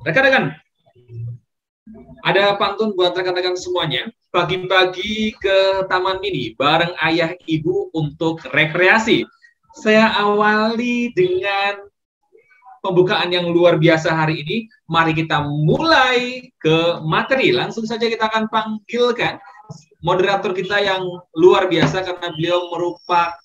Rekan-rekan, ada pantun buat rekan-rekan semuanya. Pagi-pagi ke taman mini bareng ayah ibu untuk rekreasi. Saya awali dengan pembukaan yang luar biasa hari ini. Mari kita mulai ke materi. Langsung saja kita akan panggilkan moderator kita yang luar biasa karena beliau merupakan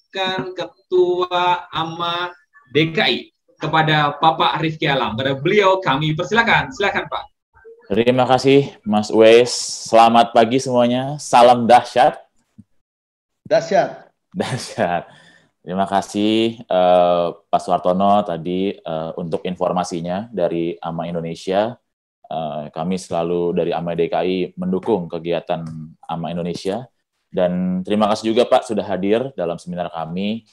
Ketua AMA DKI, kepada Bapak Rifki Alam. Pada beliau kami persilakan. Silakan Pak. Terima kasih Mas Uwais. Selamat pagi semuanya. Salam dahsyat. Dahsyat. Dahsyat. Terima kasih Pak Suhartono tadi untuk informasinya dari AMA Indonesia. Kami selalu dari AMA DKI mendukung kegiatan AMA Indonesia. Dan terima kasih juga Pak sudah hadir dalam seminar kami.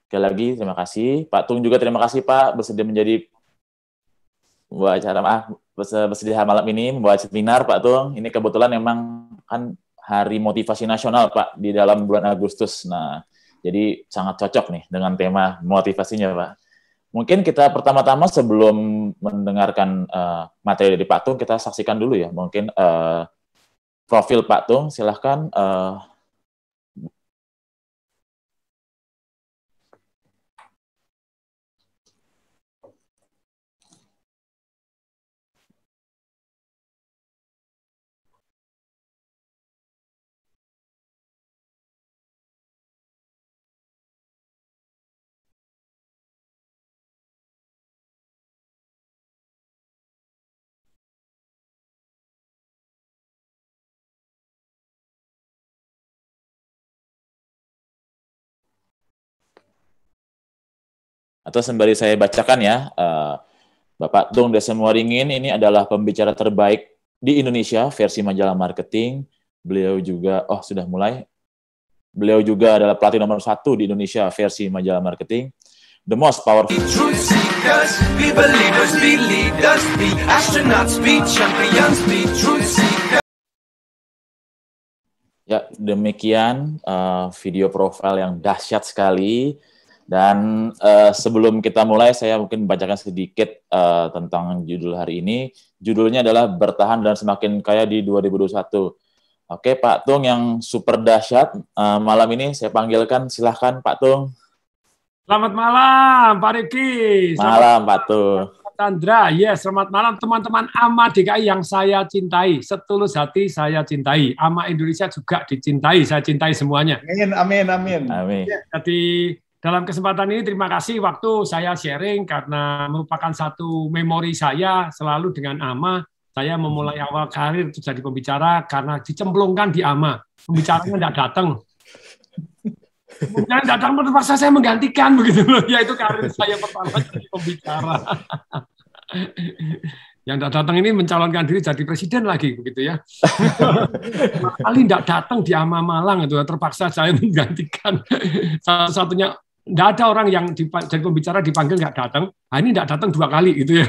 Sekali lagi terima kasih. Pak Tung juga terima kasih Pak bersedia menjadi bersedia malam ini membawa seminar Pak Tung. Ini kebetulan memang kan Hari Motivasi Nasional Pak di dalam bulan Agustus. Nah, jadi sangat cocok nih dengan tema motivasinya Pak. Mungkin kita pertama-tama sebelum mendengarkan materi dari Pak Tung, kita saksikan dulu ya. Mungkin profil Pak Tung, silahkan. Atau sembari saya bacakan ya, Bapak Tung Desemwaringin ini adalah pembicara terbaik di Indonesia versi majalah marketing. Beliau juga, sudah mulai. Beliau juga adalah pelatih nomor 1 di Indonesia versi majalah marketing. The most powerful. Truth seekers, be believers, be leaders, be astronauts, be champions, be truth seekers. Ya, demikian video profil yang dahsyat sekali. Dan sebelum kita mulai, saya mungkin bacakan sedikit tentang judul hari ini. Judulnya adalah Bertahan dan Semakin Kaya di 2021. Oke, Pak Tung yang super dahsyat. Malam ini saya panggilkan, silahkan Pak Tung. Selamat malam, Pak Riki. Malam, Pak Tung. Chandra, yes, selamat malam teman-teman AMA DKI yang saya cintai. Setulus hati saya cintai. AMA Indonesia juga dicintai, saya cintai semuanya. Amin, amin, amin. Amin. Jadi dalam kesempatan ini terima kasih waktu saya sharing karena merupakan satu memori saya selalu dengan AMA. Saya memulai awal karir itu jadi pembicara karena dicemplungkan di AMA. Pembicaranya tidak datang. Pembicaranya datang terpaksa saya menggantikan begitu loh. Ya itu karir saya pertama jadi pembicara. Yang tidak datang ini mencalonkan diri jadi presiden lagi begitu ya. Kali tidak datang di AMA Malang itu terpaksa saya menggantikan. Satu-satunya tidak ada orang yang jadi pembicara dipanggil nggak datang. Nah, ini tidak datang 2 kali gitu ya.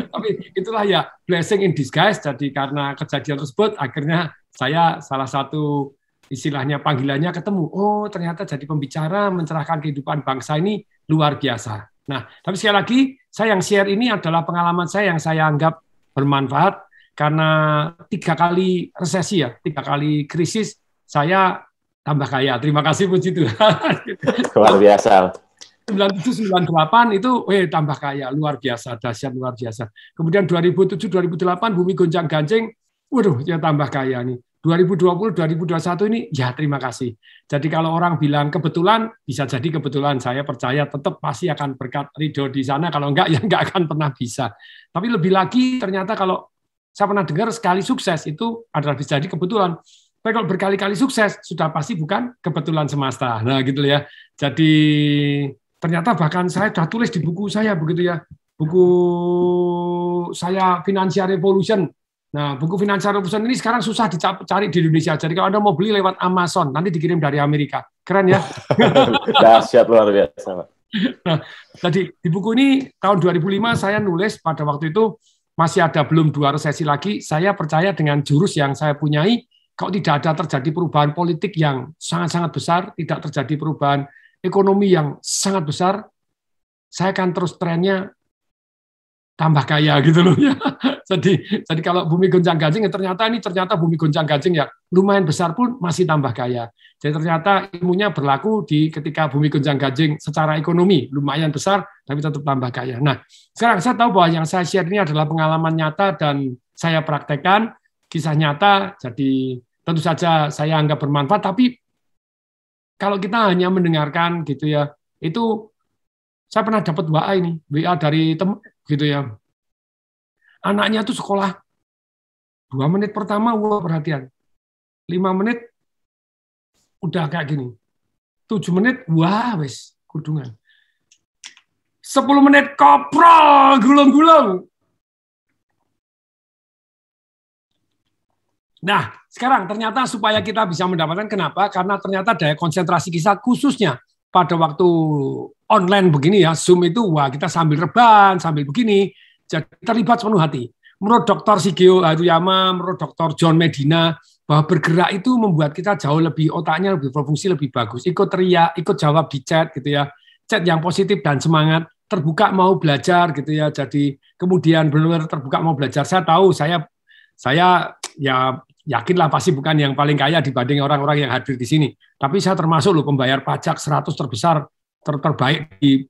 Tapi itulah ya blessing in disguise. Jadi karena kejadian tersebut akhirnya saya salah satu istilahnya panggilannya ketemu. Oh ternyata jadi pembicara mencerahkan kehidupan bangsa ini luar biasa. Nah tapi sekali lagi saya yang share ini adalah pengalaman saya yang saya anggap bermanfaat karena 3 kali resesi ya, 3 kali krisis saya tambah kaya. Terima kasih puji Tuhan. Luar biasa. 97, 98 itu tambah kaya, luar biasa, dahsyat luar biasa. Kemudian 2007, 2008 bumi gonjang-ganjing, waduh ya tambah kaya nih. 2020, 2021 ini ya terima kasih. Jadi kalau orang bilang kebetulan, bisa jadi kebetulan. Saya percaya tetap pasti akan berkat ridho di sana. Kalau enggak, ya enggak akan pernah bisa. Tapi lebih lagi ternyata kalau saya pernah dengar sekali sukses itu adalah bisa jadi kebetulan. Tapi kalau berkali-kali sukses, sudah pasti bukan kebetulan semesta. Nah, gitu ya. Jadi, ternyata bahkan saya sudah tulis di buku saya, begitu ya. Buku saya Financial Revolution. Nah, buku Financial Revolution ini sekarang susah dicari di Indonesia. Jadi, kalau Anda mau beli lewat Amazon, nanti dikirim dari Amerika. Keren ya? Dahsyat luar biasa. Nah, jadi di buku ini, tahun 2005 saya nulis pada waktu itu, masih ada belum 2 resesi lagi, saya percaya dengan jurus yang saya punyai, kalau tidak ada terjadi perubahan politik yang sangat-sangat besar, tidak terjadi perubahan ekonomi yang sangat besar, saya akan terus trennya tambah kaya gitu loh ya. Jadi kalau bumi gonjang-ganjing ternyata bumi gonjang-ganjing ya lumayan besar pun masih tambah kaya. Jadi ternyata ilmunya berlaku ketika bumi gonjang-ganjing secara ekonomi lumayan besar tapi tetap tambah kaya. Nah, sekarang saya tahu bahwa yang saya share ini adalah pengalaman nyata dan saya praktekkan kisah nyata. Jadi tentu saja saya anggap bermanfaat, tapi kalau kita hanya mendengarkan gitu ya, itu saya pernah dapat WA dari teman gitu ya. Anaknya tuh sekolah 2 menit pertama perhatian. 5 menit udah kayak gini. 7 menit wes kudungan. 10 menit koprol gulung-gulung. Nah, sekarang ternyata supaya kita bisa mendapatkan, kenapa? Karena ternyata daya konsentrasi kita khususnya pada waktu online begini ya, Zoom itu, kita sambil rebahan, sambil begini, jadi terlibat sepenuh hati. Menurut Dr. Shigeo Haruyama, menurut Dr. John Medina, bahwa bergerak itu membuat kita jauh lebih, otaknya lebih berfungsi lebih bagus. Ikut teriak, ikut jawab di chat gitu ya, chat yang positif dan semangat, terbuka mau belajar gitu ya, jadi kemudian benar-benar terbuka mau belajar. Saya tahu, saya ya yakinlah pasti bukan yang paling kaya dibanding orang-orang yang hadir di sini. Tapi saya termasuk loh pembayar pajak 100 terbesar terbaik di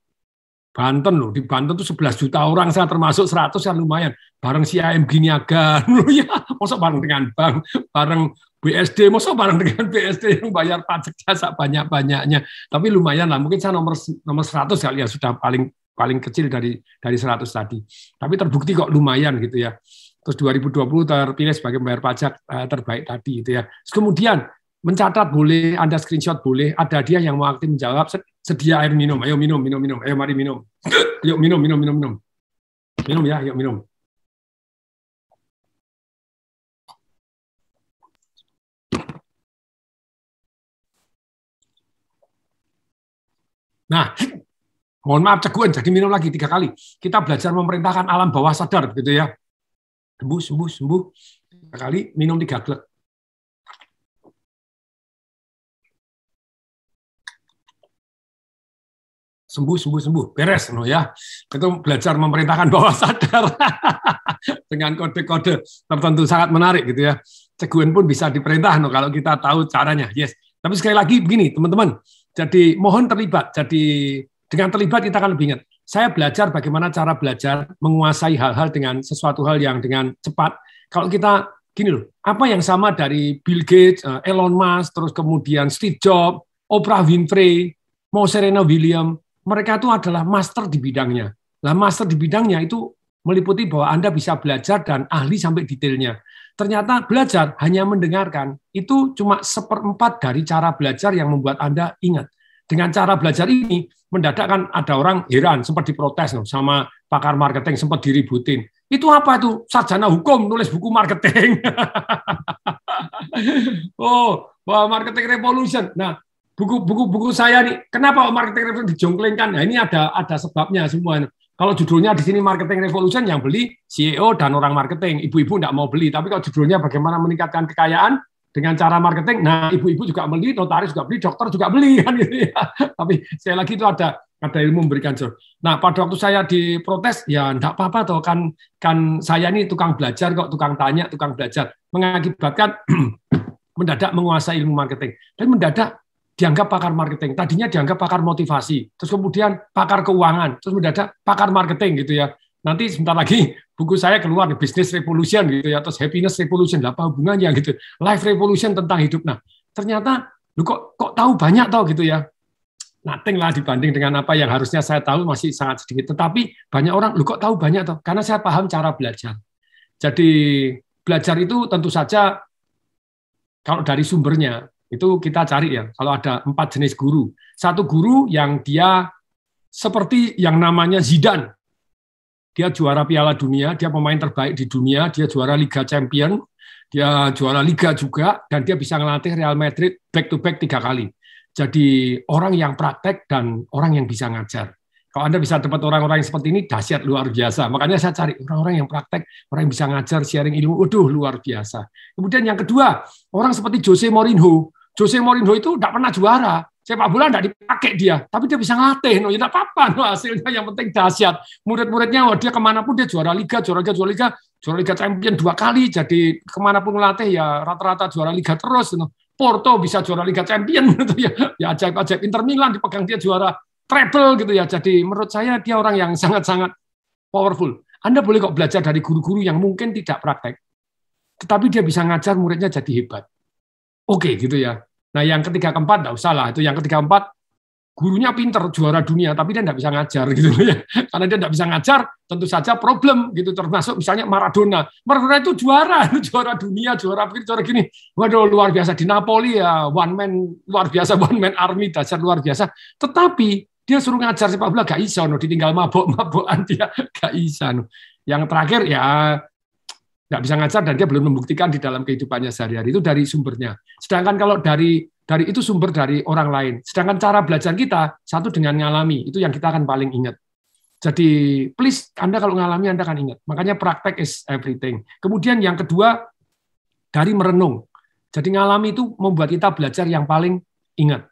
Banten loh. Di Banten tuh 11 juta orang, saya termasuk 100 kan lumayan. Bareng si AMG Niaga, ya, masa bareng dengan bank, bareng BSD, masa bareng dengan BSD yang bayar pajak jasa banyak-banyaknya. Tapi lumayan lah, mungkin saya nomor 100 kali ya, sudah paling kecil dari 100 tadi. Tapi terbukti kok lumayan gitu ya. Terus 2020 terpilih sebagai pembayar pajak terbaik tadi gitu ya. Terus kemudian mencatat boleh, Anda screenshot boleh, ada dia yang mau aktif menjawab, sedia air minum, ayo minum, ayo mari minum. Yuk minum. Minum ya, yuk minum. Nah, mohon maaf ceguan, jadi minum lagi 3 kali. Kita belajar memerintahkan alam bawah sadar gitu ya. Sembuh 3 kali, minum 3 glek. Sembuh, beres no ya. Itu belajar memerintahkan bawah sadar dengan kode-kode tertentu, sangat menarik gitu ya. Ceguan pun bisa diperintah no, kalau kita tahu caranya. Yes. Tapi sekali lagi begini teman-teman. Jadi mohon terlibat. Jadi dengan terlibat kita akan lebih ingat. Saya belajar bagaimana cara belajar menguasai hal-hal dengan sesuatu hal yang dengan cepat. Kalau kita gini loh, apa yang sama dari Bill Gates, Elon Musk, terus kemudian Steve Jobs, Oprah Winfrey, mau Serena Williams, mereka itu adalah master di bidangnya. Nah, master di bidangnya itu meliputi bahwa Anda bisa belajar dan ahli sampai detailnya. Ternyata belajar hanya mendengarkan itu cuma 1/4 dari cara belajar yang membuat Anda ingat. Dengan cara belajar ini, mendadak kan ada orang heran, sempat diprotes sama pakar marketing, sempat diributin. Itu apa itu? Sarjana hukum, nulis buku marketing. Marketing Revolution. Nah, buku saya nih, kenapa Marketing Revolution dijongklengkan? Nah, ini ada sebabnya semua. Kalau judulnya di sini Marketing Revolution, yang beli CEO dan orang marketing. Ibu-ibu enggak mau beli, tapi kalau judulnya bagaimana meningkatkan kekayaan dengan cara marketing, nah ibu-ibu juga beli, notaris juga beli, dokter juga beli kan gitu ya. Tapi sekali lagi itu ada ilmu memberikan jodoh. Nah, pada waktu saya diprotes, ya enggak apa-apa toh, kan saya ini tukang belajar kok, tukang tanya, tukang belajar. Mengakibatkan mendadak menguasai ilmu marketing. Dan mendadak dianggap pakar marketing. Tadinya dianggap pakar motivasi, terus kemudian pakar keuangan, terus mendadak pakar marketing gitu ya. Nanti sebentar lagi buku saya keluar di Business Revolution gitu ya, terus Happiness Revolution, apa hubungannya gitu, Life Revolution tentang hidup. Nah, ternyata lu kok tahu banyak tau gitu ya. Nothing lah dibanding dengan apa yang harusnya saya tahu, masih sangat sedikit. Tetapi banyak orang, lu kok tahu banyak tau, karena saya paham cara belajar. Jadi belajar itu tentu saja kalau dari sumbernya itu kita cari ya. Kalau ada 4 jenis guru. Satu guru yang dia seperti yang namanya Zidane. Dia juara Piala Dunia, dia pemain terbaik di dunia, dia juara Liga Champion, dia juara Liga juga, dan dia bisa ngelatih Real Madrid back-to-back 3 kali. Jadi orang yang praktek dan orang yang bisa ngajar. Kalau Anda bisa dapat orang-orang yang seperti ini, dahsyat, luar biasa. Makanya saya cari orang-orang yang praktek, orang yang bisa ngajar, sharing ilmu, luar biasa. Kemudian yang kedua, orang seperti Jose Mourinho. Jose Mourinho itu tidak pernah juara, sepak bola enggak dipakai dia, tapi dia bisa ngelatih, no, ya enggak apa-apa, no, hasilnya yang penting dahsyat. Murid-muridnya, dia kemanapun dia juara liga champion 2 kali, jadi kemanapun ngelatih ya rata-rata juara liga terus, no. Porto bisa juara liga champion, gitu ya, ya ajaib-ajaib. Inter Milan dipegang dia juara treble, gitu ya. Jadi menurut saya dia orang yang sangat-sangat powerful. Anda boleh kok belajar dari guru-guru yang mungkin tidak praktek, tetapi dia bisa ngajar muridnya jadi hebat. Oke, gitu ya. Nah, yang ketiga keempat enggak usah lah. Itu yang ketiga keempat, gurunya pinter, juara dunia, tapi dia enggak bisa ngajar, gitu ya. Karena dia enggak bisa ngajar, tentu saja problem, gitu. Termasuk misalnya Maradona. Maradona itu juara dunia, juara gini. Waduh, luar biasa. Di Napoli ya, one man army, dahsyat luar biasa. Tetapi dia suruh ngajar sepak bola gak iso, no. Ditinggal mabok-mabokan dia gak iso, no. Yang terakhir ya nggak bisa ngajar dan dia belum membuktikan di dalam kehidupannya sehari-hari. Itu dari sumbernya. Sedangkan kalau dari itu sumber dari orang lain. Sedangkan cara belajar kita satu dengan ngalami, itu yang kita akan paling ingat. Jadi please, Anda kalau ngalami Anda akan ingat. Makanya praktek is everything. Kemudian yang kedua dari merenung. Jadi ngalami itu membuat kita belajar yang paling ingat.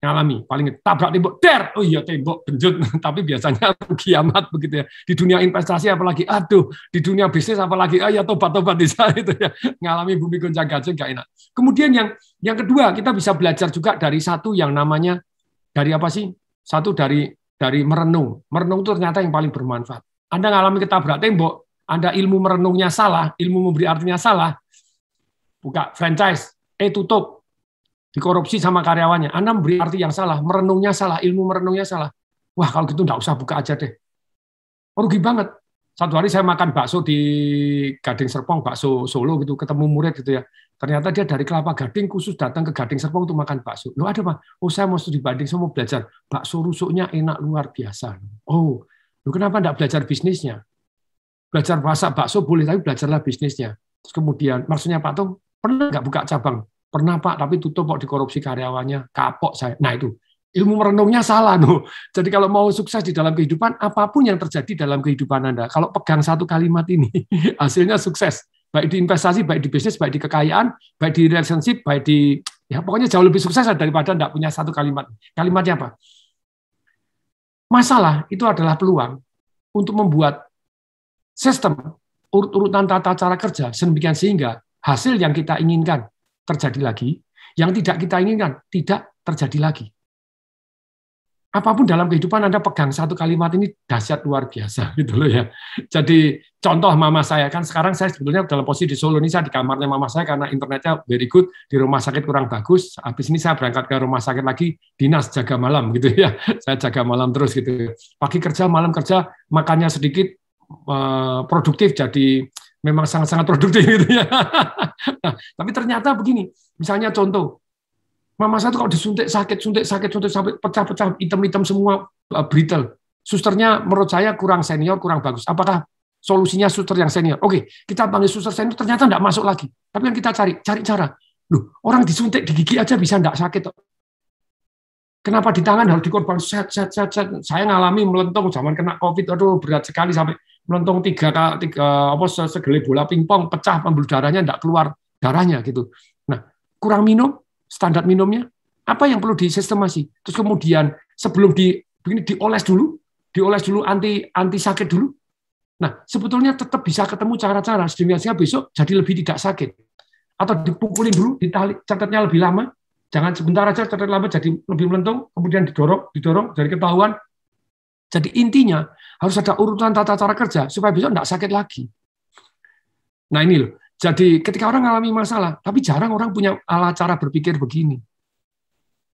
Ngalami, paling tabrak tembok, oh iya tembok, benjut, tapi biasanya rugi amat begitu ya. Di dunia investasi apalagi, aduh, di dunia bisnis apalagi, ya tobat-tobat di sana itu ya. Ngalami bumi goncang-ganjing gak enak. Kemudian yang kedua, kita bisa belajar juga dari satu yang namanya, dari apa sih? Satu dari merenung. Merenung itu ternyata yang paling bermanfaat. Anda ngalami ketabrak tembok, Anda ilmu merenungnya salah, ilmu memberi artinya salah, buka franchise, tutup, dikorupsi sama karyawannya. Anda memberi arti yang salah, merenungnya salah, ilmu merenungnya salah. Wah, kalau gitu enggak usah buka aja deh. Rugi banget. Satu hari saya makan bakso di Gading Serpong, bakso Solo gitu, ketemu murid gitu ya. Ternyata dia dari Kelapa Gading khusus datang ke Gading Serpong untuk makan bakso. Loh ada Pak? Oh, saya mau studi banding, saya mau belajar. Bakso rusuknya enak luar biasa. Oh, loh kenapa enggak belajar bisnisnya? Belajar masak bakso boleh, tapi belajarlah bisnisnya. Terus kemudian, maksudnya Pak Tung, pernah enggak buka cabang? Pernah Pak, tapi tutup kok dikorupsi karyawannya, kapok saya. Nah itu, ilmu merenungnya salah. No. Jadi kalau mau sukses di dalam kehidupan, apapun yang terjadi dalam kehidupan Anda, kalau pegang satu kalimat ini, hasilnya sukses. Baik di investasi, baik di bisnis, baik di kekayaan, baik di relationship, baik di, ya pokoknya jauh lebih sukses daripada tidak punya satu kalimat. Kalimatnya apa? Masalah itu adalah peluang untuk membuat sistem, urut-urutan tata cara kerja, sedemikian sehingga hasil yang kita inginkan terjadi lagi, yang tidak kita inginkan tidak terjadi lagi. Apapun dalam kehidupan Anda pegang satu kalimat ini dahsyat luar biasa gitu loh ya. Jadi contoh mama saya kan sekarang saya sebetulnya dalam posisi di Solo ini saya di kamarnya mama saya karena internetnya very good, di rumah sakit kurang bagus. Habis ini saya berangkat ke rumah sakit lagi dinas jaga malam gitu ya. Saya jaga malam terus gitu. Pagi kerja, malam kerja, makannya sedikit, produktif jadi memang sangat-sangat produktif gitu ya. Nah, tapi ternyata begini, misalnya contoh, mama saya tuh kalau disuntik sakit sampai pecah-pecah, hitam-hitam semua, brittle. Susternya menurut saya kurang senior, kurang bagus. Apakah solusinya suster yang senior? Oke, kita panggil suster senior, ternyata enggak masuk lagi. Tapi yang kita cari cara. Loh, orang disuntik di gigi aja bisa enggak sakit. Kenapa di tangan harus dikorban? Set. Saya ngalami melentung zaman kena COVID, aduh berat sekali sampai melentung tiga segelai bola pingpong pecah, pembuluh darahnya enggak keluar darahnya gitu. Nah, kurang minum, standar minumnya apa yang perlu disistemasi. Terus kemudian sebelum dioles dulu anti sakit dulu. Nah, sebetulnya tetap bisa ketemu cara-cara sedemikian besok jadi lebih tidak sakit. Atau dipukulin dulu, ditali catatnya lebih lama. Jangan sebentar aja catat lama jadi lebih melentung, kemudian didorong dari ketahuan. Jadi intinya harus ada urutan tata cara kerja supaya besok tidak sakit lagi. Nah ini loh. Jadi ketika orang mengalami masalah, tapi jarang orang punya ala cara berpikir begini.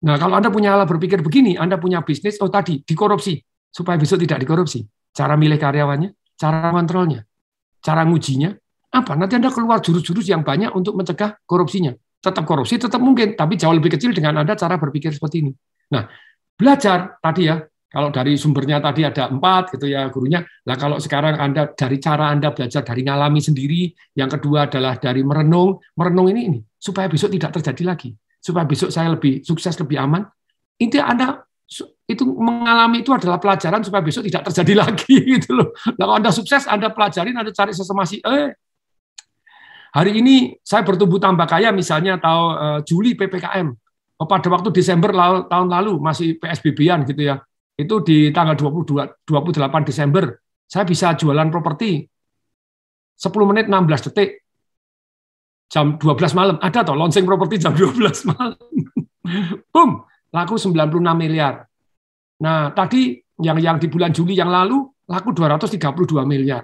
Nah kalau Anda punya ala berpikir begini, Anda punya bisnis, tadi dikorupsi supaya besok tidak dikorupsi. Cara milih karyawannya, cara kontrolnya, cara ngujinya, apa? Nanti Anda keluar jurus-jurus yang banyak untuk mencegah korupsinya. Tetap korupsi, tetap mungkin, tapi jauh lebih kecil dengan Anda cara berpikir seperti ini. Nah, belajar tadi ya, kalau dari sumbernya tadi ada 4 gitu ya gurunya. Nah, kalau sekarang Anda dari cara Anda belajar dari ngalami sendiri, yang kedua adalah dari merenung ini supaya besok tidak terjadi lagi, supaya besok saya lebih sukses, lebih aman. Intinya Anda itu mengalami itu adalah pelajaran supaya besok tidak terjadi lagi gitu loh. Nah, kalau Anda sukses, Anda pelajarin, Anda cari sesemasi, hari ini saya bertumbuh tambah kaya misalnya atau Juli PPKM. pada waktu Desember tahun lalu masih PSBB-an gitu ya. Itu di tanggal 28 Desember saya bisa jualan properti 10 menit 16 detik. Jam 12 malam ada toh launching properti jam 12 malam. Boom, laku 96 miliar. Nah, tadi yang di bulan Juli yang lalu laku 232 miliar.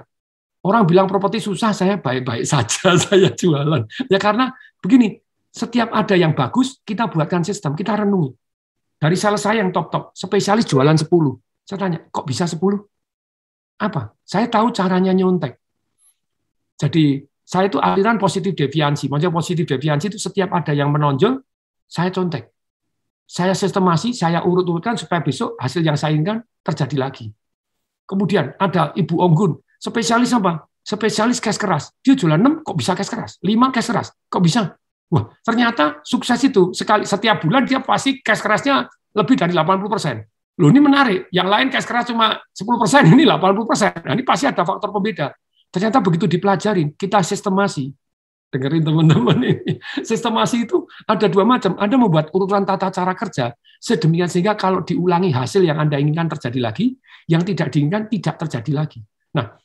Orang bilang properti susah, saya baik-baik saja saya jualan. Ya karena begini, setiap ada yang bagus, kita buatkan sistem, kita renungi. Dari sales saya yang top-top, spesialis jualan 10. Saya tanya, kok bisa 10? Apa? Saya tahu caranya nyontek. Jadi, saya itu aliran positif deviansi. Maksudnya positif deviansi itu setiap ada yang menonjol, saya contek. Saya sistemasi, saya urut-urutkan supaya besok hasil yang saya inginkan terjadi lagi. Kemudian ada Ibu Onggun, spesialis apa? Spesialis cash keras. Dia jualan 6, kok bisa cash keras? 5 cash keras, kok bisa? Wah, ternyata sukses itu. Setiap bulan dia pasti cash kerasnya lebih dari 80%. Loh, ini menarik. Yang lain cash keras cuma 10%, ini 80%. Nah, ini pasti ada faktor pembeda. Ternyata begitu dipelajarin, kita sistemasi. Dengerin teman-teman ini. Sistemasi itu ada 2 macam. Anda membuat urutan tata cara kerja sedemikian sehingga kalau diulangi hasil yang Anda inginkan terjadi lagi, yang tidak diinginkan tidak terjadi lagi. Nah,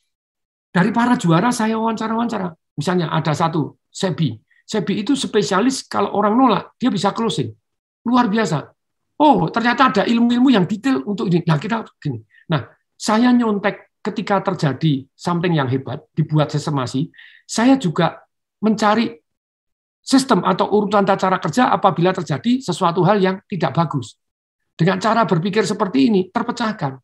dari para juara saya wawancara. Misalnya ada satu, Sebi. Sebi itu spesialis kalau orang nolak, dia bisa closing. Luar biasa. Oh, ternyata ada ilmu-ilmu yang detail untuk ini. Nah, kita gini. Nah, saya nyontek ketika terjadi something yang hebat, dibuat sistemasi, saya juga mencari sistem atau urutan tata cara kerja apabila terjadi sesuatu hal yang tidak bagus. Dengan cara berpikir seperti ini, terpecahkan.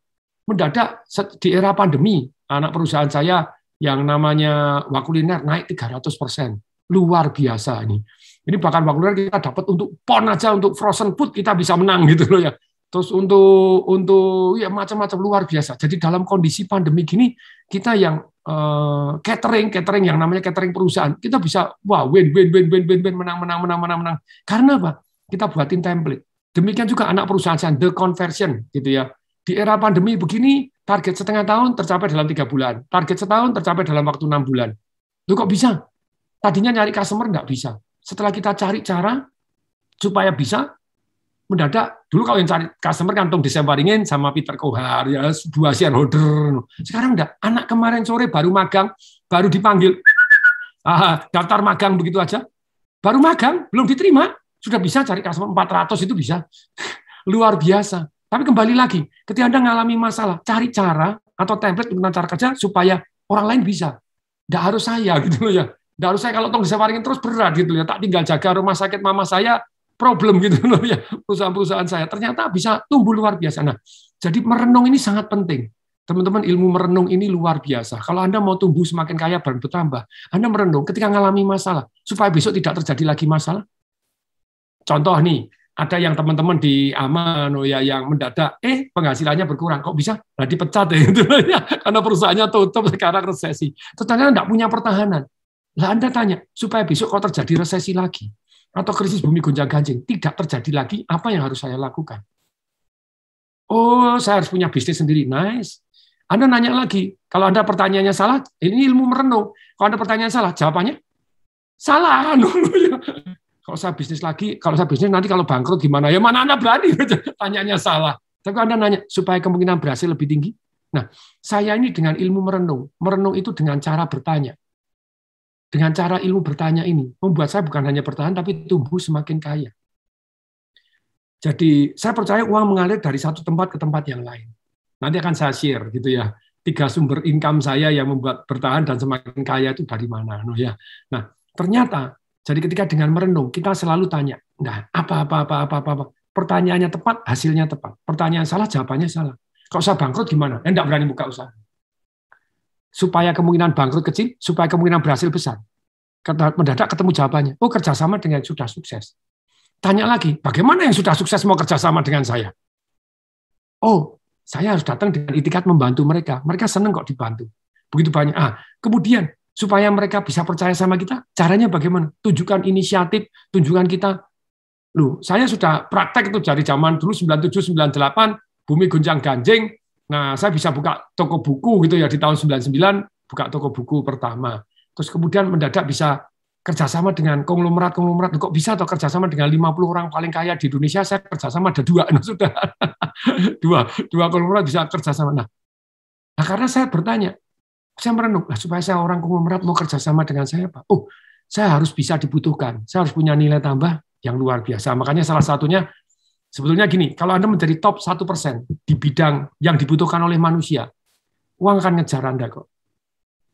Mendadak di era pandemi, anak perusahaan saya yang namanya Wakuliner naik 300%. Luar biasa ini. Ini bahkan Wakuliner kita dapat untuk pon aja, untuk frozen food kita bisa menang gitu loh ya. Terus untuk ya macam-macam luar biasa. Jadi dalam kondisi pandemi gini kita yang catering yang namanya catering perusahaan kita bisa win menang. Karena apa? Kita buatin template. Demikian juga anak perusahaan saya The Conversion gitu ya. Di era pandemi begini target setengah tahun tercapai dalam 3 bulan. Target setahun tercapai dalam waktu 6 bulan. Lu kok bisa? Tadinya nyari customer nggak bisa. Setelah kita cari cara supaya bisa, mendadak dulu kalau yang cari customer kan Tom Desemwaringin sama Peter Kohar ya 2 shareholder. Sekarang enggak. Anak kemarin sore baru magang, baru dipanggil daftar magang begitu aja. Baru magang, belum diterima, sudah bisa cari customer 400 itu bisa. Luar biasa. Tapi kembali lagi, ketika Anda mengalami masalah, cari cara atau template tentang cara kerja supaya orang lain bisa. Enggak harus saya gitu loh ya. Nggak harus saya kalau Tom Desemwaringin terus berat gitu ya, tak tinggal jaga rumah sakit mama saya problem gitu loh ya, perusahaan-perusahaan saya ternyata bisa tumbuh luar biasa. Nah, jadi merenung ini sangat penting. Teman-teman, ilmu merenung ini luar biasa. Kalau Anda mau tumbuh semakin kaya dan bertambah, Anda merenung ketika mengalami masalah supaya besok tidak terjadi lagi masalah. Contoh nih, ada yang teman-teman di Aman ya yang mendadak penghasilannya berkurang, kok bisa? Nah, dipecat ya gitu ya, karena perusahaannya tutup sekarang resesi. Ternyata enggak punya pertahanan. Lah Anda tanya, supaya besok kalau terjadi resesi lagi, atau krisis bumi gonjang-ganjing, tidak terjadi lagi, apa yang harus saya lakukan? Oh, saya harus punya bisnis sendiri. Nice. Anda nanya lagi, kalau Anda pertanyaannya salah, ini ilmu merenung. Kalau Anda pertanyaan salah, jawabannya salah. Kalau saya bisnis lagi, kalau saya bisnis nanti kalau bangkrut gimana? Ya mana Anda berani? Tanyanya salah. Tapi Anda nanya, supaya kemungkinan berhasil lebih tinggi. Nah, saya ini dengan ilmu merenung. Merenung itu dengan cara bertanya. Dengan cara ilmu bertanya ini, membuat saya bukan hanya bertahan, tapi tumbuh semakin kaya. Jadi, saya percaya uang mengalir dari satu tempat ke tempat yang lain. Nanti akan saya share, gitu ya. 3 sumber income saya yang membuat bertahan dan semakin kaya itu dari mana. Nah, ternyata, jadi ketika dengan merenung, kita selalu tanya, nah, apa. Pertanyaannya tepat, hasilnya tepat. Pertanyaan salah, jawabannya salah. Kalau saya bangkrut gimana? Enggak berani buka usaha. Supaya kemungkinan bangkrut kecil, supaya kemungkinan berhasil besar. Mendadak ketemu jawabannya. Oh, kerjasama dengan yang sudah sukses. Tanya lagi, bagaimana yang sudah sukses mau kerjasama dengan saya? Oh, saya harus datang dengan itikat membantu mereka. Mereka senang kok dibantu. Begitu banyak. Kemudian, supaya mereka bisa percaya sama kita, caranya bagaimana? Tunjukkan inisiatif, tunjukkan kita. Loh, saya sudah praktek itu dari zaman dulu 97, 98, bumi gonjang-ganjing. Nah, saya bisa buka toko buku gitu ya di tahun 99, buka toko buku pertama. Terus kemudian mendadak bisa kerjasama dengan konglomerat, kok bisa atau kerjasama dengan 50 orang paling kaya di Indonesia, saya kerjasama ada 2, nah sudah dua konglomerat bisa kerjasama. Nah, karena saya bertanya, saya merenung, supaya saya orang konglomerat mau kerjasama dengan saya, Pak. Oh, saya harus bisa dibutuhkan, saya harus punya nilai tambah yang luar biasa. Makanya salah satunya, sebetulnya gini, kalau Anda menjadi top 1% di bidang yang dibutuhkan oleh manusia, uang akan ngejar Anda kok.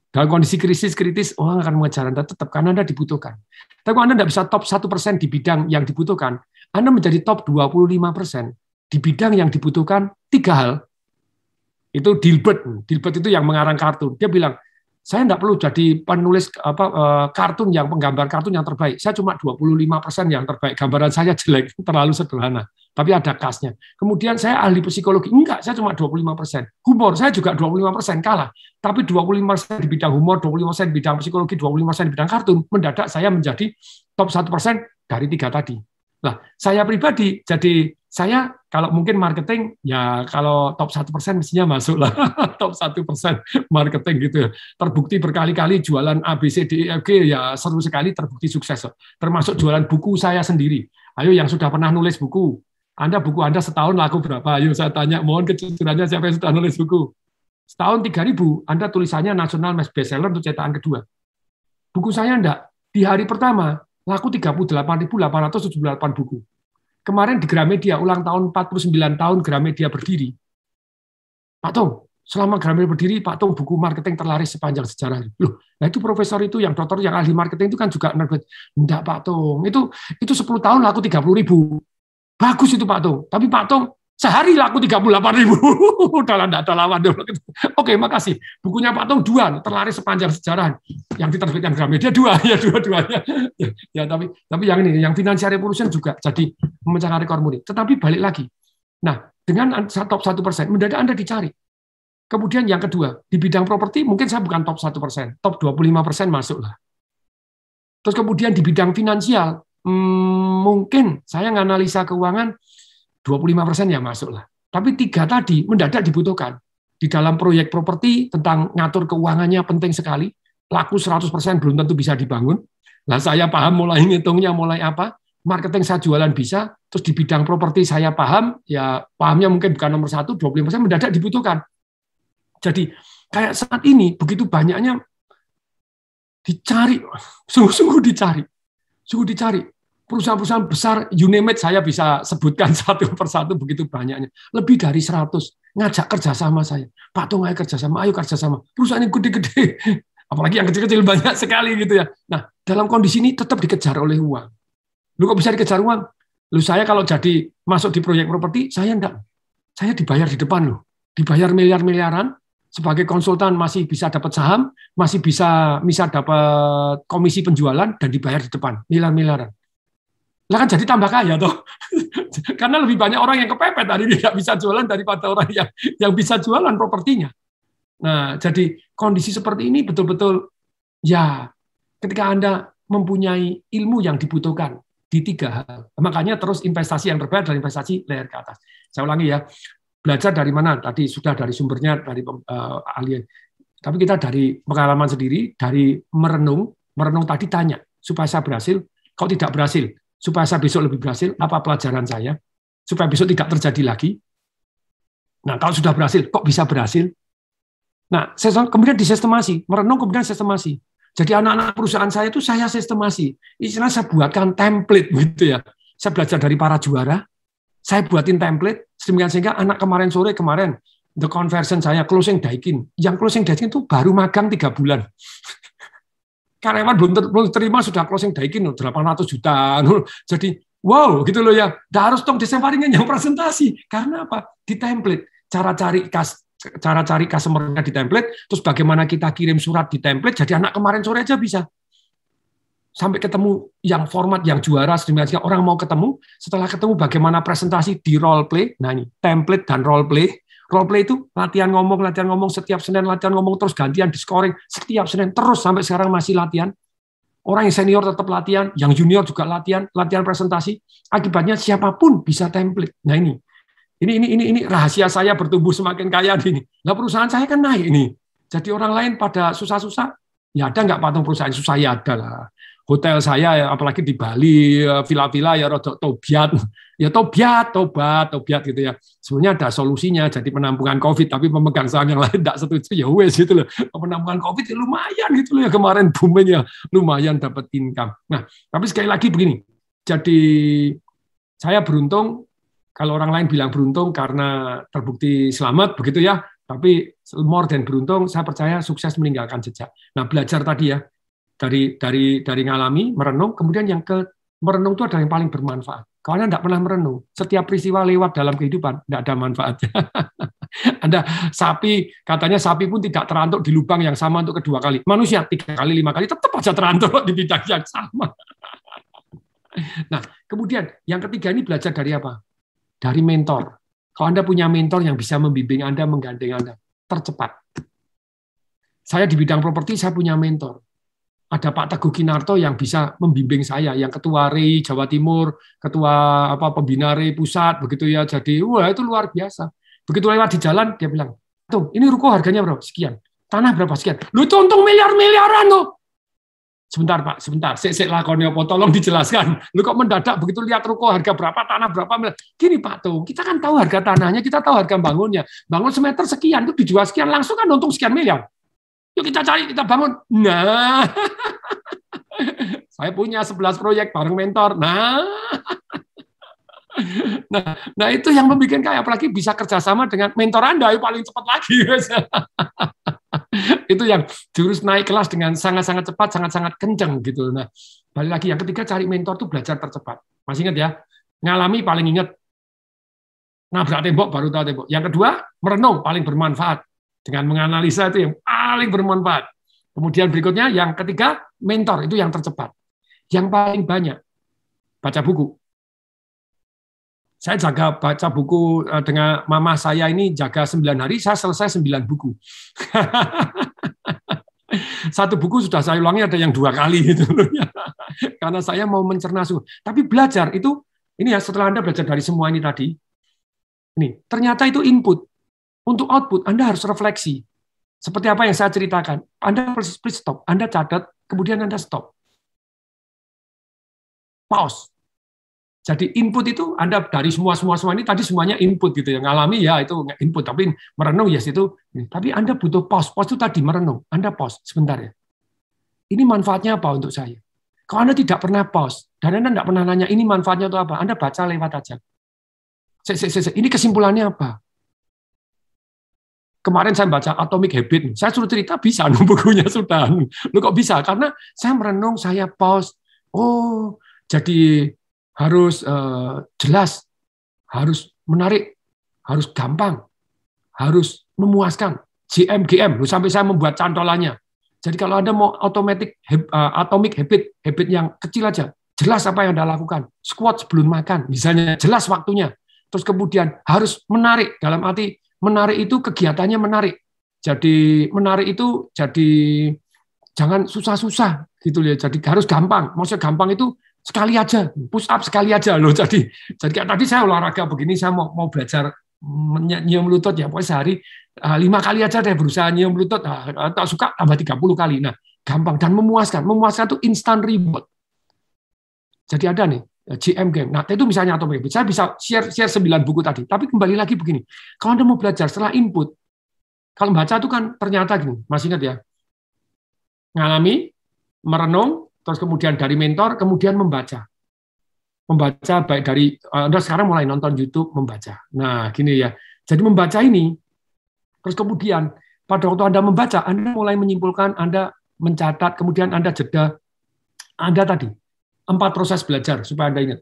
Dalam kondisi kritis, orang akan mengejar Anda tetap, karena Anda dibutuhkan. Tapi kalau Anda tidak bisa top 1% di bidang yang dibutuhkan, Anda menjadi top 25% di bidang yang dibutuhkan 3 hal. Itu Dilbert itu yang mengarang kartun. Dia bilang, saya tidak perlu jadi penulis kartun yang penggambar kartun yang terbaik. Saya cuma 25% yang terbaik. Gambaran saya jelek, terlalu sederhana. Tapi ada khasnya. Kemudian saya ahli psikologi. Enggak, saya cuma 25%. Humor, saya juga 25% kalah. Tapi 25% di bidang humor, 25% di bidang psikologi, 25% di bidang kartun. Mendadak saya menjadi top 1% dari 3 tadi. Nah, saya pribadi, jadi saya kalau mungkin marketing, ya kalau top 1% mestinya masuk lah. Top 1% marketing gitu ya. Terbukti berkali-kali jualan A, B, C, D, E, F, G, ya seru sekali, terbukti sukses. Termasuk jualan buku saya sendiri. Ayo yang sudah pernah nulis buku. Buku Anda setahun laku berapa? Ayo saya tanya, mohon kejujurannya siapa yang sudah nulis buku. Setahun 3.000, Anda tulisannya nasional bestseller untuk cetakan kedua. Buku saya enggak. Di hari pertama, laku 38.878 buku. Kemarin di Gramedia, ulang tahun 49 tahun Gramedia berdiri. Pak Tung, selama Gramedia berdiri, Pak Tung buku marketing terlaris sepanjang sejarah. Loh, nah itu profesor itu, yang dokter, yang ahli marketing itu kan juga nerbit. Enggak Pak Tung, itu 10 tahun laku 30.000. Bagus itu Pak Tung. Tapi Pak Tung, sehari laku 38.000. Udah enggak ada lawan. Oke, makasih. Bukunya Pak Tung 2, terlaris sepanjang sejarah. Yang diterbitkan Gramedia 2, ya dua-duanya. Ya, tapi yang ini, yang Financial Revolution juga jadi memecahkan rekor muri. Tetapi balik lagi. Nah, dengan top 1%, mendadak Anda dicari. Kemudian yang kedua, di bidang properti mungkin saya bukan top 1%, top 25% masuklah. Terus kemudian di bidang finansial, mungkin saya nganalisa keuangan 25% ya masuklah. Tapi 3 tadi mendadak dibutuhkan. Di dalam proyek properti tentang ngatur keuangannya penting sekali. Laku 100% belum tentu bisa dibangun. Nah, saya paham mulai ngitungnya, mulai apa. Marketing saya jualan bisa. Terus di bidang properti saya paham, ya pahamnya mungkin bukan nomor 1, 25% mendadak dibutuhkan. Jadi kayak saat ini begitu banyaknya dicari, sungguh-sungguh dicari. Sungguh dicari. Perusahaan-perusahaan besar, you name it, saya bisa sebutkan satu persatu begitu banyaknya. Lebih dari 100 ngajak kerjasama saya. Pak Tung, ayo kerjasama. Perusahaan yang gede-gede, apalagi yang kecil-kecil banyak sekali gitu ya. Nah, dalam kondisi ini tetap dikejar oleh uang. Lu kok bisa dikejar uang? Lu saya kalau jadi masuk di proyek properti, saya enggak. Saya dibayar di depan loh. Dibayar miliar-miliaran. Sebagai konsultan masih bisa dapat saham, masih bisa dapat komisi penjualan, dan dibayar di depan, miliar-miliaran. Lah kan jadi tambah kaya toh. Karena lebih banyak orang yang kepepet hari ini tidak bisa jualan daripada orang yang bisa jualan propertinya. Nah, jadi kondisi seperti ini betul-betul ya ketika Anda mempunyai ilmu yang dibutuhkan di 3 hal. Makanya terus investasi yang terbaik adalah investasi layer ke atas. Saya ulangi ya. Belajar dari mana? Tadi sudah dari sumbernya, dari ahli. Tapi kita dari pengalaman sendiri, dari merenung tadi tanya, supaya saya berhasil, kalau tidak berhasil, supaya saya besok lebih berhasil, apa pelajaran saya, supaya besok tidak terjadi lagi. Nah, kalau sudah berhasil, kok bisa berhasil? Nah, kemudian disistemasi, merenung kemudian sistemasi. Jadi anak-anak perusahaan saya itu saya sistemasi. Istilah saya buatkan template gitu ya. Saya belajar dari para juara, saya buatin template, sehingga anak kemarin the conversion saya closing daikin. Yang closing daikin itu baru magang 3 bulan. Karyawan belum terima sudah closing daikin 800 juta. Jadi wow gitu loh ya. Harus dong disemparingin yang presentasi. Karena apa? Di template. Cara cari customer-nya di template, terus bagaimana kita kirim surat di template. Jadi anak kemarin sore aja bisa. Sampai ketemu yang format yang juara, sehingga orang mau ketemu, setelah ketemu bagaimana presentasi di role play. Nah ini template dan role play. Role play itu latihan ngomong setiap Senin, latihan ngomong terus gantian di scoring setiap Senin terus sampai sekarang masih latihan. Orang yang senior tetap latihan, yang junior juga latihan presentasi. Akibatnya siapapun bisa template. Nah ini rahasia saya bertumbuh semakin kaya ini. Nah perusahaan saya kan naik ini. Jadi orang lain pada susah-susah, ya ada nggak patung perusahaan susah ya ada lah. hotel saya, ya, apalagi di Bali, villa-villa ya rodok tobat gitu ya. Sebenarnya ada solusinya, jadi penampungan COVID, tapi pemegang saham yang lain tidak setuju, ya wes gitu loh. Penampungan COVID ya lumayan gitu loh ya, kemarin booming ya, lumayan dapat income. Nah, tapi sekali lagi begini, jadi saya beruntung, kalau orang lain bilang beruntung karena terbukti selamat, begitu ya, tapi more than beruntung, saya percaya sukses meninggalkan jejak. Nah, belajar tadi ya, dari ngalami, merenung, kemudian yang merenung itu adalah yang paling bermanfaat. Kalau Anda tidak pernah merenung, setiap peristiwa lewat dalam kehidupan, tidak ada manfaatnya. Anda sapi, katanya sapi pun tidak terantuk di lubang yang sama untuk kedua kali. Manusia 3 kali, 5 kali, tetap aja terantuk di bidang yang sama. Nah, kemudian yang ketiga ini belajar dari apa? Dari mentor. Kalau Anda punya mentor yang bisa membimbing Anda, menggandeng Anda, tercepat. Saya di bidang properti, saya punya mentor. Ada Pak Teguh Kinarto yang bisa membimbing saya, yang ketua REI Jawa Timur, ketua pembina REI pusat, begitu ya. Jadi, wah itu luar biasa. Begitu lewat di jalan, dia bilang, tuh ini ruko harganya berapa? Sekian. Tanah berapa? Sekian. Lu itu untung miliar-miliaran loh. Sebentar Pak, sebentar. Sik lakonnya apa? Tolong dijelaskan. Lu kok mendadak begitu lihat ruko harga berapa, tanah berapa? Gini Pak tuh, kita kan tahu harga tanahnya, kita tahu harga bangunnya. Bangun semeter sekian, itu dijual sekian, langsung kan untung sekian miliar. Yuk kita cari, kita bangun. Nah, saya punya 11 proyek bareng mentor. Nah, itu yang membuat kaya, apalagi bisa kerjasama dengan mentor Anda, yang paling cepat lagi. Itu yang jurus naik kelas dengan sangat-sangat cepat, sangat-sangat kencang gitu. Nah, balik lagi yang ketiga, cari mentor itu belajar tercepat. Masih ingat ya? Ngalami paling ingat. Nabrak tembok baru tahu tembok. Yang kedua, merenung paling bermanfaat. Dengan menganalisa itu yang paling bermanfaat. Kemudian berikutnya yang ketiga, mentor itu yang tercepat. Yang paling banyak, baca buku. Saya jaga baca buku dengan mama saya ini jaga 9 hari, saya selesai 9 buku. Satu buku sudah saya ulangi ada yang 2 kali gitu. Karena saya mau mencerna sungguh. Tapi belajar itu, ini ya setelah Anda belajar dari semua ini tadi, ini ternyata itu input. Untuk output, Anda harus refleksi. Seperti apa yang saya ceritakan. Anda please stop. Anda catat, kemudian Anda stop. Pause. Jadi input itu Anda dari semua ini tadi semuanya input gitu ya. Ngalami ya itu input, tapi merenung yes itu. Tapi Anda butuh pause. Pause itu tadi merenung. Anda pause sebentar ya. Ini manfaatnya apa untuk saya? Kalau Anda tidak pernah pause dan Anda tidak pernah nanya ini manfaatnya untuk apa, Anda baca lewat aja. Ini kesimpulannya apa? Kemarin saya baca Atomic Habit, saya suruh cerita bisa, bukunya sudah. Lu kok bisa? Karena saya merenung, saya pause. Oh, jadi harus jelas, harus menarik, harus gampang, harus memuaskan. GM, sampai saya membuat cantolannya. Jadi kalau Anda mau Atomic Habit yang kecil aja, jelas apa yang Anda lakukan. Squat sebelum makan, misalnya jelas waktunya. Terus kemudian harus menarik, dalam arti menarik itu kegiatannya menarik. Jadi menarik itu jadi jangan susah-susah gitu ya. Jadi harus gampang. Maksudnya gampang itu sekali aja, push up sekali aja loh. Jadi kayak tadi saya olahraga begini, saya mau belajar nyium lutut ya. Pokoknya sehari 5 kali aja deh berusaha nyium lutut. Tak suka tambah 30 kali. Nah, gampang dan memuaskan. Memuaskan itu instant reward. Jadi ada nih GM Game. Nah, itu misalnya atau saya bisa share 9 buku tadi. Tapi kembali lagi begini. Kalau Anda mau belajar setelah input, kalau baca itu kan ternyata gini, masih ingat ya? Ngalami, merenung, terus kemudian dari mentor, kemudian membaca. Membaca baik dari Anda sekarang mulai nonton YouTube membaca. Nah, gini ya. Jadi membaca ini terus kemudian pada waktu Anda membaca, Anda mulai menyimpulkan, Anda mencatat, kemudian Anda jeda. Anda tadi 4 proses belajar supaya Anda ingat.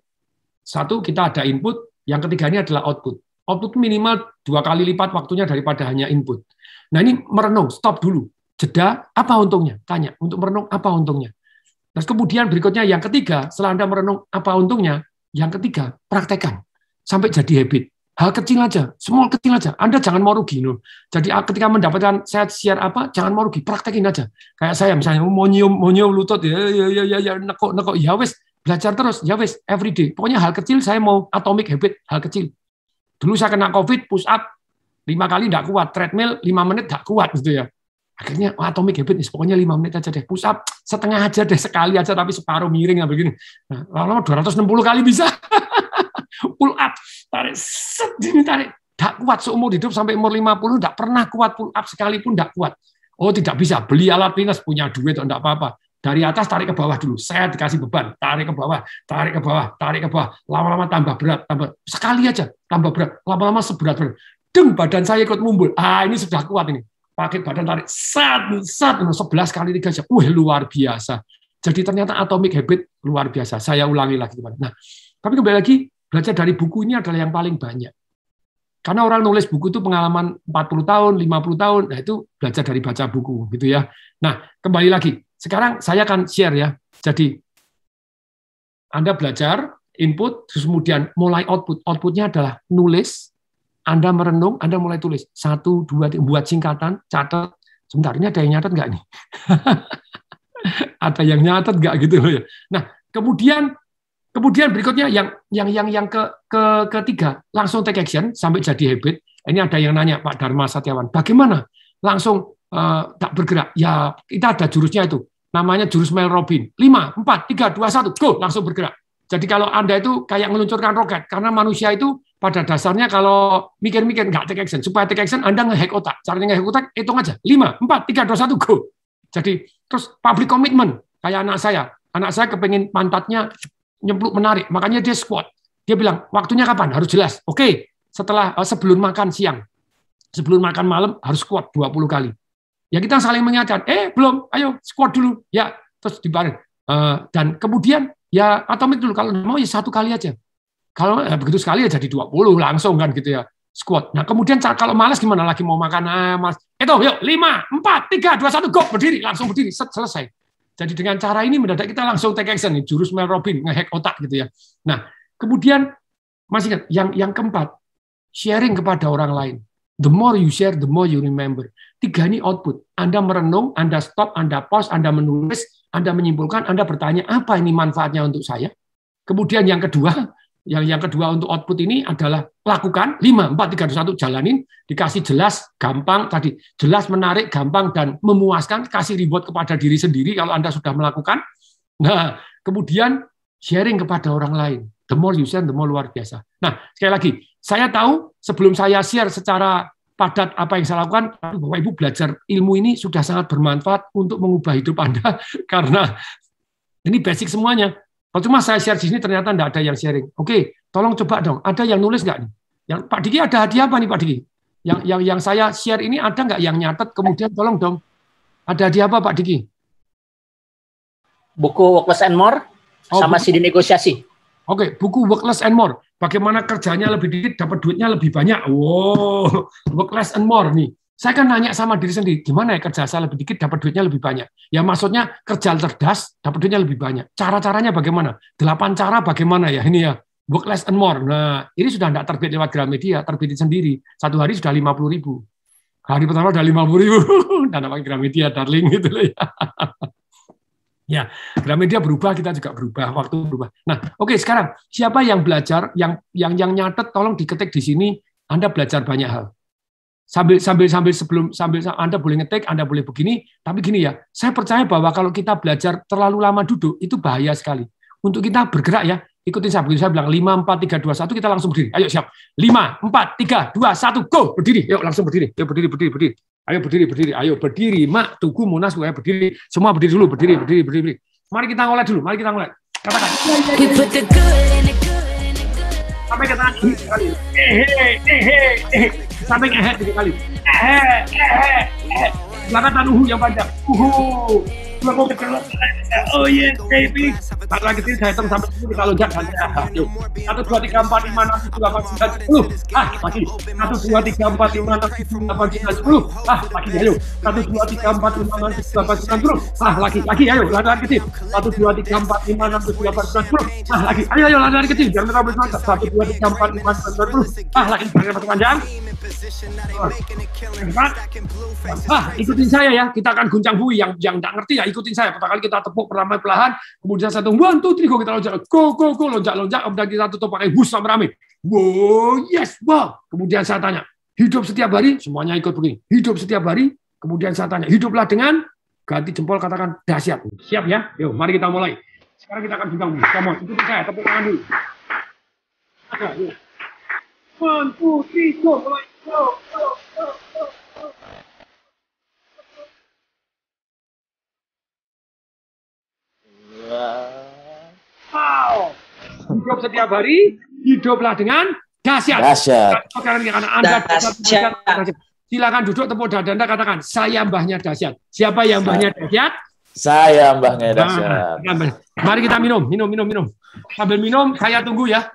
1, kita ada input, yang ketiga ini adalah output. Output minimal 2 kali lipat waktunya daripada hanya input. Nah ini merenung, stop dulu. Jeda, apa untungnya? Tanya, untuk merenung apa untungnya? Terus kemudian berikutnya yang ketiga, setelah Anda merenung apa untungnya, yang ketiga, praktekkan. Sampai jadi habit. Hal kecil aja, small kecil aja. Anda jangan mau rugi. No. Jadi ketika mendapatkan saya share apa, jangan mau rugi, praktekin aja. Kayak saya misalnya mau nyium lutut, ya nekuk, ya wes, belajar terus, ya wes, everyday. Pokoknya hal kecil saya mau atomic habit, hal kecil. Dulu saya kena COVID, push up 5 kali enggak kuat, treadmill 5 menit enggak kuat gitu ya. Akhirnya Atomic Habit, pokoknya 5 menit aja deh. Push up setengah aja deh, sekali aja tapi separuh miring begini. Nah, lama-lama 260 kali bisa. Pull up, tarik, set, ini tarik. Tidak kuat seumur hidup sampai umur 50, tidak pernah kuat pull up sekalipun, tidak kuat. Oh, tidak bisa. Beli alat pinus, punya duit, tidak apa-apa. Dari atas tarik ke bawah dulu. Saya dikasih beban, tarik ke bawah, tarik ke bawah, tarik ke bawah. Lama-lama tambah berat, tambah sekali aja, tambah berat. Lama-lama seberat-berat. Deng, badan saya ikut mumbul. Ini sudah kuat ini. Pakai badan tarik, sat, 11 kali 3 jam. Luar biasa. Jadi ternyata Atomic Habit luar biasa. Saya ulangi lagi. Nah, tapi kembali lagi, belajar dari buku ini adalah yang paling banyak. Karena orang nulis buku itu pengalaman 40 tahun, 50 tahun, nah itu belajar dari baca buku. Gitu ya. Nah, kembali lagi. Sekarang saya akan share ya. Jadi, Anda belajar, input, terus kemudian mulai output. Outputnya adalah nulis, Anda merenung, Anda mulai tulis. 1, 2, 3, buat singkatan, catat. Sebentar, ini ada yang nyatet nggak nih? Ada yang nyatet nggak gitu loh ya. Nah, kemudian berikutnya yang ketiga, langsung take action sampai jadi habit. Ini ada yang nanya Pak Dharma Satyawan, bagaimana langsung tak bergerak? Ya, kita ada jurusnya itu. Namanya jurus Mel Robbins. 5, 4, 3, 2, 1, go, langsung bergerak. Jadi kalau Anda itu kayak meluncurkan roket, karena manusia itu pada dasarnya kalau mikir-mikir nggak take action. Supaya take action, Anda nge-hack otak. Caranya nge-hack otak, hitung aja. 5, 4, 3, 2, 1, go. Jadi, terus public commitment. Kayak anak saya. Anak saya kepengin pantatnya nyempluk menarik. Makanya dia squat. Dia bilang, waktunya kapan? Harus jelas. Oke, sebelum makan siang. Sebelum makan malam, harus squat 20 kali. Ya kita saling mengingatkan. Belum, ayo squat dulu. Ya, terus dibarin. Dan kemudian, ya Atomic dulu. Kalau mau, ya 1 kali aja. Kalau begitu sekali ya jadi 20 langsung kan gitu ya. Squat. Nah, kemudian kalau malas gimana? Lagi mau makan, mas. Itu, yuk, 5, 4, 3, 2, 1, go. Berdiri, langsung berdiri. Selesai. Jadi dengan cara ini mendadak kita langsung take action. Jurus Mel Robbins, nge-hack otak gitu ya. Nah, kemudian, masih ingat, yang keempat, sharing kepada orang lain. The more you share, the more you remember. 3 ini output. Anda merenung, Anda stop, Anda pause, Anda menulis, Anda menyimpulkan, Anda bertanya, apa ini manfaatnya untuk saya? Kemudian yang kedua untuk output ini adalah lakukan. 5, 4, 3, 2, 1, jalanin. Dikasih jelas, gampang, tadi jelas, menarik, gampang, dan memuaskan. Kasih reward kepada diri sendiri kalau Anda sudah melakukan. Nah, kemudian sharing kepada orang lain. The more you share, the more luar biasa. Nah, sekali lagi, saya tahu sebelum saya share secara padat apa yang saya lakukan, Bapak Ibu belajar ilmu ini sudah sangat bermanfaat untuk mengubah hidup Anda, karena ini basic semuanya. Kalau cuma saya share di sini ternyata tidak ada yang sharing. Oke, tolong coba dong. Ada yang nulis nggak nih? Yang Pak Diki ada hadiah apa nih Pak Diki? Yang saya share ini ada nggak yang nyatet? Kemudian tolong dong. Ada hadiah apa Pak Diki? Buku Work Less and More sama CD negosiasi. Oke, buku Work Less and More. Bagaimana kerjanya lebih dikit, dapat duitnya lebih banyak. Wow, Work Less and More nih. Saya kan nanya sama diri sendiri, gimana ya kerja saya lebih dikit, dapat duitnya lebih banyak. Ya maksudnya kerja cerdas, dapat duitnya lebih banyak. Cara-caranya bagaimana? 8 cara bagaimana ya ini ya. Work Less and More. Nah, ini sudah tidak terbit lewat Gramedia, terbitin sendiri. 1 hari sudah 50.000. Hari pertama sudah 50.000. Dan namanya Gramedia, darling gitu loh ya. Ya, Gramedia berubah, kita juga berubah, waktu berubah. Nah, oke, sekarang siapa yang belajar, yang nyatet, tolong diketik di sini. Anda belajar banyak hal. Sambil Anda boleh ngetik, Anda boleh begini, tapi gini ya, saya percaya bahwa kalau kita belajar terlalu lama duduk, itu bahaya sekali. Untuk kita bergerak ya, ikutin saya, begitu saya bilang 5, 4, 3, 2, 1, kita langsung berdiri. Ayo siap. 5, 4, 3, 2, 1, go. Berdiri. Yuk langsung berdiri. Yuk berdiri. Ayo berdiri. Ayo berdiri. Mak, Tugu, Munas, ayo berdiri. Semua berdiri dulu, berdiri. Mari kita ngoleh dulu, Katakan. Sampai kata kali. Sampai 3 kali. Belakang yang panjang. Belakang kecil. Oh yes, baby. Lagi kecil saya hitung sampai 10 kita loncat. 1, 2, 3, 4, 5, 6, 7, 8, 9, 10. Lagi. 1, 2, 3, 4, 5, 6, 7, 8, 9, 10. Lagi, ayo. 1, 2, 3, 4, 5, 6, 7, 8, 9, 10. Lagi, ayo. Lari kecil. 1, 2, 3, 4, 5, 6, 7, 8, 9, 10. Lagi, ayo. Lari kecil. Jangan terlalu semangat. 1, 2, 3, 4, 5, 6, 7, 10. Lagi, tarik panjang. Ikutin saya ya. Kita akan guncang bui. Yang tidak ngerti ya, ikutin saya. Pertama kali kita tepuk perlahan-lahan, kemudian saya tunggu 1, 2, 3, kita loncat, go, loncat, kemudian kita tutup pakai hus sama rame. Wow, yes, wow. Kemudian saya tanya, hidup setiap hari, semuanya ikut begini. Hidup setiap hari, Kemudian saya tanya, hiduplah dengan, ganti jempol katakan dahsyat. Siap ya? Yuk, mari kita mulai. Sekarang kita akan bilang, kamu ikuti saya, tepuk tangan dulu. Ada, yuk. 1, 2, 3, go, mulai. Go. Wow. Hidup setiap hari, hiduplah dengan dahsyat. Dahsyat. Karena Anda dahsyat. Silakan duduk, tepuk dada Anda, katakan, saya mbahnya dahsyat. Siapa yang mbahnya dahsyat? Saya mbahnya dahsyat. Mari kita minum. Sambil minum, saya tunggu ya.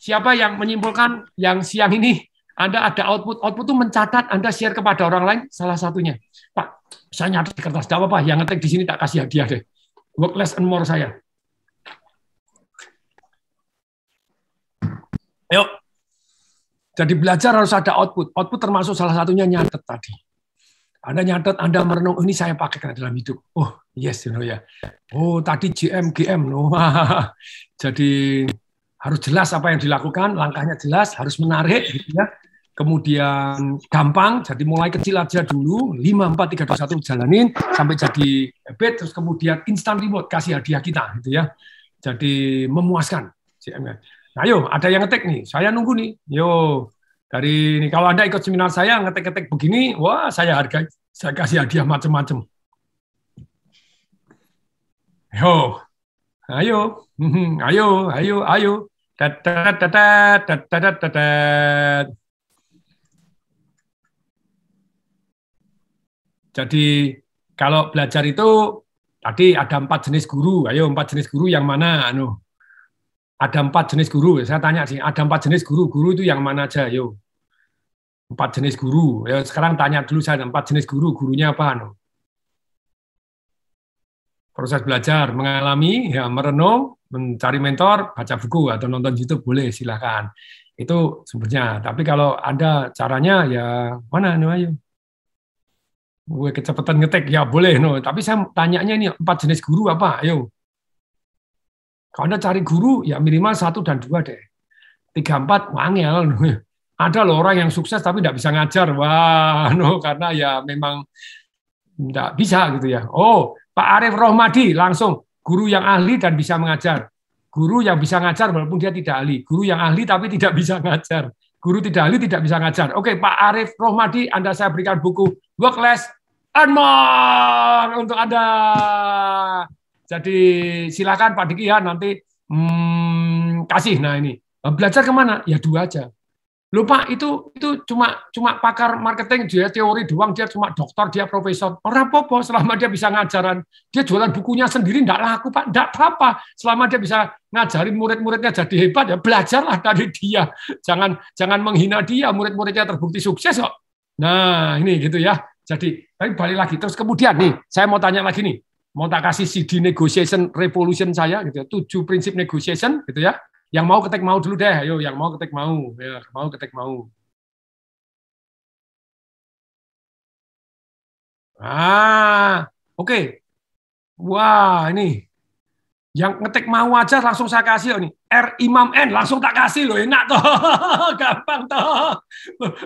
Siapa yang menyimpulkan yang siang ini Anda ada output itu mencatat, Anda share kepada orang lain, salah satunya. Pak, saya nyatet di kertas, tidak apa-apa, yang ngetik di sini tak kasih hadiah deh. Work less and more saya. Ayo. Jadi belajar harus ada output. Output termasuk salah satunya nyatet tadi. Anda nyatet, Anda merenung, ini saya pakai dalam hidup. Oh, yes, ya. Oh, tadi GM. Jadi harus jelas apa yang dilakukan, langkahnya jelas, harus menarik, gitu ya. Kemudian gampang, jadi mulai kecil aja dulu, 5, 4, 3, 2, 1 jalanin, sampai jadi habit, terus kemudian instant reward, kasih hadiah kita, gitu ya. Jadi memuaskan. Nah, yuk, ada yang ngetik nih, saya nunggu nih. Yuk, dari ini, kalau Anda ikut seminar saya, ngetik-ngetik begini, wah, saya hargai, saya kasih hadiah macam-macam. Ayo. Jadi kalau belajar itu tadi ada 4 jenis guru. Ayo 4 jenis guru yang mana? Ada 4 jenis guru. Saya tanya sih, ada 4 jenis guru. Guru itu yang mana aja? Ayo. 4 jenis guru. Ya sekarang tanya dulu saya 4 jenis guru. Gurunya apa? Proses belajar, mengalami, ya merenung, mencari mentor, baca buku atau nonton YouTube boleh, silakan. Itu sumbernya. Tapi kalau ada caranya ya mana? Ayo. Gue kecepatan ngetik ya boleh, tapi saya tanyanya ini 4 jenis guru apa? Ayo. Kalau Anda cari guru ya minimal 1 dan 2 deh. 3, 4 wangel. Ada loh orang yang sukses tapi tidak bisa ngajar. Wah, karena ya memang tidak bisa gitu ya. Oh, Pak Arif Rohmadi langsung guru yang ahli dan bisa mengajar. Guru yang bisa ngajar walaupun dia tidak ahli. Guru yang ahli tapi tidak bisa ngajar. Guru tidak ahli tidak bisa ngajar. Oke, Pak Arif Rohmadi, Anda saya berikan buku Work Less and More untuk Anda. Jadi silakan Pak Diki ya nanti kasih. Nah ini belajar kemana? Ya 2 aja. Lupa itu cuma pakar marketing, dia teori doang, dia cuma dokter, dia profesor. Orang apa-apa selama dia bisa ngajaran. Dia jualan bukunya sendiri enggak laku, Pak. Enggak apa-apa. Selama dia bisa ngajarin murid-muridnya jadi hebat, ya belajarlah dari dia. Jangan menghina dia, murid-muridnya terbukti sukses kok. Nah, ini gitu ya. Jadi, tapi balik lagi. Terus kemudian nih, saya mau tanya lagi nih. Mau tak kasih CD Negotiation Revolution saya gitu ya. 7 prinsip negotiation gitu ya. Yang mau ketik mau dulu deh, ayo yang mau ketik mau, ya mau ketik mau. Oke. Wah ini, yang ngetik mau aja langsung saya kasih ini. R Imam N langsung tak kasih loh, enak toh, gampang toh.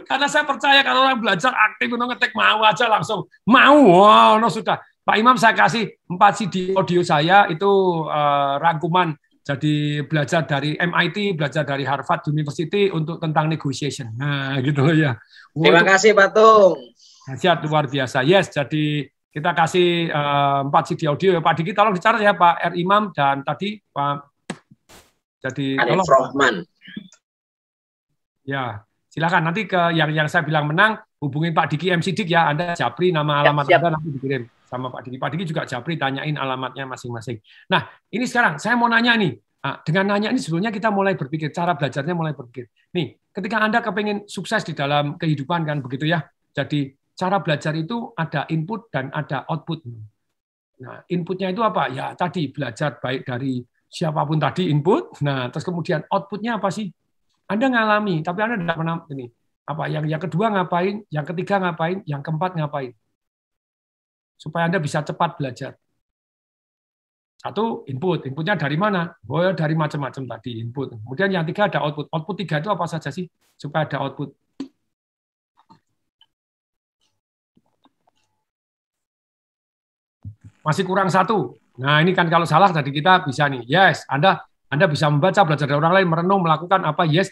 Karena saya percaya kalau orang belajar aktif ngetik mau aja langsung mau, wow, sudah. Pak Imam saya kasih 4 CD audio saya itu rangkuman. Jadi belajar dari MIT, belajar dari Harvard University untuk tentang negotiation. Nah, gitu loh ya. Terima kasih Pak Tung. Dahsyat luar biasa. Yes, jadi kita kasih 4 CD audio. Pak Diki tolong dicatat ya Pak R Imam dan tadi Pak. Jadi Arif Rohman. Ya, silakan nanti ke yang saya bilang menang hubungin Pak Diki MC Dik ya. Anda japri nama alamat Anda nanti dikirim sama Pak Diki. Pak Diki juga japri tanyain alamatnya masing-masing. Nah, ini sekarang saya mau nanya nih. Nah, dengan nanya ini sebetulnya kita mulai berpikir, cara belajarnya mulai berpikir. Nih, ketika Anda kepengen sukses di dalam kehidupan kan begitu ya. Jadi cara belajar itu ada input dan ada output. Nah, inputnya itu apa? Ya tadi belajar baik dari siapapun tadi input. Nah, terus kemudian outputnya apa sih? Anda ngalami, tapi Anda tidak pernah ini. Apa yang kedua ngapain, yang ketiga ngapain, yang keempat ngapain. Supaya Anda bisa cepat belajar. 1 input, inputnya dari mana? Oh, dari macam-macam tadi input. Kemudian yang 3 ada output. Output 3 itu apa saja sih? Supaya ada output. masih kurang satu. Nah, ini kan kalau salah tadi kita bisa nih, yes, Anda bisa membaca, belajar dari orang lain, merenung, melakukan apa, yes.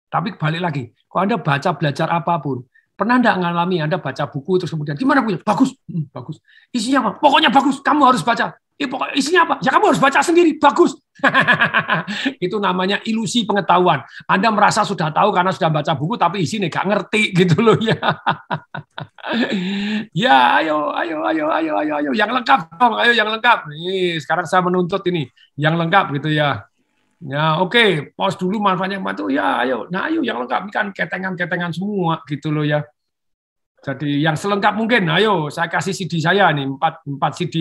Tapi balik lagi, kalau Anda baca, belajar apapun, pernah enggak ngalami Anda baca buku, terus kemudian, gimana punya? Bagus, bagus. Isinya apa? Pokoknya bagus, kamu harus baca. Pokoknya isinya apa? Ya kamu harus baca sendiri, bagus. Itu namanya ilusi pengetahuan. Anda merasa sudah tahu karena sudah baca buku, tapi isinya nggak ngerti gitu loh ya. Ya, ayo, yang lengkap dong, ayo yang lengkap. Nih, sekarang saya menuntut ini, yang lengkap gitu ya. Ya, oke, pause dulu manfaatnya itu ya, ayo. Nah, ayo yang lengkap, ini kan ketengan-ketengan semua gitu loh ya. Jadi yang selengkap mungkin, ayo saya kasih CD saya nih, 4 CD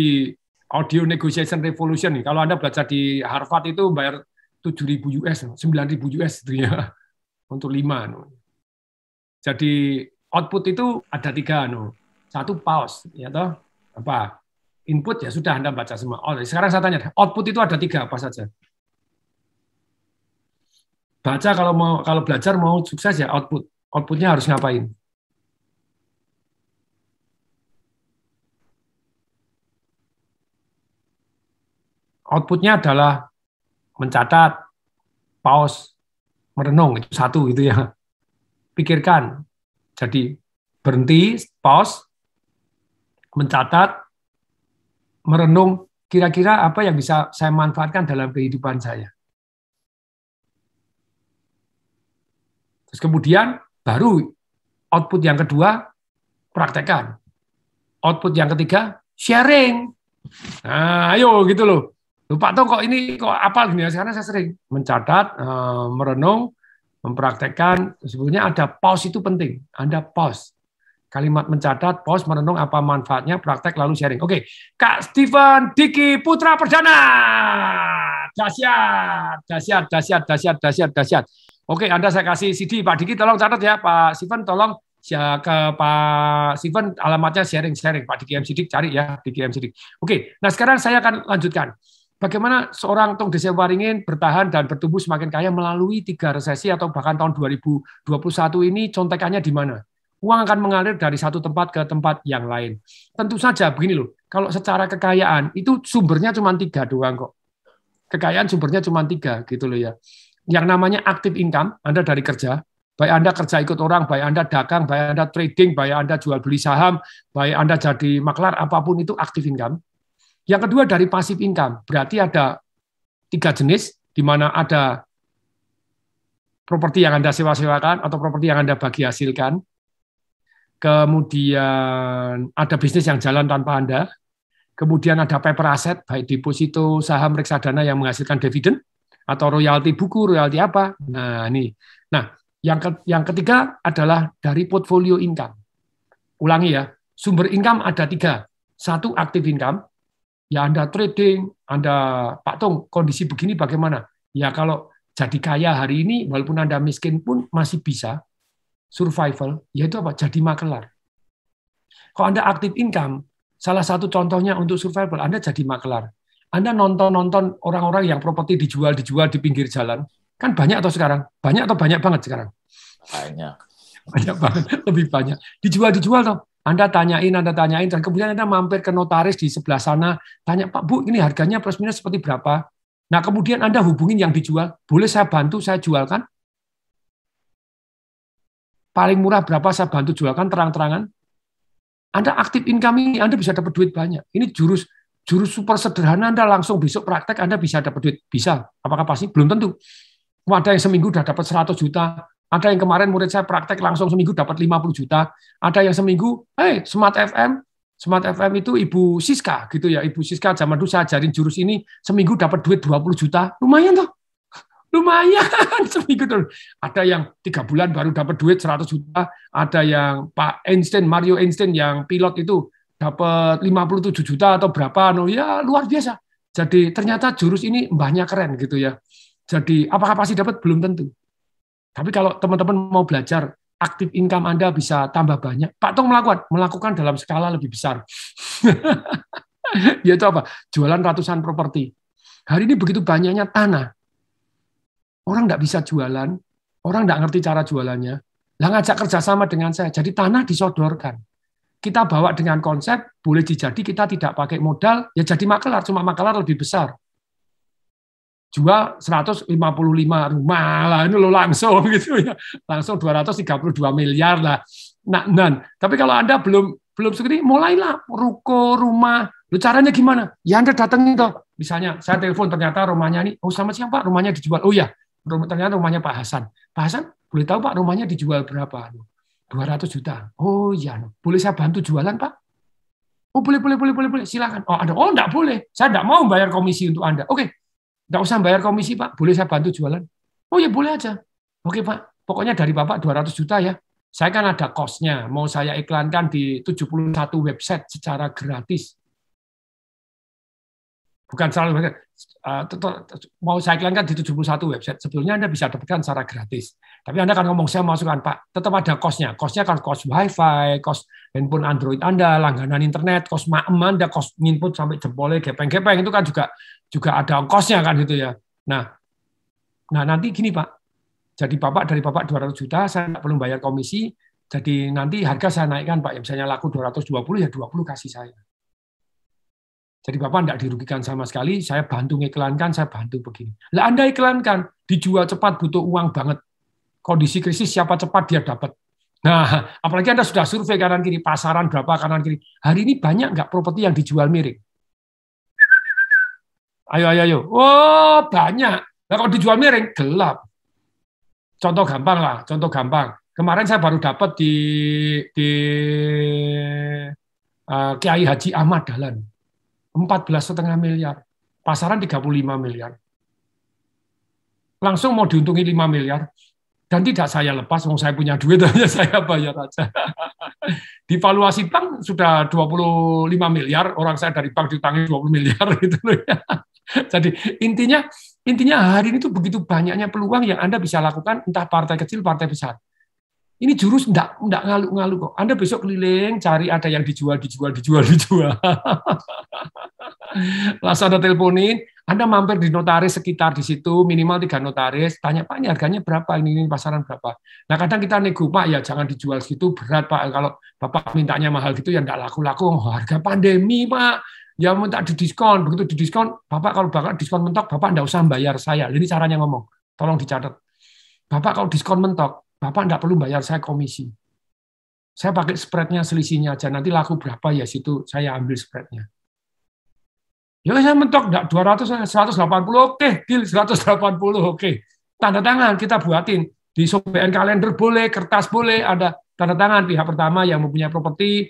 Audio Negotiation Revolution nih. Kalau Anda belajar di Harvard itu bayar 7.000 US, 9.000 US itu ya untuk 5. Jadi output itu ada 3 Satu pause, ya toh apa? Input ya sudah Anda baca semua. Oh, sekarang saya tanya, output itu ada 3 apa saja? Baca kalau belajar mau sukses ya output. Outputnya harus ngapain? Outputnya adalah mencatat, pause, merenung, itu 1 itu ya. Pikirkan. Jadi berhenti, pause, mencatat, merenung, kira-kira apa yang bisa saya manfaatkan dalam kehidupan saya. Terus kemudian baru output yang kedua, praktekkan. Output yang ketiga, sharing. Nah, ayo gitu loh. Pak Tong kok ini kok apal gini ya? Karena saya sering mencatat, merenung, mempraktekkan. Sebenarnya ada pause itu penting. Anda pause. Kalimat mencatat, pause, merenung apa manfaatnya, praktek lalu sharing. Oke, Kak Steven Diki Putra Perdana. Dahsyat. Oke, Anda saya kasih CD. Pak Diki tolong catat ya. Pak Steven tolong ya ke Pak Steven alamatnya sharing. Pak Diki MC Dik cari ya, Diki MC Dik. Oke, nah sekarang saya akan lanjutkan. Bagaimana seorang Tong Dese Waringin bertahan dan bertumbuh semakin kaya melalui 3 resesi atau bahkan tahun 2021 ini contekannya di mana? Uang akan mengalir dari satu tempat ke tempat yang lain. Tentu saja begini loh, kalau secara kekayaan itu sumbernya cuma 3 doang kok. Kekayaan sumbernya cuma 3 gitu loh ya. Yang namanya active income, Anda dari kerja, baik Anda kerja ikut orang, baik Anda dagang, baik Anda trading, baik Anda jual beli saham, baik Anda jadi maklar, apapun itu active income. Yang kedua dari passive income, berarti ada 3 jenis, di mana ada properti yang Anda sewa-sewakan atau properti yang Anda bagi hasilkan. Kemudian ada bisnis yang jalan tanpa Anda. Kemudian ada paper asset, baik deposito, saham, reksadana yang menghasilkan dividen, atau royalti buku, royalti apa. Nah, ini. Nah, yang ketiga adalah dari portfolio income. Ulangi ya, sumber income ada 3. 1, active income. Ya Anda trading, Anda Pak Tong, kondisi begini bagaimana? Ya kalau jadi kaya hari ini, walaupun Anda miskin pun masih bisa survival, yaitu apa? Jadi makelar. Kalau Anda active income, salah satu contohnya untuk survival, Anda jadi makelar. Anda nonton orang-orang yang properti dijual di pinggir jalan, kan banyak atau sekarang? Banyak atau banyak banget sekarang? Banyak banget, lebih banyak. Dijual toh. Anda tanyain, dan kemudian Anda mampir ke notaris di sebelah sana, tanya, Pak, Bu, ini harganya plus minus seperti berapa? Nah, kemudian Anda hubungin yang dijual, boleh saya bantu, saya jualkan? Paling murah berapa saya bantu jualkan, terang-terangan? Anda aktif income ini, Anda bisa dapat duit banyak. Ini jurus super sederhana, Anda langsung besok praktek, Anda bisa dapat duit. Bisa. Apakah pasti? Belum tentu. Ada yang seminggu udah dapat 100 juta, ada yang kemarin murid saya praktek langsung seminggu dapat 50 juta, ada yang seminggu, Smart FM itu Ibu Siska gitu ya, Ibu Siska zaman dulu saya ajarin jurus ini, seminggu dapat duit 20 juta, lumayan toh, lumayan seminggu tuh. Ada yang 3 bulan baru dapat duit 100 juta, ada yang Pak Einstein, Mario Einstein yang pilot itu dapat 57 juta atau berapa, ya luar biasa. Jadi ternyata jurus ini mbahnya keren gitu ya. Jadi apakah pasti dapat? Belum tentu. Tapi kalau teman-teman mau belajar, aktif income Anda bisa tambah banyak. Pak Tong melakukan dalam skala lebih besar. Yaitu apa? Jualan ratusan properti. Hari ini begitu banyaknya tanah. Orang nggak bisa jualan, orang nggak ngerti cara jualannya. Lah ngajak kerjasama dengan saya, jadi tanah disodorkan. kita bawa dengan konsep, boleh jadi kita tidak pakai modal, ya jadi makelar, cuma makelar lebih besar. Jual 155 rumah lah, ini lo langsung gitu ya, langsung 232 miliar lah. Nah, tapi kalau Anda belum segini, mulailah ruko, rumah. Lu caranya gimana? Ya Anda datangin toh. Misalnya saya telepon ternyata rumahnya ini, oh sama siapa? Rumahnya dijual. Oh ya, ternyata rumahnya Pak Hasan. Pak Hasan, boleh tahu Pak rumahnya dijual berapa? 200 juta. Oh iya, boleh saya bantu jualan Pak? Oh boleh, silakan. Oh ada, oh enggak boleh. Saya enggak mau bayar komisi untuk Anda. Oke. Nggak usah bayar komisi, Pak. Boleh saya bantu jualan? Oh ya, boleh aja. Oke, Pak. Pokoknya dari Bapak 200 juta ya. Saya kan ada cost-nya. Mau saya iklankan di 71 website secara gratis. Bukan selalu mau saya iklankan di 71 website. Sebelumnya Anda bisa dapatkan secara gratis. Tapi Anda kan ngomong, saya masukkan, Pak. Tetap ada cost-nya. Cost-nya kan cost Wi-Fi, cost handphone Android Anda, langganan internet, cost maem Anda, cost input sampai jempolnya gepeng-gepeng. Itu kan juga ada ongkosnya kan gitu ya. Nah nanti gini Pak, jadi dari Bapak 200 juta, saya nggak perlu bayar komisi, jadi nanti harga saya naikkan Pak, yang misalnya laku 220 ya 20 kasih saya. Jadi Bapak nggak dirugikan sama sekali, saya bantu ngiklankan, saya bantu begini. Lah Anda iklankan, dijual cepat butuh uang banget. Kondisi krisis siapa cepat dia dapat. Nah, apalagi Anda sudah survei kanan kiri, pasaran berapa kanan kiri. Hari ini banyak nggak properti yang dijual miring? Ayo. Oh, banyak. Nah, kalau dijual miring, gelap. Contoh gampang. Kemarin saya baru dapat di Kiai Haji Ahmad Dahlan. 14,5 miliar. Pasaran 35 miliar. Langsung mau diuntungi 5 miliar. Dan tidak saya lepas, saya punya duit, hanya saya bayar aja. Di valuasi bank sudah 25 miliar, orang saya dari bank diutangi 20 miliar. Gitu loh ya. Jadi intinya hari ini tuh begitu banyaknya peluang yang Anda bisa lakukan, entah partai kecil, partai besar. Ini jurus enggak ngaluk-ngaluk kok. Anda besok keliling cari ada yang dijual. Langsung Anda teleponin, Anda mampir di notaris sekitar di situ, minimal 3 notaris, tanya Pak ini harganya berapa, ini pasaran berapa. Nah kadang kita nego Pak, ya jangan dijual segitu, berat Pak, kalau Bapak mintanya mahal gitu ya enggak laku-laku, harga pandemi Pak. Ya minta didiskon, begitu didiskon, Bapak kalau bakal diskon mentok, Bapak enggak usah bayar saya. Ini caranya ngomong, tolong dicatat. Bapak kalau diskon mentok, Bapak enggak perlu bayar saya komisi. Saya pakai spreadnya, selisihnya aja, nanti laku berapa ya situ saya ambil spreadnya. Ya saya mentok, enggak 200, 180, oke, deal 180, oke. Tanda tangan kita buatin, di sobekan kalender boleh, kertas boleh, ada tanda tangan pihak pertama yang mempunyai properti,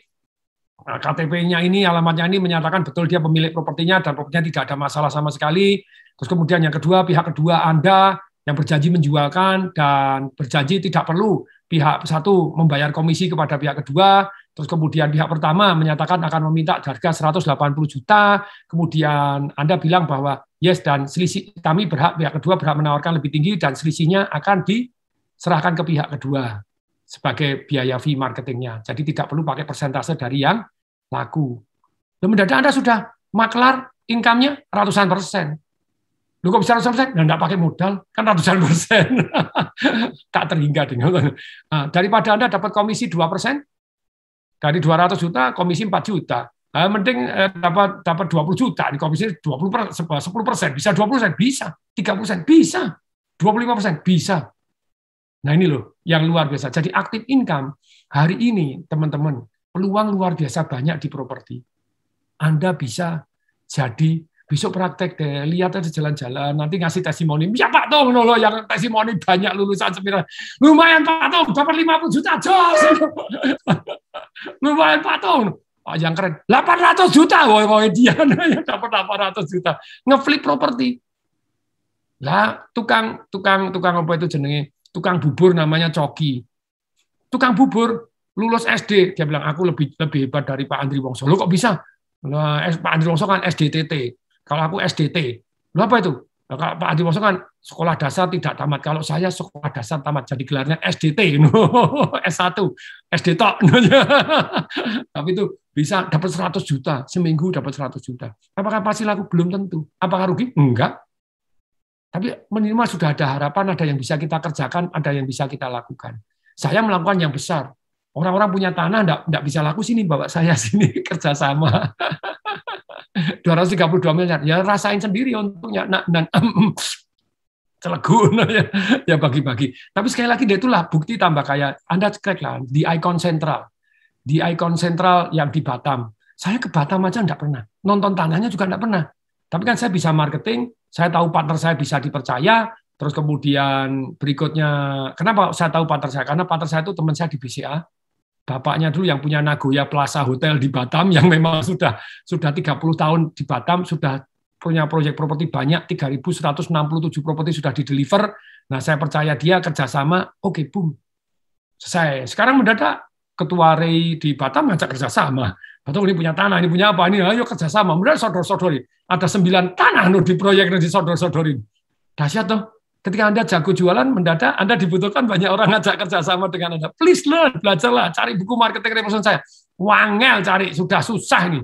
KTP-nya ini, alamatnya ini menyatakan betul dia pemilik propertinya dan propertinya tidak ada masalah sama sekali. Terus kemudian yang kedua, pihak kedua Anda yang berjanji menjualkan dan berjanji tidak perlu pihak satu membayar komisi kepada pihak kedua. Terus kemudian pihak pertama menyatakan akan meminta harga 180 juta. Kemudian Anda bilang bahwa yes dan selisih kami pihak kedua berhak menawarkan lebih tinggi dan selisihnya akan diserahkan ke pihak kedua sebagai biaya fee marketingnya. Jadi tidak perlu pakai persentase dari yang laku. Dan mendadak Anda sudah maklar income-nya ratusan persen. Lu kok bisa ratusan persen? Nah, enggak pakai modal, kan ratusan persen. Tak terhingga dengan. Nah, daripada Anda dapat komisi 2%, dari 200 juta, komisi 4 juta. Nah, mending dapat 20 juta, di komisi 10%, bisa 20%, bisa 30%, bisa 25%, bisa. Nah ini loh yang luar biasa. Jadi active income hari ini teman-teman peluang luar biasa banyak di properti. Anda bisa jadi besok praktek deh, lihat aja jalan-jalan, nanti ngasih testimoni. Ya Pak Tung, loh yang testimoni banyak lulusan sembilan. Lumayan Pak Tung, dapat 50 juta jos. Lumayan Pak Tung. Oh, yang keren, 800 juta. Woi dia yang dapat 800 juta. Ngeflip properti. Lah tukang apa itu jenenge? Tukang bubur namanya Coki. Tukang bubur lulus SD, dia bilang aku lebih hebat dari Pak Andri Wongso. Lo kok bisa? Nah, Pak Andri Wongso kan SDTT. Kalau aku SDT. Lo apa itu? Nah, Pak Andri Wongso kan sekolah dasar tidak tamat. Kalau saya sekolah dasar tamat, jadi gelarnya SDT. S1, SD tok. Tapi itu bisa dapat 100 juta. Seminggu dapat 100 juta. Apakah pasti laku? Belum tentu. Apakah rugi? Enggak. Tapi minimal sudah ada harapan, ada yang bisa kita kerjakan, ada yang bisa kita lakukan. Saya melakukan yang besar. Orang-orang punya tanah enggak bisa laku sini, bawa saya sini kerjasama. 232 miliar. Ya rasain sendiri untungnya. Celegun ya bagi-bagi. Tapi sekali lagi itulah bukti tambah kaya. Anda cek lah di Icon Central. Di Icon Central yang di Batam. Saya ke Batam aja enggak pernah. Nonton tanahnya juga enggak pernah. Tapi kan saya bisa marketing, saya tahu partner saya bisa dipercaya, terus kemudian berikutnya, kenapa saya tahu partner saya? Karena partner saya itu teman saya di BCA, bapaknya dulu yang punya Nagoya Plaza Hotel di Batam, yang memang sudah 30 tahun di Batam, sudah punya proyek properti banyak, 3.167 properti sudah di-deliver, nah saya percaya dia kerjasama, oke, boom, selesai. Sekarang mendadak, Ketua Rei di Batam ngajak kerjasama. Batam ini punya tanah, ini punya apa, ini ayo kerjasama. Mendadak sodor-sodorin. Ada 9 tanah di proyek yang disodor-sodorin. Dahsyat tuh. Ketika Anda jago jualan, mendadak Anda dibutuhkan banyak orang ngajak kerjasama dengan Anda. Please learn, belajarlah, cari buku marketing revolution saya. Wangel cari, sudah susah ini.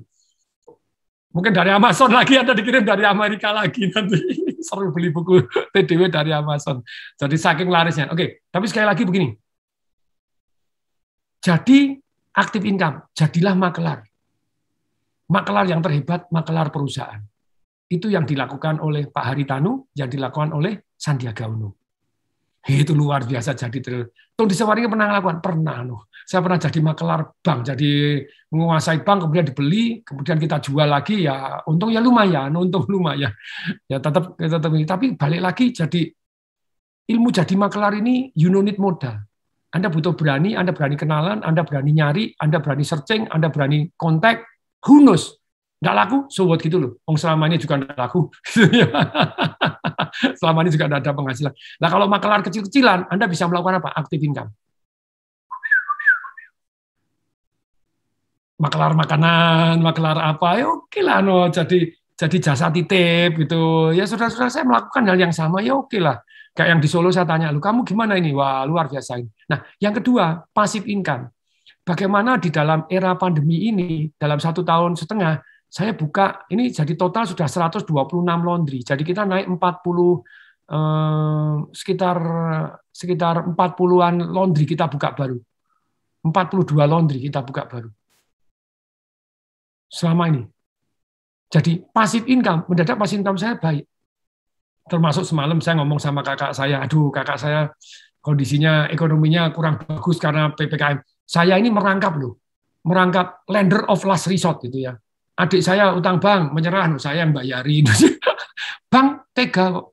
Mungkin dari Amazon lagi, Anda dikirim dari Amerika lagi nanti. Seru beli buku TDW dari Amazon. Jadi saking larisnya. Oke, tapi sekali lagi begini. Jadi aktif income, jadilah makelar. Makelar yang terhebat, makelar perusahaan. Itu yang dilakukan oleh Pak Haritanu, yang dilakukan oleh Sandiaga Uno. Itu luar biasa jadi Tung di Sewaringin pernah ngelakukan? Pernah. Saya pernah jadi makelar bank, jadi menguasai bank, kemudian dibeli, kemudian kita jual lagi, ya untungnya lumayan, untung lumayan. Ya tetap ini. Tapi balik lagi, jadi ilmu jadi makelar ini, you don't need modal. Anda butuh berani, Anda berani kenalan, Anda berani nyari, Anda berani searching, Anda berani kontak, who knows? Nggak laku, so what gitu loh. Selama ini juga nggak laku. Selama ini juga nggak ada penghasilan. Nah kalau makelar kecil-kecilan, Anda bisa melakukan apa? Active income. Makelar makanan, makelar apa, ya oke lah, no. Jadi jasa titip gitu. Ya saudara-saudara saya melakukan hal yang sama, ya oke lah. Kayak yang di Solo saya tanya, lu kamu gimana ini? Wah luar biasa ini. Nah yang kedua, passive income. Bagaimana di dalam era pandemi ini, dalam 1,5 tahun, saya buka, ini jadi total sudah 126 laundry. Jadi kita naik 40, sekitar 40-an laundry kita buka baru. 42 laundry kita buka baru. Selama ini. Jadi passive income, mendadak passive income saya baik. Termasuk semalam saya ngomong sama kakak saya, aduh kakak saya kondisinya, ekonominya kurang bagus karena PPKM. Saya ini merangkap lender of last resort gitu ya. Adik saya utang bank, menyerah, saya yang bayarin. Bank tega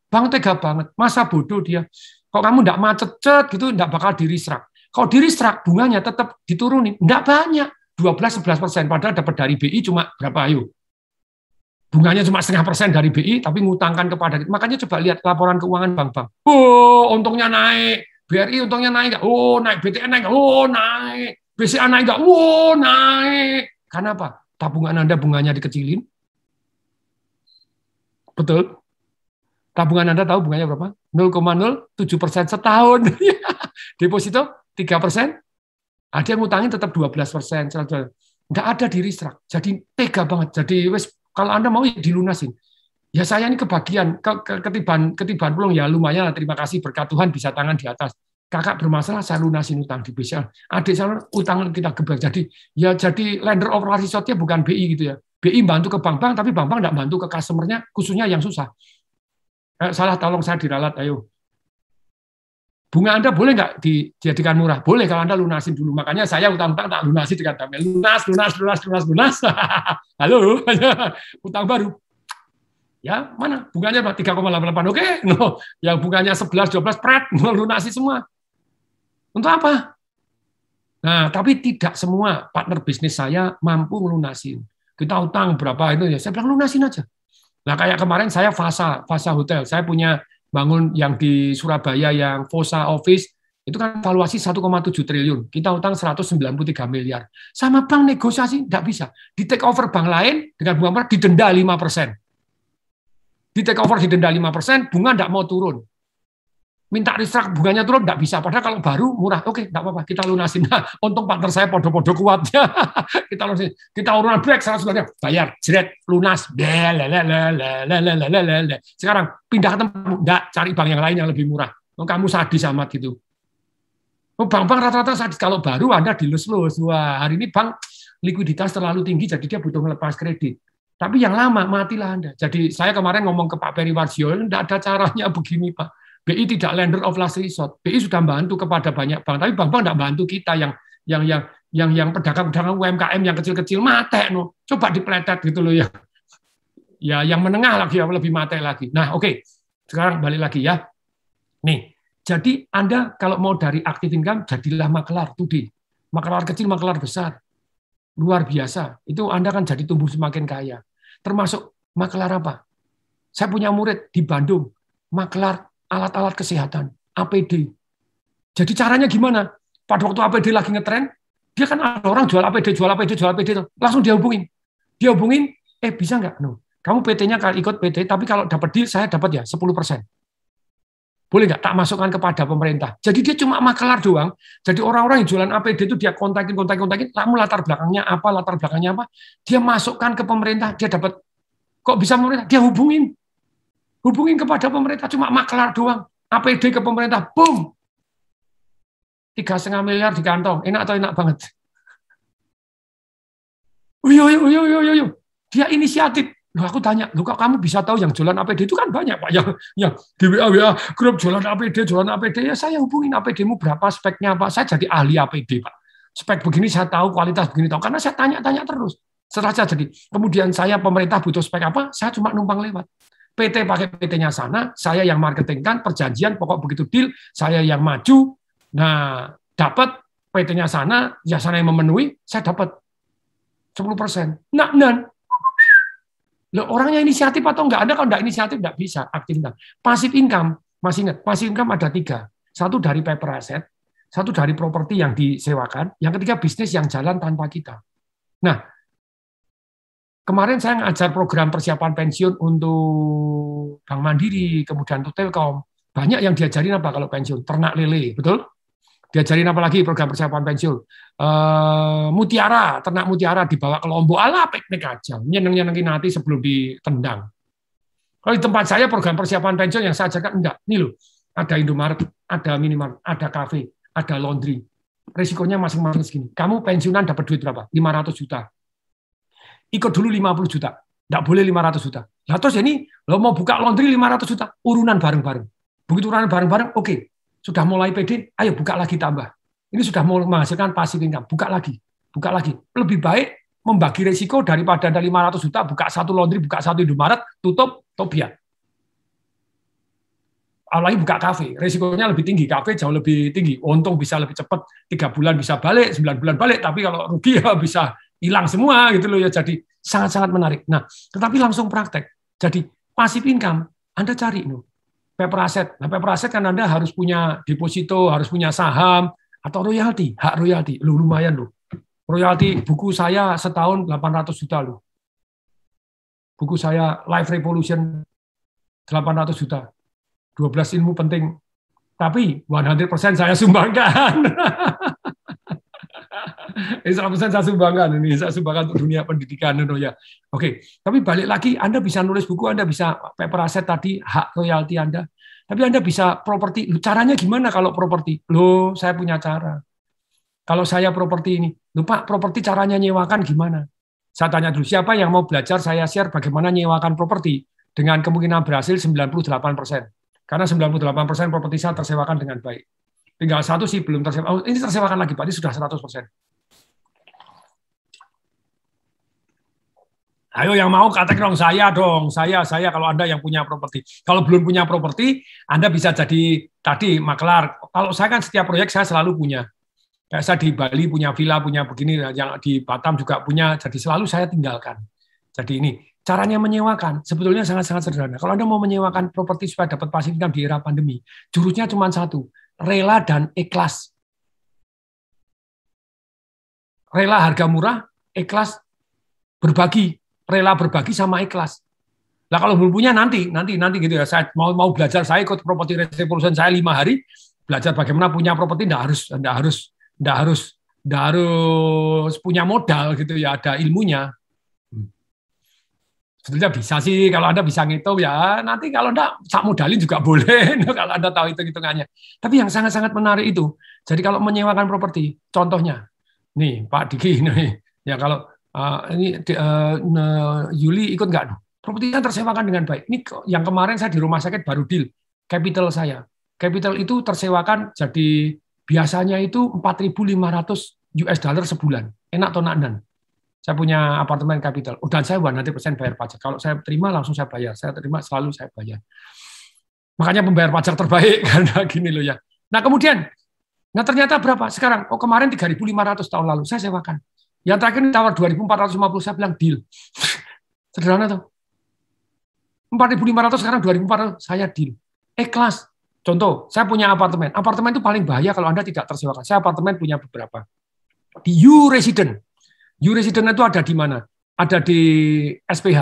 banget. Masa bodoh dia. Kok kamu enggak macet-cet gitu, enggak bakal di-restruct. Kalau di-restruct, bunganya tetap diturunin. Enggak banyak, 12-11%. Padahal dapat dari BI cuma berapa, ayo? Bunganya cuma 0,5% dari BI, tapi ngutangkan kepada. Makanya coba lihat laporan keuangan bank-bank. Oh, untungnya naik. BRI untungnya naik nggak? Oh, naik. BTN naik nggak? Oh, naik. BCA naik nggak? Oh, naik. Karena apa? Tabungan Anda bunganya dikecilin. Betul. Tabungan Anda tahu bunganya berapa? 0,07% setahun. Deposito 3%. Ada yang ngutangin tetap 12%. Nggak ada di restruct. Jadi tega banget. Jadi kalau Anda mau ya dilunasin. Ya saya ini kebagian, ketiban pulang ya lumayan, terima kasih berkat Tuhan bisa tangan di atas. Kakak bermasalah, saya lunasin utang di BCA. Adik saya utang kita gebrak. Jadi ya jadi lender of last resort-nya bukan BI gitu ya. BI bantu ke bank-bank, tapi bank-bank nggak bantu ke customer-nya, khususnya yang susah. Salah tolong saya diralat, ayo. Bunga Anda boleh nggak dijadikan murah? Boleh kalau Anda lunasin dulu. Makanya saya utang-utang tak lunasi dengan damai. Lunas. Halo, utang baru. Ya, mana? Bunganya 3,88. Oke, no. Yang bunganya 11, 12, pret, lunasi semua. Untuk apa? Nah, tapi tidak semua partner bisnis saya mampu melunasin. Kita utang berapa itu ya, saya bilang lunasin aja. Nah, kayak kemarin saya Fasa Hotel. Saya punya bangun yang di Surabaya yang Fosa Office, itu kan valuasi 1,7 triliun. Kita utang 193 miliar. Sama bank negosiasi, nggak bisa. Di take over bank lain, dengan bunga murah, didenda 5%. Di take over didenda 5%, bunga nggak mau turun. Minta restruct bunganya turun, nggak bisa. Padahal kalau baru, murah. Oke, nggak apa-apa, kita lunasin. Nah, untung partner saya podo-podo kuatnya. Kita lunasin. Kita urunan break, 100 bayar, jeret, lunas. Sekarang pindah ke tempat, nggak, cari bank yang lain yang lebih murah. Kamu sadis amat gitu. Bank-bank rata-rata saat kalau baru Anda dilus-lus. Wah, hari ini bank likuiditas terlalu tinggi, jadi dia butuh melepas kredit. Tapi yang lama, matilah Anda. Jadi saya kemarin ngomong ke Pak Peri Warjio, tidak ada caranya begini Pak. BI tidak lender of last resort. BI sudah bantu kepada banyak bank, tapi bank-bank tidak bantu kita yang pedagang-pedagang UMKM yang kecil-kecil mate no. Coba dipletet gitu loh ya. Ya yang menengah lagi ya lebih mate lagi. Nah, oke. Sekarang balik lagi ya. Nih. Jadi Anda kalau mau dari active income, jadilah makelar today. Makelar kecil, makelar besar. Luar biasa. Itu Anda kan jadi tumbuh semakin kaya. Termasuk makelar apa? Saya punya murid di Bandung, makelar alat-alat kesehatan, APD. Jadi caranya gimana? Pada waktu APD lagi ngetren, dia kan ada orang jual APD, langsung dia hubungin. Dia hubungin, bisa nggak? No. Kamu PT-nya ikut PT, tapi kalau dapat deal, saya dapat ya 10%. Boleh nggak tak masukkan kepada pemerintah? Jadi dia cuma makelar doang. Jadi orang-orang yang jualan APD itu dia kontakin. Kamu latar belakangnya apa? Dia masukkan ke pemerintah, dia dapat. Kok bisa pemerintah? Dia hubungin kepada pemerintah, cuma makelar doang. APD ke pemerintah, boom. 3,5 miliar di kantong. Enak atau enak banget? Yo. Dia inisiatif. Loh, aku tanya, loh kok kamu bisa tahu yang jualan APD itu kan banyak Pak, yang di WA grup jualan APD ya saya hubungin APD-mu berapa, speknya Pak, saya jadi ahli APD Pak. Spek begini saya tahu, kualitas begini tahu, karena saya tanya-tanya terus. Setelah jadi, kemudian saya pemerintah butuh spek apa, saya cuma numpang lewat. PT pakai PT-nya sana, saya yang marketingkan, perjanjian, pokok begitu deal, saya yang maju, nah dapat PT-nya sana, ya sana yang memenuhi, saya dapat 10%. Nah, loh, orangnya inisiatif atau enggak? Anda kalau enggak inisiatif enggak bisa aktif. Passive income, masih ingat, passive income ada 3. Satu dari paper asset, satu dari properti yang disewakan, yang ketiga bisnis yang jalan tanpa kita. Nah, kemarin saya ngajar program persiapan pensiun untuk Bank Mandiri, kemudian untuk Telkom. Banyak yang diajarin apa kalau pensiun? Ternak lele, betul? Diajarin apa lagi program persiapan pensiun? Mutiara, ternak mutiara dibawa ke Lombok, ala piknik aja, nyeneng-nyenengin hati sebelum ditendang. Kalau di tempat saya program persiapan pensiun yang saya ajarkan enggak. Nih loh, ada Indomaret, ada Minimart, ada kafe, ada laundry. Resikonya masing-masing segini. Kamu pensiunan dapat duit berapa? 500 juta. Ikut dulu 50 juta. Enggak boleh 500 juta. Lah terus ini lo mau buka laundry 500 juta, urunan bareng-bareng. Begitu urunan bareng-bareng, oke. Sudah mulai pede, ayo buka lagi tambah. Ini sudah mau menghasilkan passive income, buka lagi. Lebih baik membagi resiko daripada ada 500 juta, buka satu laundry, buka satu Indomaret, tutup, tobiat. Apalagi buka kafe, resikonya lebih tinggi, kafe jauh lebih tinggi, untung bisa lebih cepat, 3 bulan bisa balik, 9 bulan balik, tapi kalau rugi ya bisa hilang semua gitu loh ya. Jadi sangat-sangat menarik. Nah, tetapi langsung praktek. Jadi passive income, Anda cari loh. Paper asset. Nah, paper asset kan Anda harus punya deposito, harus punya saham, atau royalti, hak royalti. Loh, lumayan loh. Royalti buku saya setahun 800 juta loh. Buku saya Life Revolution 800 juta. 12 ilmu penting. Tapi 100% saya sumbangkan. 100% saya sumbangkan ini, saya sumbangkan untuk dunia pendidikan ya. Oke, tapi balik lagi Anda bisa nulis buku, Anda bisa paper asset tadi, hak royalti Anda. Tapi Anda bisa properti. Caranya gimana kalau properti? Loh, saya punya cara. Kalau saya properti ini, loh Pak, properti caranya nyewakan gimana? Saya tanya dulu, siapa yang mau belajar saya share bagaimana nyewakan properti dengan kemungkinan berhasil 98%. Karena 98% properti saya tersewakan dengan baik. Tinggal satu sih belum tersewakan. Oh, ini tersewakan lagi, Pak. Ini sudah 100%. Ayo yang mau katek dong, saya kalau Anda yang punya properti. Kalau belum punya properti, Anda bisa jadi tadi makelar. Kalau saya kan setiap proyek saya selalu punya. Kayak saya di Bali punya villa, punya begini, yang di Batam juga punya, jadi selalu saya tinggalkan. Jadi ini caranya menyewakan sebetulnya sangat-sangat sederhana. Kalau Anda mau menyewakan properti supaya dapat passive income di era pandemi, jurusnya cuma satu, rela dan ikhlas. Rela harga murah, ikhlas berbagi. Rela berbagi sama ikhlas. Nah kalau belum punya nanti gitu ya. Saya mau belajar, saya ikut properti revolution saya 5 hari belajar bagaimana punya properti. Nggak harus punya modal gitu ya. Ada ilmunya. Sebetulnya bisa sih kalau Anda bisa ngitung ya. Nanti kalau enggak sak modalin juga boleh kalau Anda tahu hitung-hitungannya. Tapi yang sangat-sangat menarik itu Jadi kalau menyewakan properti, contohnya, nih Pak Diki, nih, ya kalau Yuli ikut nggak? Propertinya tersewakan dengan baik. Ini yang kemarin saya di rumah sakit baru deal, capital saya. Capital itu tersewakan jadi biasanya itu 4.500 US dollar sebulan. Enak atau enak? Saya punya apartemen capital. Dan saya 100% bayar pajak. Kalau saya terima langsung saya bayar. Saya terima selalu saya bayar. Makanya pembayar pajak terbaik karena gini loh ya. Nah kemudian, nah ternyata berapa sekarang? Oh kemarin 3.500 tahun lalu saya sewakan. Yang terakhir tawar 2.450 saya bilang deal. Sederhana tuh. 4.500 sekarang 2.400 saya deal. Ikhlas. Contoh, saya punya apartemen. Apartemen itu paling bahaya kalau Anda tidak tersewakan. Saya apartemen punya beberapa. Di U-Resident. U-Resident itu ada di mana? Ada di SPH.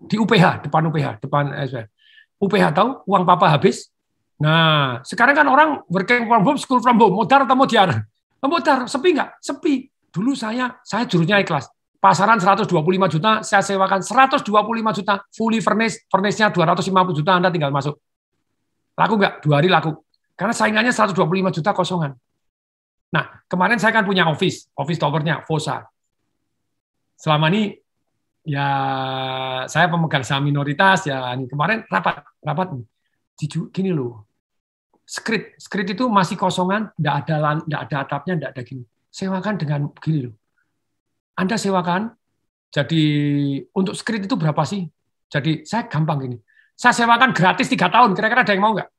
Di UPH, depan UPH, depan SPH. UPH tahu, uang papa habis. Nah, sekarang kan orang working from home, school from home. Modar atau modiar? Modar, sepi nggak? Sepi. Dulu saya jurusnya ikhlas. Pasaran 125 juta, saya sewakan 125 juta, fully furnished, furnish-nya 250 juta, Anda tinggal masuk. Laku nggak? 2 hari laku. Karena saingannya 125 juta kosongan. Nah, kemarin saya kan punya office towernya, Fosa. Selama ini, ya saya pemegang saham minoritas, ya kemarin rapat gini loh. Script itu masih kosongan, nggak ada atapnya, nggak ada gini. Sewakan dengan gini loh. Anda sewakan, jadi untuk script itu berapa sih? Jadi saya gampang gini. Saya sewakan gratis 3 tahun, kira-kira ada yang mau nggak?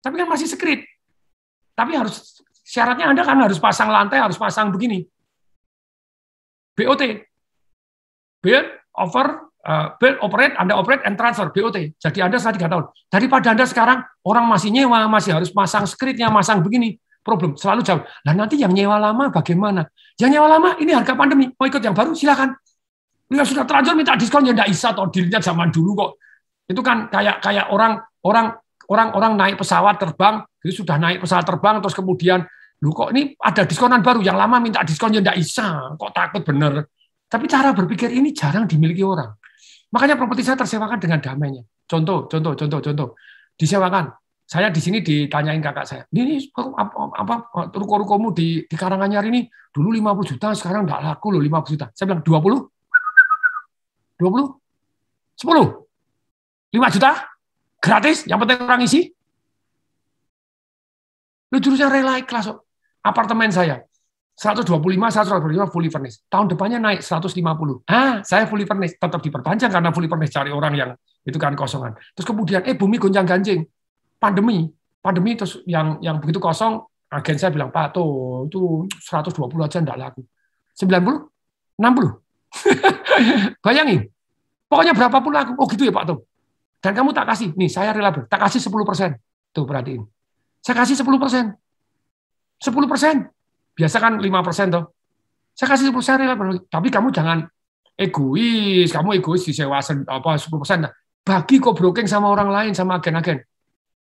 Tapi kan masih script. Tapi harus syaratnya Anda kan harus pasang lantai, harus pasang begini. BOT. Build, operate, Anda operate and transfer, BOT. Jadi Anda setelah 3 tahun. Daripada Anda sekarang orang masih nyewa, masih harus pasang scriptnya, masang begini. Problem selalu jauh. Nah nanti yang nyewa lama bagaimana? Yang nyewa lama ini harga pandemi, mau ikut yang baru silakan. Yang sudah terlanjur minta diskon ya enggak bisa, atau dealnya zaman dulu kok. Itu kan kayak orang naik pesawat terbang, jadi sudah naik pesawat terbang terus kemudian lu kok ini ada diskonan baru, yang lama minta diskon ya enggak bisa, kok takut bener. Tapi cara berpikir ini jarang dimiliki orang. Makanya properti saya tersewakan dengan damainya. Contoh, disewakan. Saya di sini ditanyain kakak saya, ini apa ruko-rukomu di Karanganyar ini dulu 50 juta, sekarang enggak laku loh 50 juta. Saya bilang 20? 10? 5 juta? Gratis? Yang penting orang isi? Lu jurusnya rela ikhlas. Apartemen saya 125 fully furnished. Tahun depannya naik 150. Saya fully furnished, tetap diperpanjang karena fully furnished cari orang yang itu kan kosongan. Terus kemudian bumi gonjang-ganjing. Pandemi terus yang begitu kosong, agen saya bilang, Pak, tuh itu 120 aja enggak laku. 90? 60? Bayangin. Pokoknya berapapun laku. Oh gitu ya Pak tuh. Dan kamu tak kasih, nih saya rela tak kasih 10%. Tuh perhatiin. Saya kasih 10%. 10%. Biasa kan 5% tuh. Saya kasih 10%, saya rela. Tapi kamu jangan egois. Kamu egois disewa 10%. Bagi kok broking sama orang lain, sama agen-agen.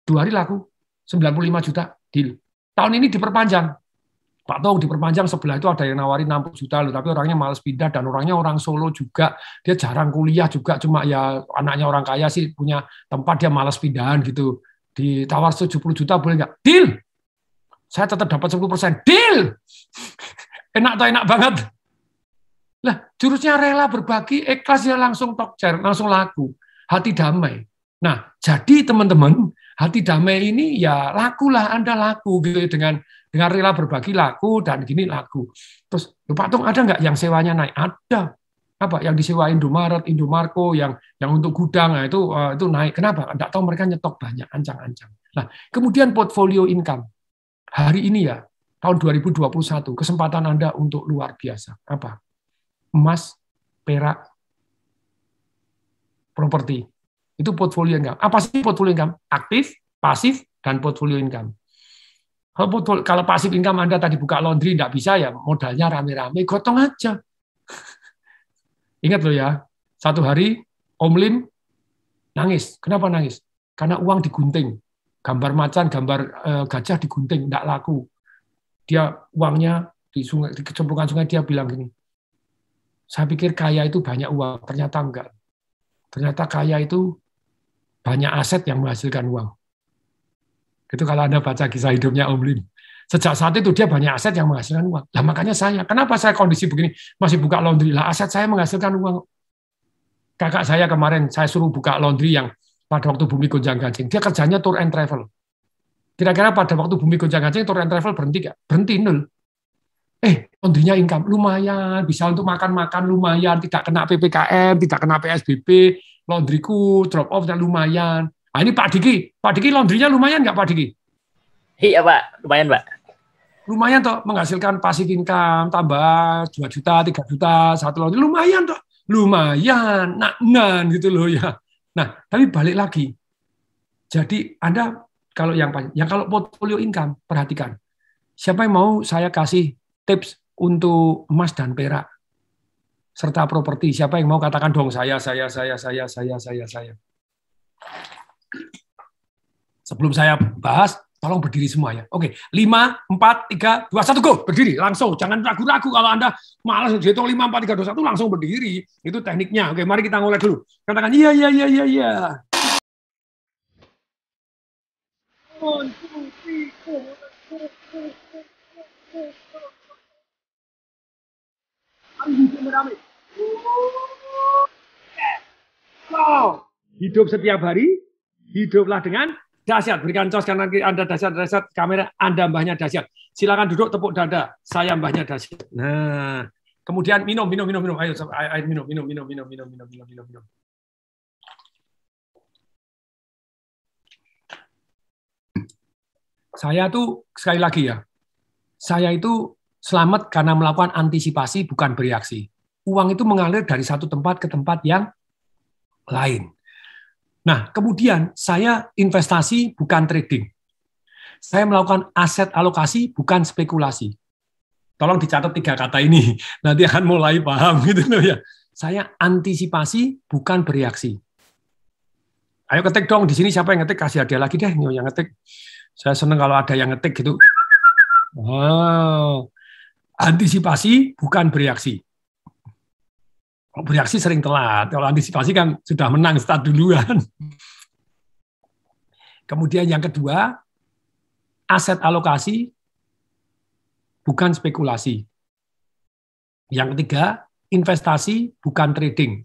2 hari laku, 95 juta, deal. Tahun ini diperpanjang. Pak Tong diperpanjang, sebelah itu ada yang nawarin 60 juta loh, tapi orangnya malas pindah dan orangnya orang Solo juga. Dia jarang kuliah juga, cuma ya anaknya orang kaya sih punya tempat, dia malas pindahan gitu. Ditawar 70 juta boleh nggak? Deal. Saya tetap dapat 10%. Deal. Enak atau enak banget. Lah, jurusnya rela berbagi, ikhlas ya langsung talk share, langsung laku. Hati damai. Nah, jadi teman-teman, hati damai ini ya lakulah, Anda laku gitu dengan rela berbagi laku dan gini laku. Terus, Pak Tung ada nggak yang sewanya naik? Ada. Apa yang disewa Indomaret, Indomarko yang untuk gudang, nah itu naik. Kenapa? Enggak tahu, mereka nyetok banyak, ancang-ancang. Nah, kemudian portfolio income. Hari ini ya, tahun 2021, kesempatan Anda untuk luar biasa. Apa? Emas, perak, properti. Itu portfolio income. Apa sih portfolio income? Aktif, pasif, dan portfolio income. Kalau pasif income Anda tadi buka laundry, enggak bisa ya, modalnya rame-rame, gotong aja. Ingat loh ya, satu hari Om Lim nangis. Kenapa nangis? Karena uang digunting. Gambar macan, gambar gajah digunting, enggak laku. Dia uangnya di kecemplungan sungai, dia bilang gini, saya pikir kaya itu banyak uang, ternyata enggak. Ternyata kaya itu banyak aset yang menghasilkan uang. Itu kalau Anda baca kisah hidupnya Om Lim. Sejak saat itu dia banyak aset yang menghasilkan uang. Lah makanya kenapa saya kondisi begini masih buka laundry? Lah aset saya menghasilkan uang. Kakak saya kemarin saya suruh buka laundry yang pada waktu bumi gonjang-ganjing. Dia kerjanya tour and travel. Kira-kira pada waktu bumi gonjang-ganjing tour and travel berhenti nggak? Berhenti, nol. Laundry-nya income lumayan, bisa untuk makan-makan lumayan, tidak kena PPKM, tidak kena PSBB, laundryku drop off dan lumayan. Nah, ini Pak Diki laundry-nya lumayan nggak Pak Diki? Iya Pak, lumayan Pak. Lumayan toh, menghasilkan passive income, tambah 2 juta, 3 juta, satu laundry, lumayan toh. Lumayan, nan gitu loh ya. Nah, tapi balik lagi. Jadi Anda kalau kalau portfolio income, perhatikan. Siapa yang mau saya kasih tips untuk emas dan perak serta properti? Siapa yang mau katakan dong saya. Sebelum saya bahas, tolong berdiri semua ya. Oke, 5, 4, 3, 2, 1, go. Berdiri, langsung. Jangan ragu-ragu kalau Anda malas hitung 5, 4, 3, 2, 1, langsung berdiri. Itu tekniknya. Oke, mari kita mulai dulu. Katakan iya. 1, 2, 3, hidup setiap hari, hiduplah dengan dahsyat. Berikan cos karena Anda dahsyat, kamera Anda mbahnya dahsyat. Silakan duduk, tepuk dada. Saya mbahnya dahsyat. Nah, kemudian minum. Ayo, air minum. Saya tuh sekali lagi ya. Saya itu selamat karena melakukan antisipasi bukan bereaksi. Uang itu mengalir dari satu tempat ke tempat yang lain. Nah, kemudian saya investasi bukan trading. Saya melakukan aset alokasi bukan spekulasi. Tolong dicatat 3 kata ini, nanti akan mulai paham gitu loh ya. Saya antisipasi bukan bereaksi. Ayo ketik dong di sini, siapa yang ngetik, kasih hadiah lagi deh yang ngetik. Saya senang kalau ada yang ngetik gitu. Wow. Antisipasi bukan bereaksi. Bereaksi sering telat. Kalau antisipasi kan sudah menang start duluan. Kemudian yang kedua, aset alokasi bukan spekulasi. Yang ketiga, investasi bukan trading.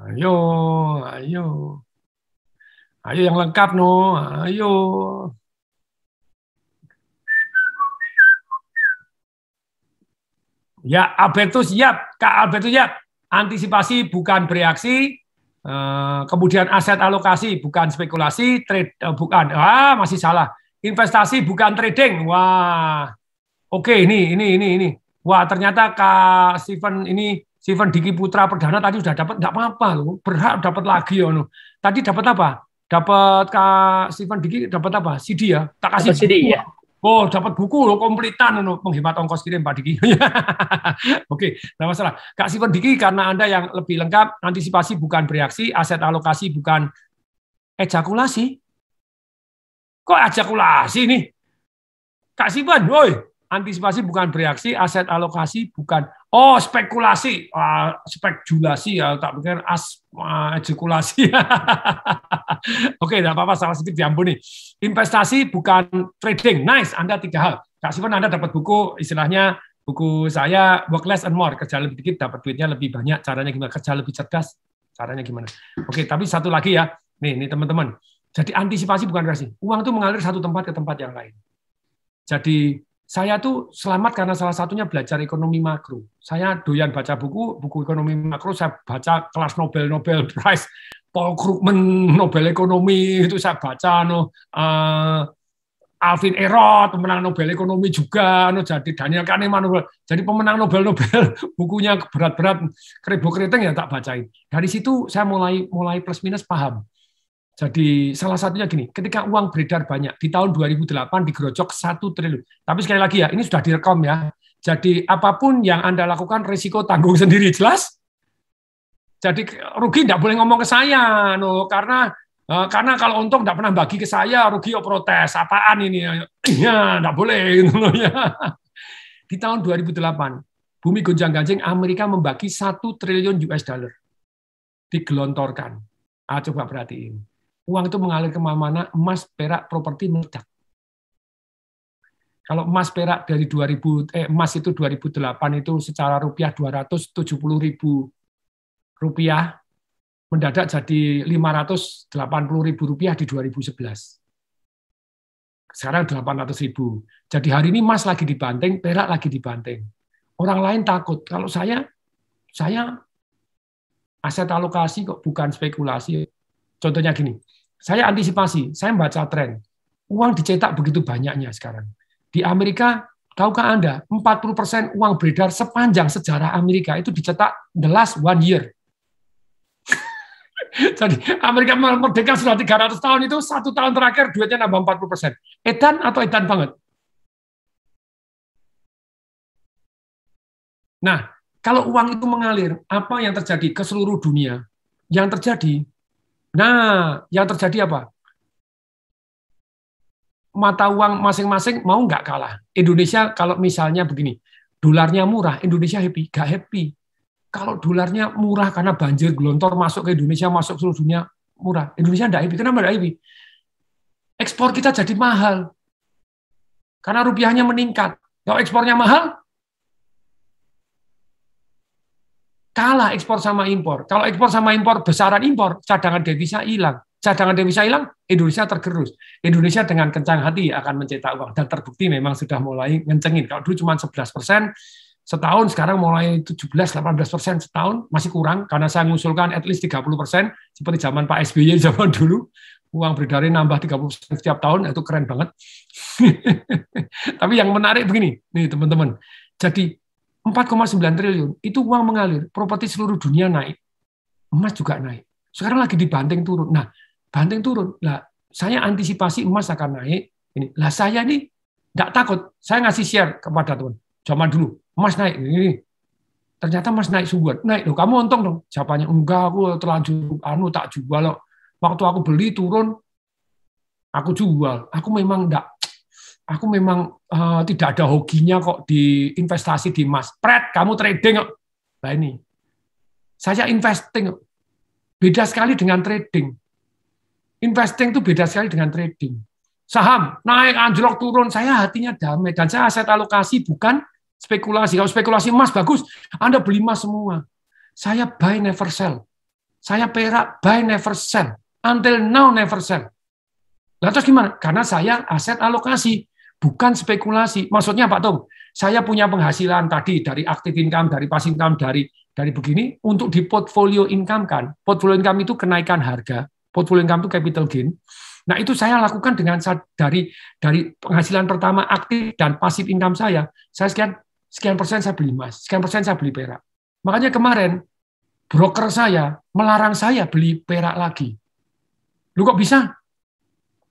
Ayo. Ayo yang lengkap no. Ayo. Ya, Albertus siap. Kak Albertus siap. Antisipasi bukan bereaksi. Kemudian aset alokasi bukan spekulasi, bukan. Masih salah. Investasi bukan trading. Wah. Oke, ini. Wah, ternyata Kak Steven Diki Putra Perdana tadi sudah dapat, enggak apa-apa loh. Berhak dapat lagi ya. Tadi dapat apa? Dapat Kak Steven Diki dapat apa? CD ya? Tak kasih CD ya. Oh, dapat buku loh, kompletan menghemat ongkos kirim Pak Diki. Oke, enggak masalah. Kak Steven Diki, karena Anda yang lebih lengkap, antisipasi bukan bereaksi, aset alokasi bukan ejakulasi. Kok ejakulasi nih? Kak Steven, woi, antisipasi bukan bereaksi, aset alokasi bukan spekulasi, spekulasi ya, tak pikir ejakulasi. Oke, tidak apa-apa, salah sedikit diampuni. Investasi bukan trading, nice. Anda 3 hal. Kak Steven, Anda dapat buku, istilahnya buku saya Work Less and More, kerja lebih dikit, dapat duitnya lebih banyak. Caranya gimana? Kerja lebih cerdas, caranya gimana? Oke, tapi satu lagi ya, nih teman-teman. Jadi antisipasi bukan bereaksi. Uang itu mengalir satu tempat ke tempat yang lain. Jadi saya tuh selamat karena salah satunya belajar ekonomi makro. Saya doyan baca buku ekonomi makro, saya baca kelas Nobel Prize, Paul Krugman, Nobel Ekonomi, itu saya baca, Alvin Erod, pemenang Nobel Ekonomi juga, jadi Daniel Kahneman, jadi pemenang Nobel, bukunya berat-berat, keribu-keriting ya tak bacain. Dari situ saya mulai plus minus paham. Jadi salah satunya gini, ketika uang beredar banyak, di tahun 2008 digerojok 1 triliun. Tapi sekali lagi ya, ini sudah direkam ya. Jadi apapun yang Anda lakukan, risiko tanggung sendiri, jelas? Jadi rugi tidak boleh ngomong ke saya, karena kalau untung tidak pernah bagi ke saya, rugi protes, apaan ini? Ya, tidak boleh. Di tahun 2008, bumi gonjang-ganjing, Amerika membagi 1 triliun US dollar. Digelontorkan. Coba perhatiin. Uang itu mengalir kemana-mana, emas, perak, properti meledak. Kalau emas perak dari emas itu 2008 itu secara rupiah 270.000 rupiah, mendadak jadi 580.000 rupiah di 2011. Sekarang 800.000. Jadi hari ini emas lagi dibanting, perak lagi dibanting. Orang lain takut. Kalau saya aset alokasi kok, bukan spekulasi. Contohnya gini, saya antisipasi, saya membaca tren. Uang dicetak begitu banyaknya sekarang. Di Amerika, tahukah Anda, 40% uang beredar sepanjang sejarah Amerika itu dicetak the last 1 year. Jadi Amerika merdeka sudah 300 tahun itu, 1 tahun terakhir duitnya nambah 40%. Edan atau edan banget? Nah, kalau uang itu mengalir, apa yang terjadi ke seluruh dunia? Yang terjadi apa? Mata uang masing-masing mau nggak kalah. Indonesia kalau misalnya begini, dolarnya murah, Indonesia happy? Nggak happy. Kalau dolarnya murah karena banjir gelontor masuk ke Indonesia, masuk seluruh dunia murah, Indonesia nggak happy. Kenapa nggak happy? Ekspor kita jadi mahal. Karena rupiahnya meningkat. Kalau ekspornya mahal, kalah ekspor sama impor. Kalau ekspor sama impor, besaran impor, cadangan devisa hilang. Cadangan devisa hilang, Indonesia tergerus. Indonesia dengan kencang hati akan mencetak uang. Dan terbukti memang sudah mulai ngencengin. Kalau dulu cuma 11%, setahun sekarang mulai 17-18% setahun, masih kurang, karena saya mengusulkan at least 30%, seperti zaman Pak SBY zaman dulu, uang beredarnya nambah 30% setiap tahun, itu keren banget. Tapi yang menarik begini, nih teman-teman, jadi 4,9 triliun, itu uang mengalir, properti seluruh dunia naik, emas juga naik. Sekarang lagi dibanting turun. Nah, banting turun. Lah, saya antisipasi emas akan naik. Ini. Lah, saya ini nggak takut. Saya ngasih share kepada teman. Zaman dulu, emas naik. Ini. Ternyata emas naik sungguhan. Naik, loh, kamu untung dong. Siapanya? Enggak, aku terlanjur tak jual loh. Waktu aku beli turun, aku jual. Aku memang tidak ada hokinya kok di investasi di emas. Pret, kamu trading kok. Nah ini, saya investing kok. Beda sekali dengan trading. Investing itu beda sekali dengan trading. Saham, naik, anjlok, turun, saya hatinya damai. Dan saya aset alokasi, bukan spekulasi. Kalau spekulasi emas, bagus. Anda beli emas semua. Saya buy, never sell. Saya perak, buy, never sell. Until now, never sell. Nah, terus gimana? Karena saya aset alokasi, bukan spekulasi. Maksudnya Pak Tom, saya punya penghasilan tadi dari active income, dari passive income, dari begini, untuk di portfolio income kan. Portfolio income itu kenaikan harga. Portfolio income itu capital gain. Nah, itu saya lakukan dengan dari penghasilan pertama aktif dan passive income saya sekian persen saya beli emas, sekian persen saya beli perak. Makanya kemarin broker saya melarang saya beli perak lagi. Lu kok bisa?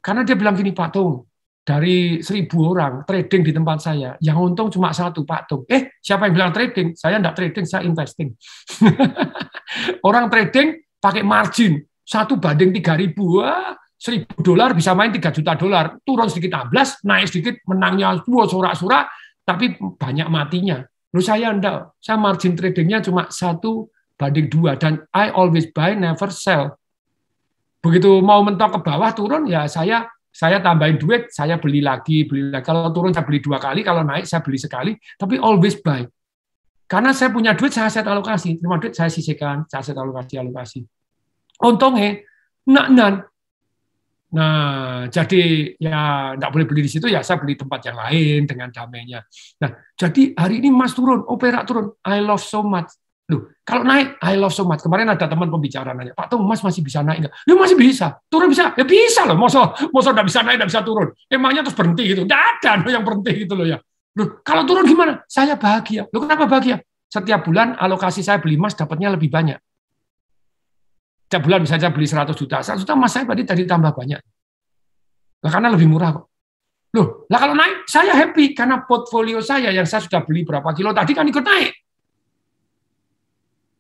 Karena dia bilang gini, Pak Tung, dari 1.000 orang trading di tempat saya, yang untung cuma 1, Pak Tung. Siapa yang bilang trading? Saya enggak trading, saya investing. Orang trading pakai margin 1:3.000. Wah, $1.000 bisa main $3 juta. Turun sedikit 12, naik sedikit, menangnya sorak-sorak, tapi banyak matinya. Loh, saya enggak. Saya margin tradingnya cuma 1:2, dan I always buy, never sell. Begitu mau mentok ke bawah, turun, ya saya tambahin duit, saya beli lagi. Kalau turun saya beli 2 kali, kalau naik saya beli sekali, tapi always buy. Karena saya punya duit, saya aset alokasi. Terima duit, saya sisihkan, saya aset alokasi. Untungnya, Nah, jadi ya nggak boleh beli di situ, ya saya beli tempat yang lain dengan damainya. Nah, jadi hari ini emas turun, perak turun, I love so much. Loh, kalau naik, I love so much. Kemarin ada teman pembicara nanya, Pak Tung, emas masih bisa naik nggak? Ya masih bisa. Turun bisa? Ya bisa loh. Masa nggak bisa naik, nggak bisa turun. Emangnya terus berhenti gitu? Nggak ada loh yang berhenti gitu loh ya. Loh, kalau turun gimana? Saya bahagia. Loh, kenapa bahagia? Setiap bulan alokasi saya beli emas dapatnya lebih banyak. Setiap bulan bisa saya beli 100 juta. 100 juta emas saya tadi tambah banyak. Nah, karena lebih murah kok. Loh, lah kalau naik, saya happy. Karena portfolio saya yang saya sudah beli berapa kilo tadi kan ikut naik.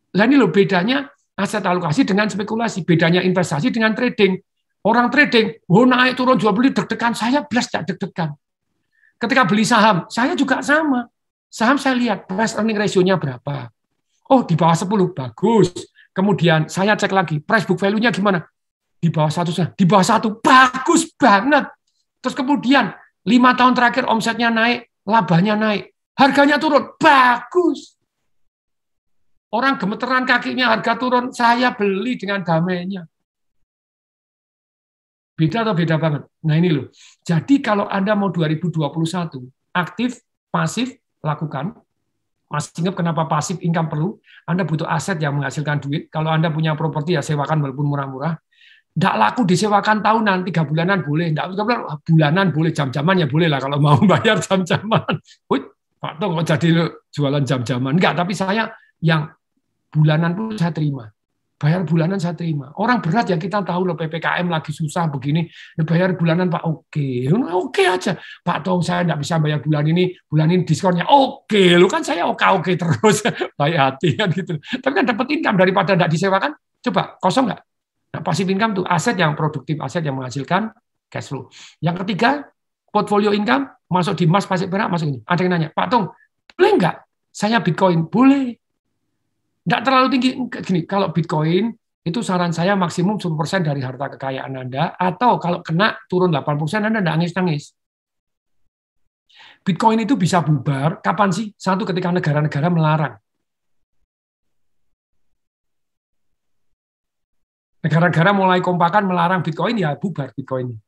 Nah ini loh bedanya aset alokasi dengan spekulasi, bedanya investasi dengan trading. Orang trading, naik turun jual beli deg-degan, saya belas tidak deg-degan. Ketika beli saham, saya juga sama. Saham saya lihat price earning ratio-nya berapa. Oh, di bawah 10, bagus. Kemudian saya cek lagi, price book value-nya gimana? di bawah 1,5, di bawah 1, bagus banget. Terus kemudian 5 tahun terakhir omsetnya naik, labanya naik, harganya turun, bagus. Orang gemeteran kakinya, harga turun, saya beli dengan damainya. Beda atau beda banget? Nah ini loh. Jadi kalau Anda mau 2021, aktif, pasif, lakukan. Masih ingat kenapa pasif income perlu? Anda butuh aset yang menghasilkan duit. Kalau Anda punya properti, ya sewakan walaupun murah-murah. Nggak laku disewakan tahunan, 3 bulanan boleh. Nggak bulanan boleh, jam-jaman ya boleh lah kalau mau bayar jam-jaman. Wih, Pak Tong kok jadi jualan jam-jaman? Enggak, tapi saya yang bulanan pun saya terima. Bayar bulanan saya terima. Orang berat ya kita tahu loh PPKM lagi susah begini, bayar bulanan Pak, oke aja. Pak Tong saya nggak bisa bayar bulan ini diskonnya oke, lu kan saya oke terus, baik hati kan gitu. Tapi kan dapat income daripada nggak disewakan, coba kosong nggak? Nah, passive income tuh aset yang produktif, aset yang menghasilkan cash flow. Yang ketiga, portfolio income masuk di emas, pasif perak, masuk ini. Ada yang nanya, Pak Tong, boleh nggak? Saya Bitcoin, boleh. Nggak terlalu tinggi. Gini, kalau Bitcoin, itu saran saya maksimum 10% dari harta kekayaan Anda, atau kalau kena turun 8%, Anda nggak nangis-nangis. Bitcoin itu bisa bubar, kapan sih? Satu, ketika negara-negara melarang. Negara-negara mulai kompakan melarang Bitcoin, ya bubar Bitcoin.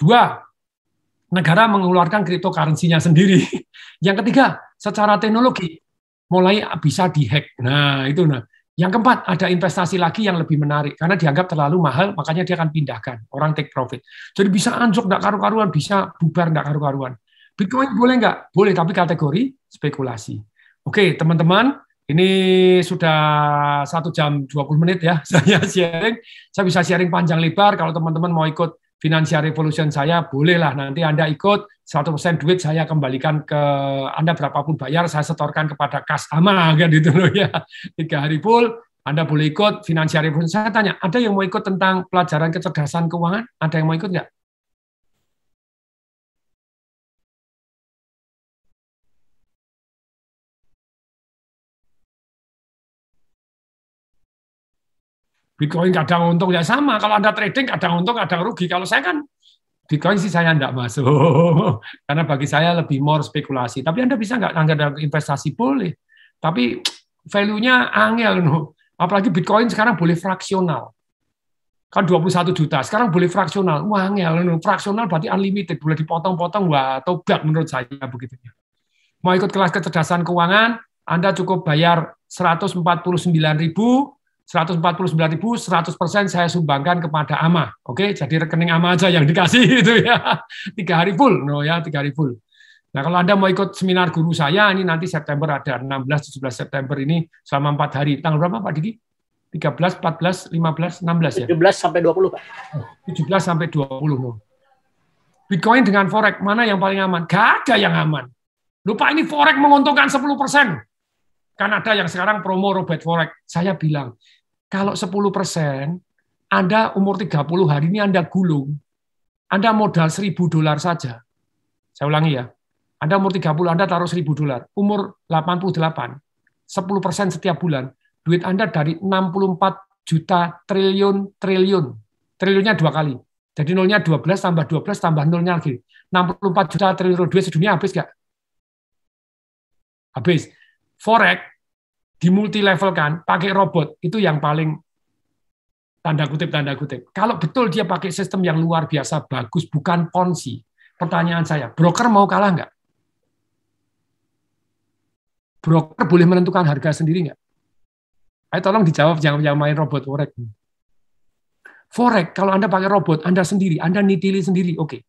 2, negara mengeluarkan cryptocurrency-nya sendiri. Yang ketiga, secara teknologi, mulai bisa dihack. Nah, itu. Yang keempat, ada investasi lagi yang lebih menarik, karena dianggap terlalu mahal, makanya dia akan pindahkan. Orang take profit. Jadi bisa anjlok, nggak karu-karuan, bisa bubar, nggak karu-karuan. Bitcoin boleh nggak? Boleh, tapi kategori spekulasi. Oke, teman-teman, ini sudah 1 jam 20 menit ya, saya sharing. Saya bisa sharing panjang lebar, kalau teman-teman mau ikut Financial Revolution saya, bolehlah nanti Anda ikut, 100% duit saya kembalikan ke Anda berapapun bayar, saya setorkan kepada kas aman, kan gitu loh ya. 3 hari full, Anda boleh ikut Financial Revolution. Saya tanya, ada yang mau ikut tentang pelajaran kecerdasan keuangan? Ada yang mau ikut nggak? Bitcoin kadang untung ya sama. Kalau Anda trading kadang untung, kadang rugi. Kalau saya kan Bitcoin sih saya enggak masuk. Karena bagi saya lebih more spekulasi. Tapi Anda bisa nggak angkat investasi? Boleh. Tapi value-nya angel. No. Apalagi Bitcoin sekarang boleh fraksional. Kan 21 juta. Sekarang boleh fraksional. Wah, angel. No. Fraksional berarti unlimited. Boleh dipotong-potong. Wah, tobat menurut saya begitu. Mau ikut kelas kecerdasan keuangan, Anda cukup bayar 149.000. 149.000, 100% saya sumbangkan kepada AMA. Oke, jadi rekening AMA aja yang dikasih itu ya. 3 hari full, no ya, 3 hari full. Nah, kalau Anda mau ikut seminar guru saya, ini nanti September ada 16-17 September ini selama 4 hari. Tanggal berapa Pak Diki? 13, 14, 15, 16 ya? 17 sampai 20, Pak. 17 sampai 20. No. Bitcoin dengan Forex, mana yang paling aman? Gak ada yang aman. Lupa ini Forex menguntungkan 10%. Kan ada yang sekarang promo Robert Forex. Saya bilang, kalau 10%, Anda umur 30 hari ini Anda gulung, Anda modal $1.000 saja. Saya ulangi ya, Anda umur 30, Anda taruh $1.000. Umur 88, 10% setiap bulan, duit Anda dari 64 juta triliun. Triliunnya 2 kali. Jadi nolnya 12 tambah 12 tambah nolnya lagi. 64 juta triliun duit sedunia habis nggak? Habis. Forex di multi level kan, pakai robot, itu yang paling tanda kutip. Kalau betul dia pakai sistem yang luar biasa bagus, bukan ponzi. Pertanyaan saya, broker mau kalah nggak? Broker boleh menentukan harga sendiri nggak? Ayo tolong dijawab, jangan main robot Forex. Forex, kalau Anda pakai robot, Anda sendiri, Anda nitili sendiri, oke.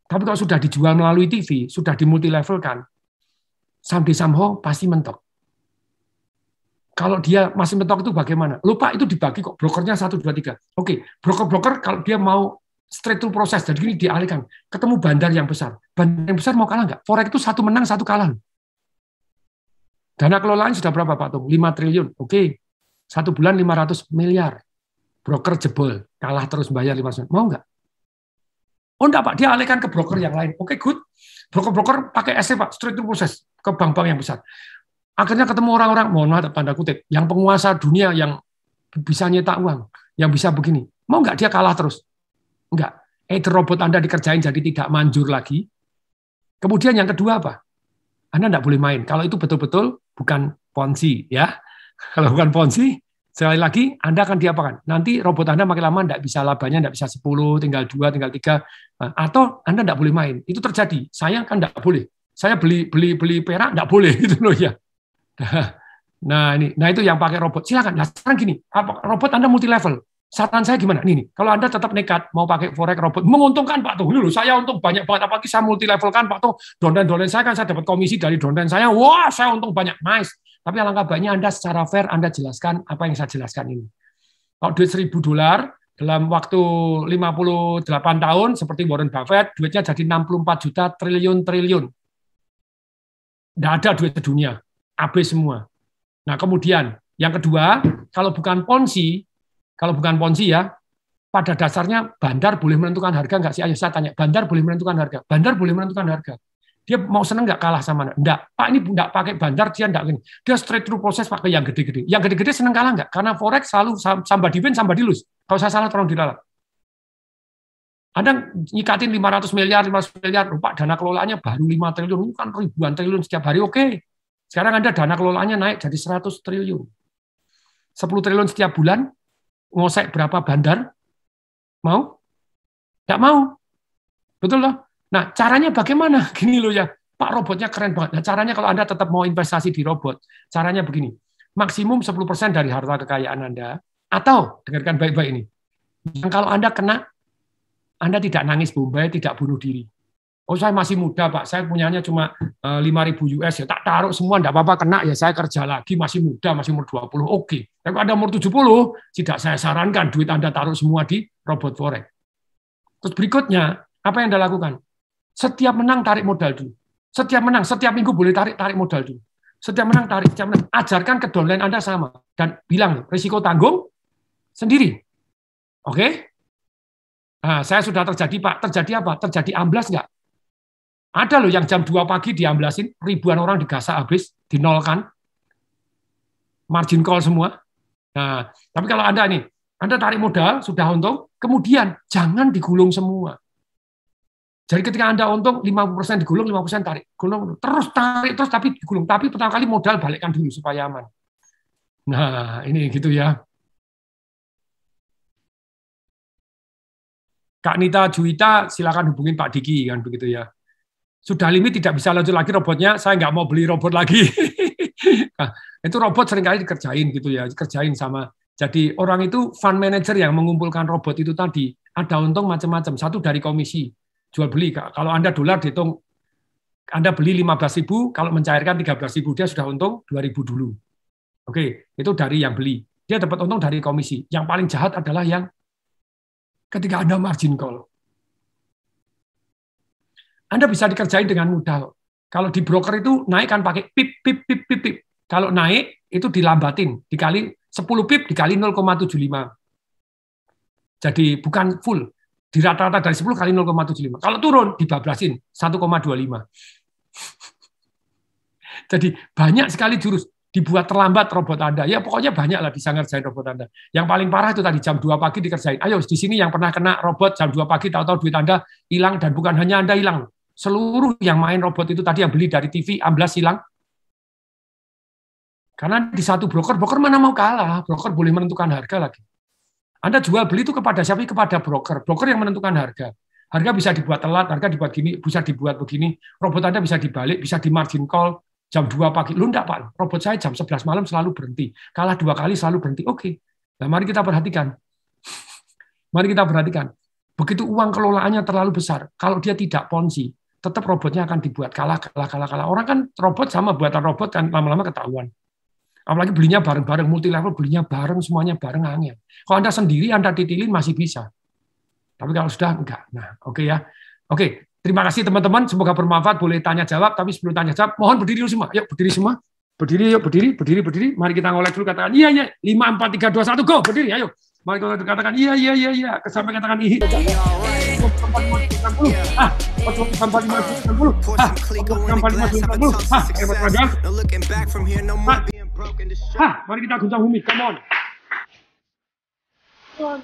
Tapi kalau sudah dijual melalui TV, sudah di multi level kan, someday somehow pasti mentok. Kalau dia masih mentok itu bagaimana? Lupa itu dibagi kok, brokernya 1, 2, 3. Oke, broker-broker kalau dia mau straight to proses, jadi gini dialihkan, ketemu bandar yang besar. Bandar yang besar mau kalah nggak? Forex itu 1 menang, 1 kalah. Dana kelolaan sudah berapa Pak Tung? 5 triliun. Oke, 1 bulan 500 miliar. Broker jebol, kalah terus bayar 500. Mau nggak? Oh enggak Pak, dia alihkan ke broker yang lain. Oke, good. Broker-broker pakai SC Pak, straight to proses ke bank-bank yang besar. Akhirnya ketemu orang-orang, mohon maaf tanda kutip, yang penguasa dunia yang bisa nyetak uang. yang bisa begini. Mau nggak dia kalah terus? Enggak. Robot Anda dikerjain jadi tidak manjur lagi. Kemudian yang kedua apa? Anda enggak boleh main. Kalau itu betul-betul bukan ponzi, ya. Kalau bukan ponzi, sekali lagi Anda akan diapakan? Nanti robot Anda makin lama enggak bisa labanya, enggak bisa 10, tinggal 2, tinggal 3. Atau Anda enggak boleh main. Itu terjadi. Saya kan enggak boleh. Saya beli perak enggak boleh gitu loh ya. Nah, itu yang pakai robot. Silakan. Nah, sekarang gini, robot Anda multi level. Saran saya gimana? Nih, kalau Anda tetap nekat mau pakai forex robot, menguntungkan Pak Tung. Dulu saya untung banyak banget, apalagi saya multi level kan Pak Tung. Downline saya kan saya dapat komisi dari downline saya. Wah, saya untung banyak, nice. Tapi alangkah baiknya Anda secara fair Anda jelaskan apa yang saya jelaskan ini. Kalau duit $1.000 dalam waktu 58 tahun seperti Warren Buffett, duitnya jadi 64 juta triliun. Nggak ada duit di dunia, habis semua. Nah, kemudian yang kedua, kalau bukan ponzi ya, pada dasarnya bandar boleh menentukan harga nggak sih? Ayo saya tanya, bandar boleh menentukan harga? Bandar boleh menentukan harga. Dia mau seneng nggak kalah sama Anda? Enggak, Pak ini nggak pakai bandar, dia nggak gini. Dia straight through proses pakai yang gede-gede. Yang gede-gede seneng kalah nggak? Karena forex selalu somebody win, somebody lose. Kalau saya salah tolong diralat. Anda nyikatin 500 miliar, Pak dana kelolaannya baru 5 triliun, itu kan ribuan triliun setiap hari, oke. Sekarang Anda dana kelolaannya naik jadi 100 triliun. 10 triliun setiap bulan, ngosek berapa bandar? Mau? Nggak mau. Betul loh? Nah, caranya bagaimana? Gini loh ya, Pak robotnya keren banget. Nah, caranya kalau Anda tetap mau investasi di robot, caranya begini. Maksimum 10% dari harta kekayaan Anda, atau, dengarkan baik-baik ini, yang kalau Anda kena, Anda tidak nangis bombay, tidak bunuh diri. Oh, saya masih muda, Pak. Saya punyanya cuma 5.000 US. Ya, tak taruh semua, enggak apa-apa kena. Ya, saya kerja lagi, masih muda, masih umur 20. Oke. Tapi kalau Anda umur 70, tidak saya sarankan duit Anda taruh semua di robot forex. Terus berikutnya, apa yang Anda lakukan? Setiap menang, tarik modal dulu. Setiap menang, setiap minggu boleh tarik modal dulu. Setiap menang, tarik. Setiap menang. Ajarkan ke downline Anda sama. Dan bilang, risiko tanggung sendiri. Oke? Nah, saya sudah terjadi, Pak. Terjadi apa? Terjadi amblas nggak? Ada loh yang jam 2 pagi diamblasin, ribuan orang digasak habis, dinolkan, margin call semua. Nah, tapi kalau Anda tarik modal, sudah untung, kemudian jangan digulung semua. Jadi ketika Anda untung, 50% digulung, 50% tarik. Gulung, terus tarik, terus tapi digulung. Tapi pertama kali modal balikkan dulu supaya aman. Nah, ini gitu ya. Kak Nita Juwita, silakan hubungin Pak Diki, kan begitu ya. Sudah limit tidak bisa lanjut lagi robotnya, saya nggak mau beli robot lagi. Nah, itu robot seringkali dikerjain gitu ya, dikerjain sama. Jadi orang itu fund manager yang mengumpulkan robot itu tadi, ada untung macam-macam. Satu dari komisi, jual beli. Kalau Anda dolar dihitung, Anda beli 15.000, kalau mencairkan 13.000, dia sudah untung 2.000 dulu. Oke, itu dari yang beli. Dia dapat untung dari komisi. Yang paling jahat adalah yang ketika Anda margin call. Anda bisa dikerjain dengan mudah. Kalau di broker itu naik kan pakai pip. Kalau naik itu dilambatin, dikali 10 pip dikali 0,75. Jadi bukan full. Di rata-rata dari 10 kali 0,75. Kalau turun dibablasin 1,25. Jadi banyak sekali jurus. Dibuat terlambat robot Anda. Ya pokoknya banyak lah bisa ngerjain robot Anda. Yang paling parah itu tadi jam 2 pagi dikerjain. Ayo di sini yang pernah kena robot jam 2 pagi tahu-tahu duit Anda hilang, dan bukan hanya Anda hilang. Seluruh yang main robot itu tadi yang beli dari TV amblas hilang. Karena di satu broker mana mau kalah, broker boleh menentukan harga lagi. Anda jual beli itu kepada siapa? Kepada broker yang menentukan harga. Harga bisa dibuat telat, harga dibuat gini, bisa dibuat begini. Robot Anda bisa dibalik, bisa di margin call jam 2 pagi. Lu enggak, Pak. Robot saya jam 11 malam selalu berhenti. Kalah 2 kali selalu berhenti. Oke. Nah, mari kita perhatikan. Begitu uang kelolaannya terlalu besar, kalau dia tidak ponzi, tetap robotnya akan dibuat kalah. Orang kan robot sama buatan robot kan lama-lama ketahuan. Apalagi belinya bareng-bareng, multi level belinya bareng, semuanya bareng angin. Kalau Anda sendiri, Anda titilin masih bisa. Tapi kalau sudah, enggak. Nah, oke ya. Oke, terima kasih teman-teman. Semoga bermanfaat. Boleh tanya-jawab, tapi sebelum tanya-jawab, mohon berdiri dulu semua. Yuk, berdiri semua. Berdiri. Mari kita ngolek dulu, katakan, iya. 5, 4, 3, 2, 1, go. Berdiri, ayo. Mari kita katakan, iya. Sampai katakan, iya. 45, mari kita guncang bumi, come on. Hidup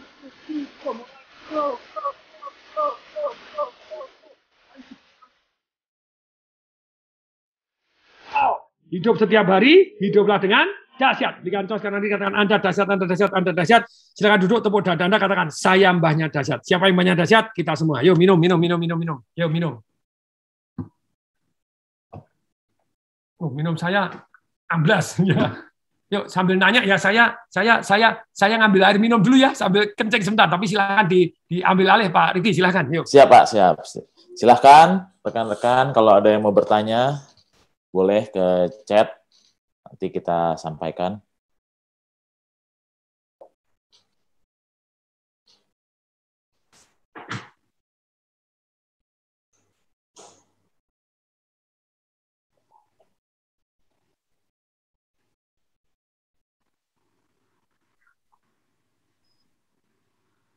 setiap hari, hiduplah dengan dahsyat. Berikan tos karena dikatakan Anda dahsyat, Anda dahsyat, Anda dahsyat. Silakan duduk, tepuk dada Anda, katakan saya mbahnya dahsyat. Siapa yang mbahnya dahsyat? Kita semua. Yuk minum, minum, minum, minum, minum. Yuk minum. Oh, minum saya amblas. Ya. Yuk sambil nanya ya saya ngambil air minum dulu ya sambil kencing sebentar. Tapi silakan diambil alih Pak Riki, silakan. Yuk. Siap Pak, siap. Silahkan rekan-rekan kalau ada yang mau bertanya boleh ke chat, nanti kita sampaikan.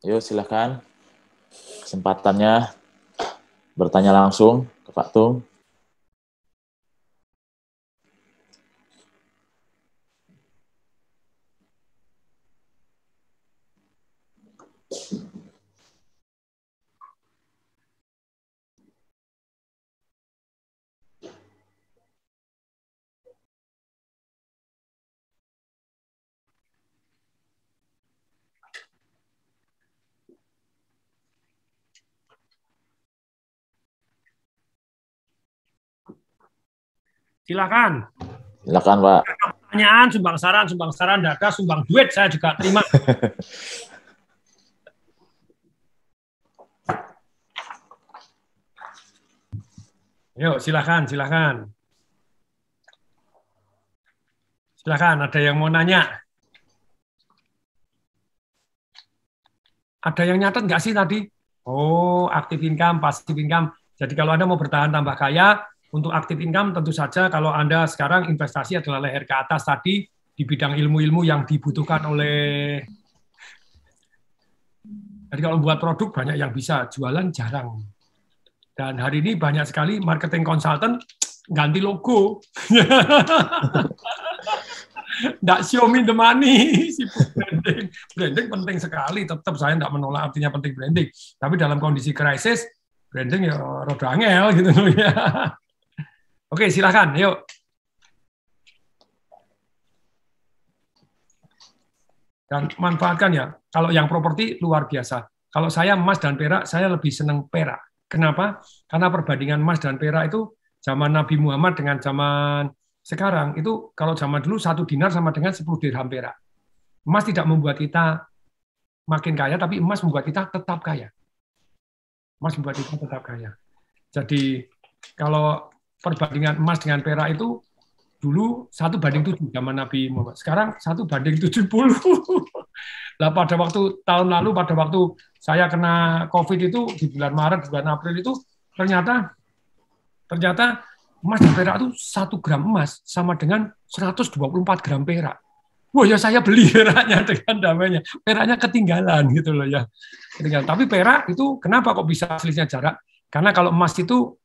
Yuk silahkan, kesempatannya bertanya langsung ke Pak Tung. Silakan. Silakan Pak. Pertanyaan, sumbang saran, data, sumbang duit saya juga terima. Yuk, silakan. Silakan, ada yang mau nanya? Ada yang nyatet nggak sih tadi? Oh, active income, passive income. Jadi kalau Anda mau bertahan tambah kaya, untuk active income tentu saja kalau Anda sekarang investasi adalah leher ke atas tadi di bidang ilmu-ilmu yang dibutuhkan oleh. Jadi kalau buat produk banyak yang bisa, jualan jarang. Dan hari ini banyak sekali marketing consultant ganti logo. Nggak show me the money. Branding penting sekali, tetap saya nggak menolak artinya penting branding. Tapi dalam kondisi krisis, branding ya rada angel gitu loh ya. Oke, silakan, yuk. Dan manfaatkan ya. Kalau yang properti luar biasa. Kalau saya emas dan perak, saya lebih senang perak. Kenapa? Karena perbandingan emas dan perak itu zaman Nabi Muhammad dengan zaman sekarang itu kalau zaman dulu 1 dinar sama dengan 10 dirham perak. Emas tidak membuat kita makin kaya, tapi emas membuat kita tetap kaya. Emas membuat kita tetap kaya. Jadi kalau perbandingan emas dengan perak itu dulu 1:7 zaman Nabi Muhammad. Sekarang 1:70. Lah pada waktu tahun lalu, pada waktu saya kena COVID itu di bulan Maret, bulan April itu ternyata emas dan perak itu 1 gram emas sama dengan 124 gram perak. Wah ya saya beli peraknya dengan damainya. Peraknya ketinggalan gitu loh ya. Ketinggalan. Tapi perak itu kenapa kok bisa selisihnya jarak? Karena kalau emas itu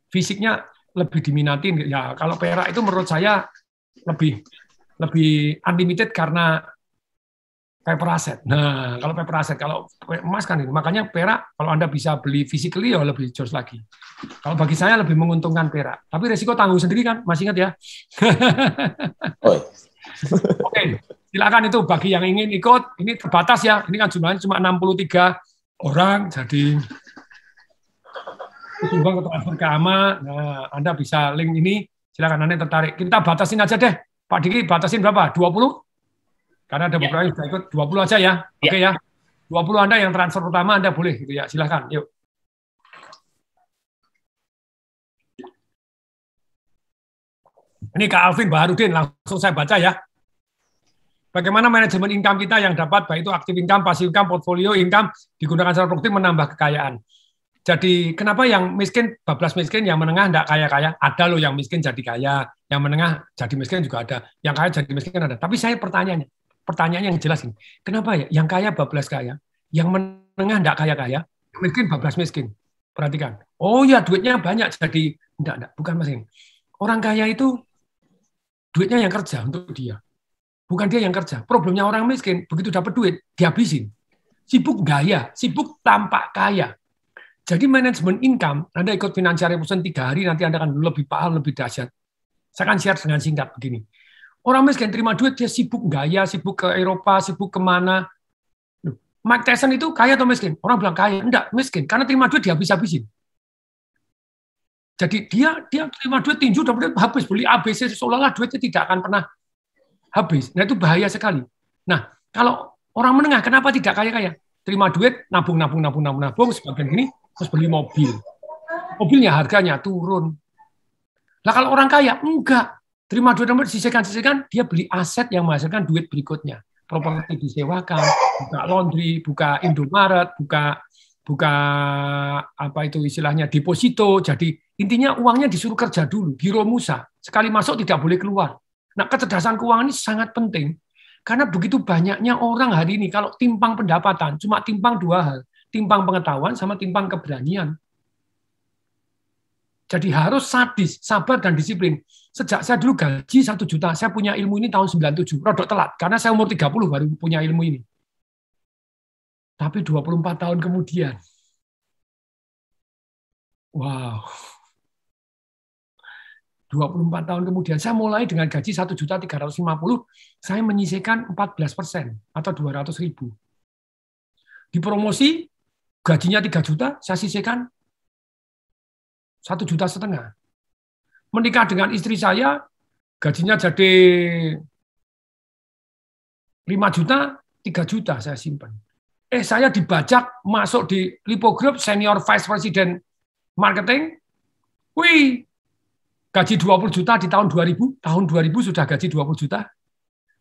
fisiknya lebih diminatin ya. Kalau perak itu menurut saya lebih unlimited karena paper asset. Nah, kalau paper asset, kalau emas kan ini. Makanya perak kalau Anda bisa beli physically ya lebih jos lagi. Kalau bagi saya lebih menguntungkan perak. Tapi resiko tanggung sendiri kan, masih ingat ya? Oke, silakan itu bagi yang ingin ikut. Ini terbatas ya. Ini kan jumlahnya cuma 63 orang, jadi sumbang ke transfer ke AMA. Nah, Anda bisa link ini, silakan Anda tertarik. Kita batasin aja deh. Pak Diki, batasin berapa? 20? Karena ada beberapa yang sudah ikut, 20 aja ya. Oke ya. 20 Anda yang transfer pertama Anda boleh gitu ya. Silakan, yuk. Ini Kak Alvin Baharudin, langsung saya baca ya. Bagaimana manajemen income kita yang dapat, baik itu active income, passive income, portfolio income, digunakan secara produktif menambah kekayaan. Jadi kenapa yang miskin, bablas miskin, yang menengah tidak kaya-kaya? Ada loh yang miskin jadi kaya, yang menengah jadi miskin juga ada, yang kaya jadi miskin ada. Tapi saya pertanyaannya yang jelas ini, kenapa ya yang kaya bablas kaya, yang menengah tidak kaya-kaya, miskin bablas miskin? Perhatikan. Oh ya duitnya banyak, jadi enggak, bukan masing. Orang kaya itu duitnya yang kerja untuk dia. Bukan dia yang kerja. Problemnya orang miskin, begitu dapat duit, dihabisin. sibuk gaya, sibuk tampak kaya. Jadi manajemen income, Anda ikut Financial Revolution 3 hari, nanti Anda akan lebih paham, lebih dahsyat. Saya akan share dengan singkat begini. Orang miskin terima duit, dia sibuk gaya, sibuk ke Eropa, sibuk kemana. Mike Tyson itu kaya atau miskin? Orang bilang kaya. Enggak, miskin. Karena terima duit dihabis-habisin. Jadi dia terima duit tinju, dan habis beli ABC, seolah-olah duitnya tidak akan pernah habis. Nah, itu bahaya sekali. Nah, kalau orang menengah, kenapa tidak kaya-kaya? Terima duit, nabung, sebagian gini, terus beli mobil. Mobilnya harganya turun. Lah kalau orang kaya, enggak. Terima duit, sisihkan, dia beli aset yang menghasilkan duit berikutnya. Properti disewakan, buka laundry, buka Indomaret, buka apa itu istilahnya, deposito. Jadi intinya uangnya disuruh kerja dulu, biro Musa. Sekali masuk tidak boleh keluar. Nah, kecerdasan keuangan ini sangat penting. Karena begitu banyaknya orang hari ini, kalau timpang pendapatan, cuma timpang dua hal. Timpang pengetahuan sama timpang keberanian. Jadi harus sadis, sabar, dan disiplin. Sejak saya dulu gaji 1 juta, saya punya ilmu ini tahun 97. Rodok telat, karena saya umur 30 baru punya ilmu ini. Tapi 24 tahun kemudian, wow. 24 tahun kemudian, saya mulai dengan gaji 1.350.000, saya menyisihkan 14% atau 200.000. Di promosi, gajinya 3 juta, saya sisihkan 1,5 juta. Menikah dengan istri saya, gajinya jadi 5 juta, 3 juta saya simpan. Saya dibajak masuk di Lipo Group, Senior Vice President Marketing. Wih, gaji 20 juta di tahun 2000. Tahun 2000 sudah gaji 20 juta.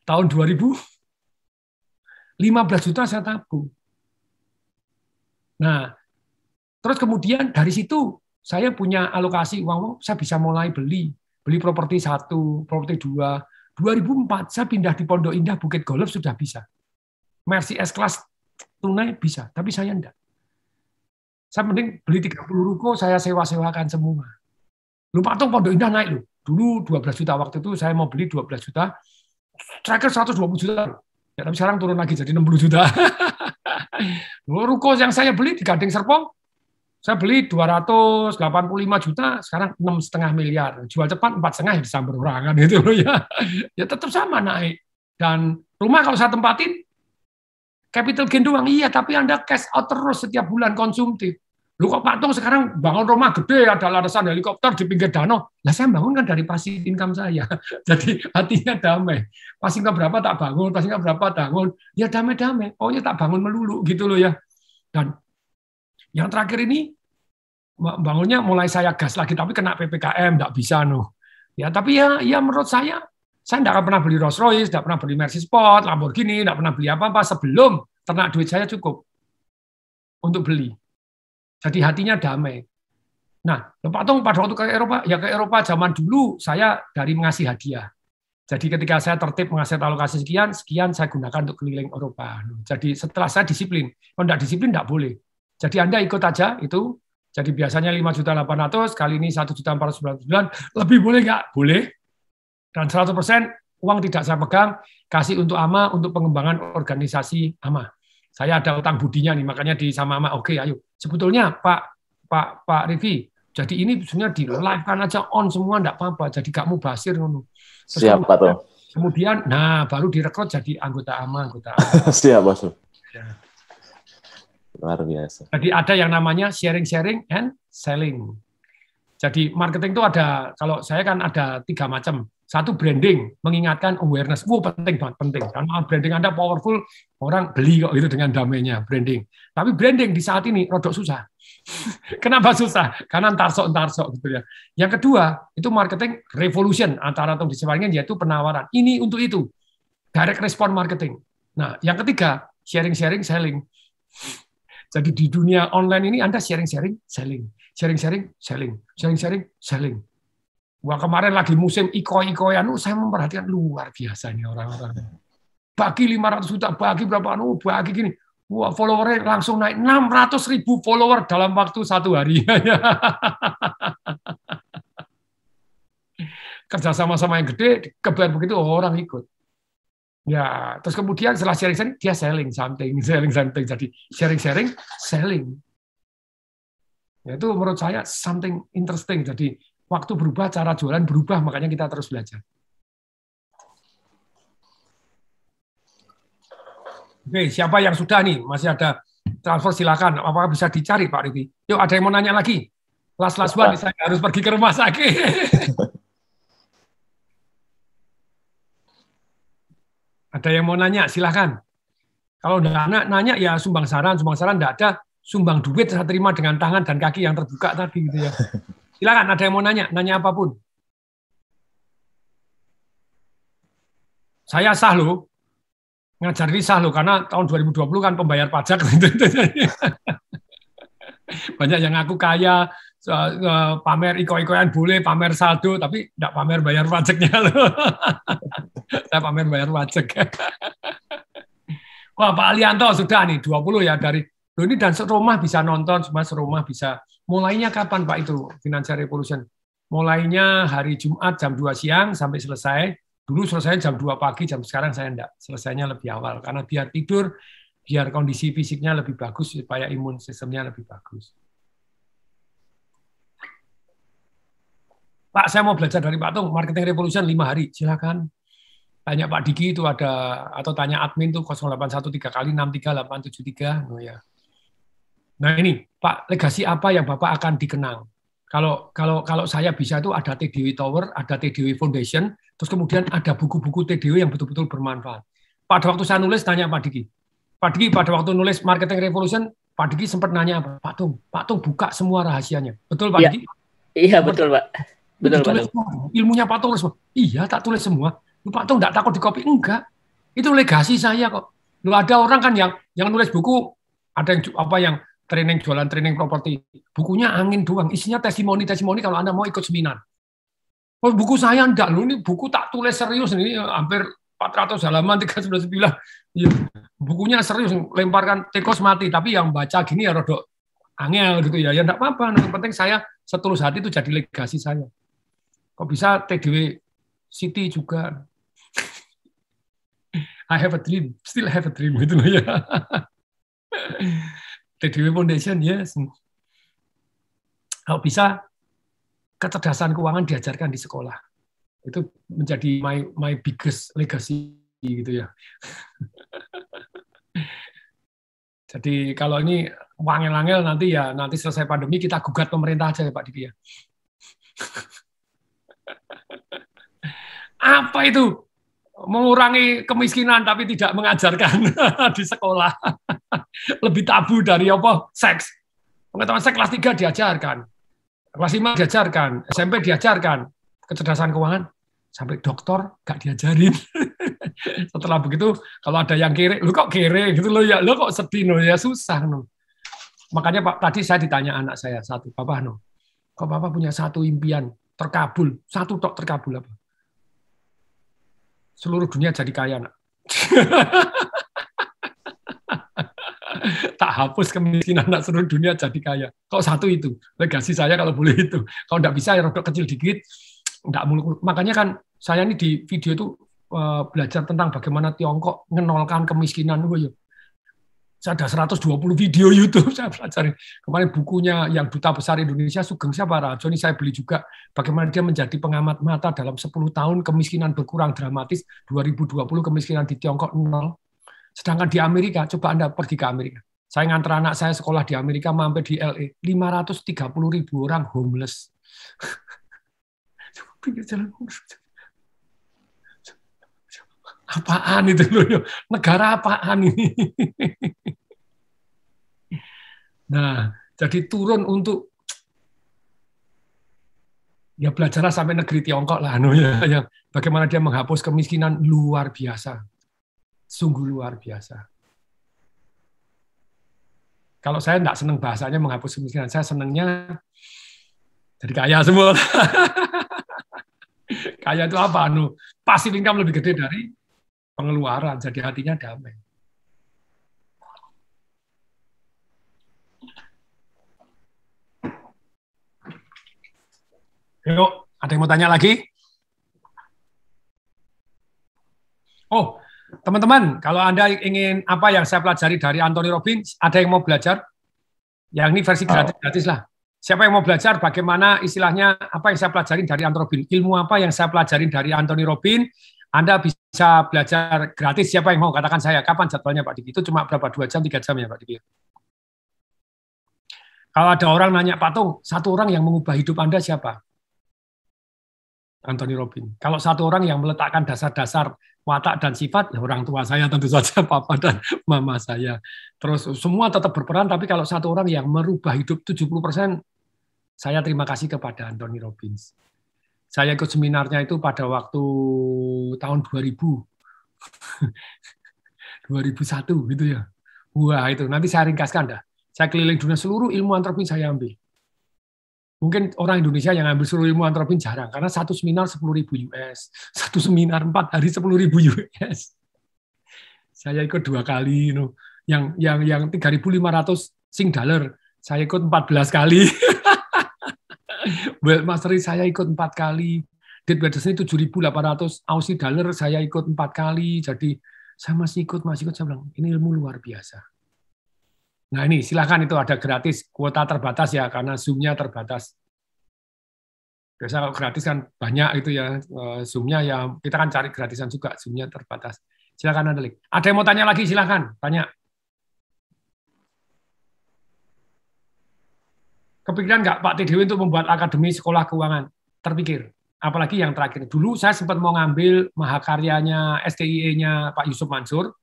Tahun 2000, 15 juta saya tabung. Nah, terus kemudian dari situ saya punya alokasi uang, saya bisa mulai beli properti 1, properti 2. 2004 saya pindah di Pondok Indah, Bukit Golf sudah bisa. Mercy S-Class tunai bisa, tapi saya enggak. Saya mending beli 30 ruko, saya sewa-sewakan semua. Lupa tuh Pondok Indah naik loh. Dulu 12 juta, waktu itu saya mau beli 12 juta. Terakhir 120 juta. Ya, tapi sekarang turun lagi jadi 60 juta. Ruko yang saya beli di Gading Serpong, saya beli 285 juta, sekarang 6,5 miliar. Jual cepat 4,5 ya disambar orang kan gitu loh ya. Ya tetap sama naik. Dan rumah kalau saya tempatin capital gain doang, iya, tapi Anda cash out terus setiap bulan konsumtif. Lu kok Pak Tung sekarang bangun rumah gede, ada landasan helikopter di pinggir danau. Lah saya bangun kan dari passive income saya. Jadi hatinya damai. Passive income berapa tak bangun, passive income berapa bangun. Ya damai-damai. Pokoknya tak bangun melulu gitu loh ya. Dan yang terakhir ini bangunnya mulai saya gas lagi, tapi kena PPKM, enggak bisa noh. Ya tapi ya menurut saya enggak pernah beli Rolls Royce, enggak pernah beli Mercy Sport, Lamborghini, enggak pernah beli apa-apa sebelum ternak duit saya cukup untuk beli. Jadi hatinya damai. Nah, Pak Tung pada waktu ke Eropa, ya ke Eropa zaman dulu saya dari mengasih hadiah. Jadi ketika saya tertib mengasih alokasi sekian saya gunakan untuk keliling Eropa. Jadi setelah saya disiplin, kalau enggak disiplin enggak boleh. Jadi Anda ikut aja itu. Jadi biasanya 5.800.000 kali ini 1.499, lebih boleh nggak? Boleh. Dan 100% uang tidak saya pegang, kasih untuk AMA untuk pengembangan organisasi AMA. Saya ada utang budinya nih, makanya di sama AMA. Oke, ayo. Sebetulnya Pak Rivi, jadi ini sebenarnya di live kan aja on semua enggak apa-apa. Jadi gak mau basir ngono. Siap, Pak Tung. Kemudian baru direkrut jadi anggota AMA. Siap, Bos. Ya. Luar biasa. Jadi ada yang namanya sharing and selling. Jadi marketing itu ada, kalau saya kan ada 3 macam. Satu branding, mengingatkan awareness. Penting banget, penting. Karena branding Anda powerful, orang beli kok itu dengan damainya branding. Tapi branding di saat ini rodok susah. Kenapa susah? Karena entar-sok gitu ya. Yang kedua, itu marketing revolution antara atau disebutkan yaitu penawaran. Ini untuk itu. Direct response marketing. Nah, yang ketiga, sharing, selling. Jadi di dunia online ini Anda sharing, selling. Wah, kemarin lagi musim ikoi-ikoyan, saya memperhatikan luar biasa nih orang-orang. Bagi 500 juta, bagi berapa, bagi gini. Wah, followernya langsung naik 600.000 follower dalam waktu 1 hari. Kerja sama-sama yang gede, kebayar begitu orang ikut. Ya, terus kemudian setelah sharing-sharing, dia selling something. Jadi sharing-sharing, selling. Ya, itu menurut saya something interesting. Jadi waktu berubah, cara jualan berubah, makanya kita terus belajar. Oke, siapa yang sudah nih? Masih ada transfer, silakan. Apakah bisa dicari, Pak Riki? Yuk, ada yang mau nanya lagi? Last one, saya harus pergi ke rumah sakit. Ada yang mau nanya, silakan. Kalau nggak nanya, ya sumbang saran nggak ada, sumbang duit saya terima dengan tangan dan kaki yang terbuka tadi gitu ya. Silakan, ada yang mau nanya apapun. Saya sah loh, ngajar ini sah loh, karena tahun 2020 kan pembayar pajak. Banyak yang ngaku kaya, pamer iko-ikoan boleh, pamer saldo, tapi nggak pamer bayar pajaknya loh. Saya pamer bayar pajak. Wah, Pak Alianto sudah nih 20 ya dari ini, dan serumah bisa nonton, semua serumah bisa. Mulainya kapan Pak itu Financial Revolution? Mulainya hari Jumat jam 2 siang sampai selesai. Dulu selesai jam 2 pagi, jam sekarang saya enggak. Selesainya lebih awal karena biar tidur, biar kondisi fisiknya lebih bagus supaya imun sistemnya lebih bagus. Pak, saya mau belajar dari Pak Tung, Marketing Revolution 5 hari. Silakan. Tanya Pak Diki itu ada, atau tanya admin tuh 0813 kali 63873. Oh ya. Nah ini Pak, legasi apa yang Bapak akan dikenang? Kalau saya bisa itu ada TDW Tower, ada TDW Foundation, terus kemudian ada buku-buku TDW yang betul-betul bermanfaat. Pada waktu saya nulis tanya Pak Diki. Pak Diki pada waktu nulis Marketing Revolution, Pak Diki sempat nanya apa? Pak Tung buka semua rahasianya. Betul Pak Diki? Iya betul Pak. Betul Pak Tung. Ilmunya Pak Tung semua. Iya tak tulis semua. Pak Tung enggak takut di copy? Enggak. Itu legasi saya kok. Lu ada orang kan yang nulis buku, ada yang training jualan training properti. Bukunya angin doang, isinya testimoni kalau Anda mau ikut seminar. Oh, buku saya enggak, lu ini buku tak tulis serius ini hampir 400 halaman 399. Ya, bukunya serius, lemparkan tekos mati, tapi yang baca gini ya rodok angel gitu ya. Ya enggak apa-apa, yang penting saya setulus hati itu jadi legasi saya. Kok bisa TDW City juga. I have a dream, still have a dream gitu loh ya. TDW Foundation, yes. Kalau bisa kecerdasan keuangan diajarkan di sekolah, itu menjadi my biggest legacy gitu ya. Jadi kalau ini wangel-wangel nanti selesai pandemi kita gugat pemerintah aja ya Pak Diki ya. Apa itu? Mengurangi kemiskinan tapi tidak mengajarkan di sekolah. Lebih tabu dari apa? Seks. Pengetahuan seks kelas 3 diajarkan. Kelas 5 diajarkan, SMP diajarkan. Kecerdasan keuangan sampai doktor gak diajarin. Setelah begitu kalau ada yang kere, lu kok kere gitu loh ya, lu kok sedih loh ya, susah loh. Makanya Pak tadi saya ditanya anak saya satu, Bapak no, kok Bapak punya satu impian terkabul, satu tok terkabul apa? Seluruh dunia jadi kaya, nak. Tak hapus kemiskinan, nak, seluruh dunia jadi kaya. Kok satu itu? Legasi saya kalau boleh itu. Kalau enggak bisa, ya rodok kecil dikit. Enggak muluk-muluk. Makanya kan saya ini di video itu belajar tentang bagaimana Tiongkok menolkan kemiskinan. Saya ada 120 video YouTube saya pelajari. Kemarin bukunya yang Duta Besar Indonesia, Sugeng siapa? Rajo, ini saya beli juga. Bagaimana dia menjadi pengamat mata dalam 10 tahun kemiskinan berkurang dramatis. 2020 kemiskinan di Tiongkok 0. Sedangkan di Amerika, coba Anda pergi ke Amerika. Saya ngantar anak saya sekolah di Amerika, mampir di LA. 530.000 orang homeless. Pinggir jalan homeless. Apaan itu loh? Negara apaan ini? Nah, jadi turun untuk ya belajarlah sampai negeri Tiongkok lah, yang bagaimana dia menghapus kemiskinan luar biasa, sungguh luar biasa. Kalau saya enggak senang bahasanya menghapus kemiskinan, saya senangnya jadi kaya semua. Kaya itu apa? Passive income lebih gede dari pengeluaran, jadi hatinya damai. Yuk, ada yang mau tanya lagi? Oh, Teman-teman, kalau Anda ingin apa yang saya pelajari dari Anthony Robbins, ada yang mau belajar? Yang ini versi gratis lah. Siapa yang mau belajar bagaimana istilahnya apa yang saya pelajari dari Anthony Robbins? Ilmu apa yang saya pelajari dari Anthony Robbins? Anda bisa belajar gratis. Siapa yang mau? Katakan saya. Kapan jadwalnya Pak Diki? Itu cuma berapa? 2 jam, 3 jam ya Pak Diki? Kalau ada orang nanya, Pak Tung, satu orang yang mengubah hidup Anda siapa? Anthony Robbins. Kalau satu orang yang meletakkan dasar-dasar watak dan sifat, ya orang tua saya tentu saja, papa dan mama saya. Terus semua tetap berperan, tapi kalau satu orang yang merubah hidup 70%, saya terima kasih kepada Anthony Robbins. Saya ikut seminarnya itu pada waktu tahun 2000. 2001 gitu ya. Wah, itu nanti saya ringkaskan dah. Saya keliling dunia, seluruh ilmu Anthony Robbins saya ambil. Mungkin orang Indonesia yang ambil seluruh ilmu Anthony Robbins jarang, karena satu seminar 10.000 US, satu seminar 4 hari 10.000 US. Saya ikut 2 kali, yang 3.500 Sing dollar, saya ikut 14 kali. Wealth Mastery saya ikut 4 kali. Dead Baddest ini 7.800 Aussie dollar, saya ikut 4 kali. Jadi saya masih ikut. Saya bilang, ini ilmu luar biasa. Nah ini silakan, itu ada gratis, kuota terbatas ya, karena Zoom-nya terbatas. Biasa kalau gratis kan banyak itu ya, Zoom-nya ya kita kan cari gratisan juga, Zoom-nya terbatas. Silakan Anda link. Ada yang mau tanya lagi, silakan tanya. Kepikiran nggak Pak TDW untuk membuat akademi sekolah keuangan? Terpikir. Apalagi yang terakhir. Dulu saya sempat mau ngambil mahakaryanya STIE-nya Pak Yusuf Mansur,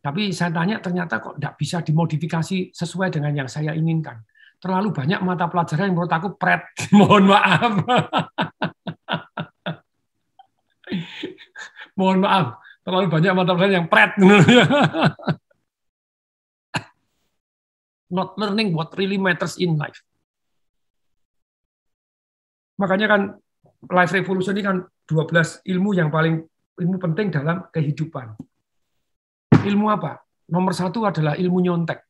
tapi saya tanya ternyata kok tidak bisa dimodifikasi sesuai dengan yang saya inginkan. Terlalu banyak mata pelajaran yang menurut aku pret. Mohon maaf. Mohon maaf. Terlalu banyak mata pelajaran yang pret. Not learning what really matters in life. Makanya kan Life Revolution ini kan 12 ilmu yang paling ilmu penting dalam kehidupan. Ilmu apa? Nomor 1 adalah ilmu nyontek.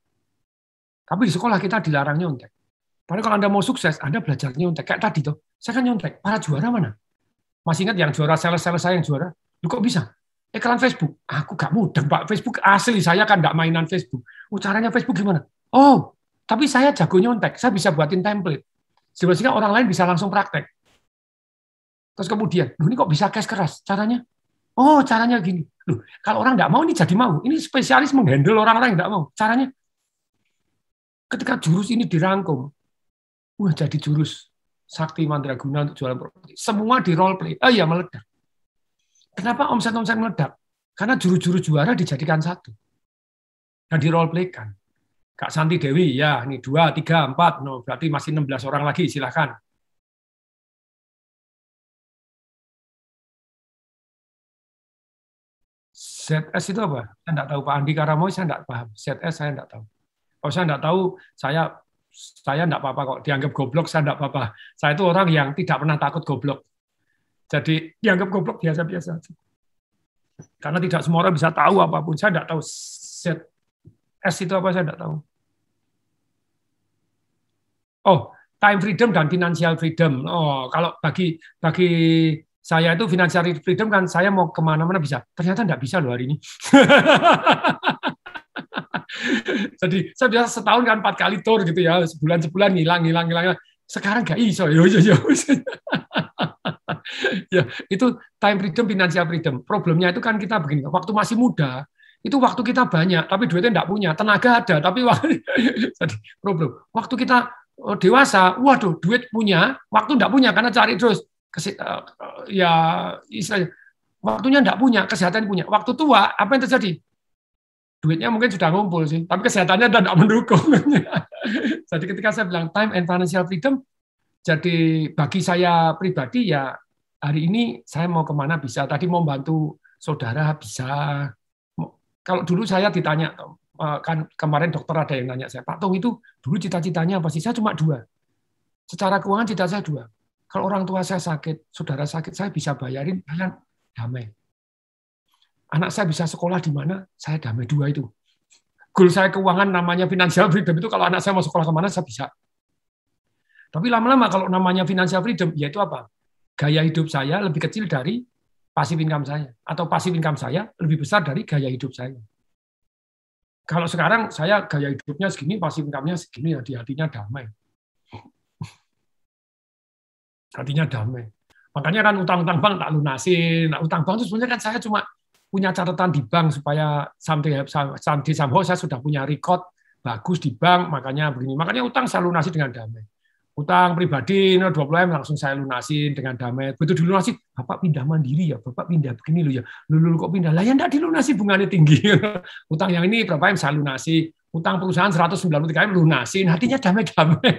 Tapi di sekolah kita dilarang nyontek. Padahal kalau Anda mau sukses, Anda belajar nyontek. Kayak tadi tuh, saya kan nyontek. Para juara mana? Masih ingat yang juara sales saya yang juara? Lu kok bisa? Iklan Facebook. Aku gak mudeng, Pak. Facebook asli, saya kan gak mainan Facebook. Caranya Facebook gimana? Oh, tapi saya jago nyontek. Saya bisa buatin template. Sehingga orang lain bisa langsung praktek. Terus kemudian, ini kok bisa cash keras? Caranya? Oh, caranya gini. Loh, kalau orang nggak mau, ini jadi mau. Ini spesialis menghandle orang-orang yang nggak mau. Caranya, ketika jurus ini dirangkum, wah jadi jurus sakti mandraguna untuk jualan properti. Semua di role play. Oh iya, meledak. Kenapa omset-omset meledak? Karena jurus-jurus juara dijadikan satu. Dan di role play kan. Kak Santi Dewi, ya, ini 2, 3, 4. No, berarti masih 16 orang lagi, silakan. ZS itu apa? Saya tidak tahu. Pak Andi Karamoy saya tidak paham. ZS saya tidak tahu. Kalau saya tidak tahu, saya tidak apa-apa kok. Dianggap goblok, saya tidak apa-apa. Saya itu orang yang tidak pernah takut goblok. Jadi dianggap goblok biasa-biasa. Karena tidak semua orang bisa tahu apapun. Saya tidak tahu ZS itu apa, saya tidak tahu. Oh, time freedom dan financial freedom. Oh, kalau bagi saya itu financial freedom kan saya mau kemana-mana bisa. Ternyata enggak bisa loh hari ini. Jadi saya biasa setahun kan 4 kali tour gitu ya, sebulan hilang. Sekarang enggak iso. Ya, itu time freedom, financial freedom. Problemnya itu kan kita begini, waktu masih muda, itu waktu kita banyak, tapi duitnya enggak punya. Tenaga ada, tapi jadi problem. Waktu kita dewasa, waduh, duit punya, waktu enggak punya karena cari terus. Ya istilahnya waktunya enggak punya, kesehatan punya. Waktu tua apa yang terjadi? Duitnya mungkin sudah ngumpul sih, tapi kesehatannya tidak mendukung. Jadi ketika saya bilang time and financial freedom, jadi bagi saya pribadi ya hari ini saya mau kemana bisa. Tadi mau bantu saudara bisa. Kalau dulu saya ditanya, kan kemarin dokter ada yang nanya saya, Pak Tung itu dulu cita-citanya apa sih? Saya cuma 2. Secara keuangan cita saya 2. Kalau orang tua saya sakit, saudara sakit, saya bisa bayarin, kalian damai. Anak saya bisa sekolah di mana, saya damai. 2 itu. Goal saya keuangan namanya financial freedom itu kalau anak saya mau sekolah kemana, saya bisa. Tapi lama-lama kalau namanya financial freedom, yaitu apa? Gaya hidup saya lebih kecil dari passive income saya. Atau passive income saya lebih besar dari gaya hidup saya. Kalau sekarang saya gaya hidupnya segini, passive income-nya segini, ya di hatinya damai. Hatinya damai. Makanya kan utang-utang bank tak lunasin. Nah, utang bank itu sebenarnya kan saya cuma punya catatan di bank supaya somehow saya sudah punya record bagus di bank, makanya begini. Makanya utang saya lunasi dengan damai. Utang pribadi 20M langsung saya lunasin dengan damai. Begitu dilunasi, Bapak pindah mandiri ya, Bapak pindah begini loh ya. Lulu kok pindah? Lah ya enggak dilunasi, bunganya tinggi. Utang yang ini berapa M saya lunasi. Utang perusahaan 193M lunasin, hatinya damai-damai.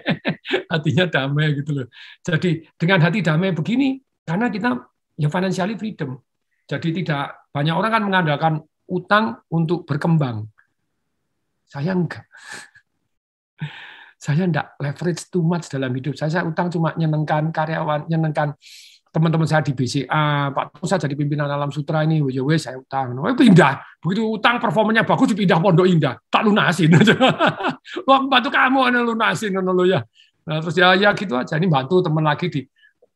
Hatinya damai gitu loh. Jadi dengan hati damai begini, karena kita ya financially freedom. Jadi tidak banyak orang kan mengandalkan utang untuk berkembang. Saya enggak. Saya enggak leverage too much dalam hidup. Saya utang cuma nyenengkan karyawan, nyenengkan teman-teman saya di BCA, Pak Tung saya jadi pimpinan Alam Sutra ini, wes saya utang. Pindah. Begitu utang performanya bagus dipindah Pondok Indah, tak lunasin. Wah, bantu kamu lunasin lo ya. Nah, terus ya gitu aja. Ini bantu teman lagi di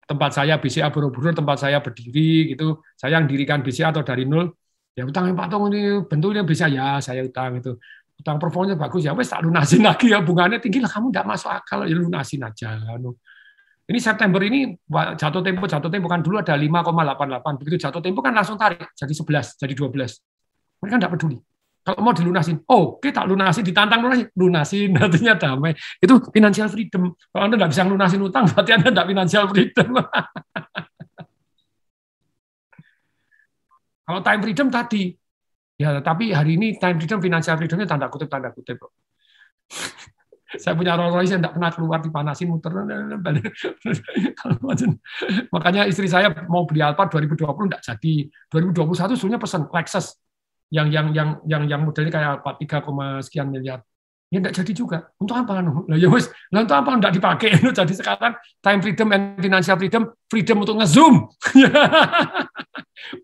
tempat saya BCA Borobudur, tempat saya berdiri gitu. Saya yang dirikan BCA atau dari nol. Ya utang Pak Tung ini bentuknya bisa ya, saya utang itu. Utang performanya bagus ya, wes tak lunasin lagi ya, bunganya tinggi lah, kamu enggak masuk akal ya lunasin aja. Ini September ini jatuh tempo kan dulu ada 5,88, begitu jatuh tempo kan langsung tarik jadi 11, jadi 12. Mereka enggak peduli. Kalau mau dilunasin, oke tak lunasin, ditantang lunasin, artinya damai. Itu financial freedom. Kalau Anda enggak bisa lunasin utang, berarti Anda enggak financial freedom. Kalau time freedom tadi, ya, tapi hari ini time freedom, financial freedomnya tanda kutip. Saya punya Rolls Royce yang tidak pernah keluar, dipanasin, muter. Makanya istri saya mau beli Alphard 2020 tidak jadi. 2021 sebenarnya pesan Lexus yang modelnya kayak Alphard 3, sekian miliar. Ya tidak jadi juga. Untuk apa? Lah ya wes, lah untuk apa tidak dipakai? Jadi sekarang time freedom and financial freedom untuk nge-zoom.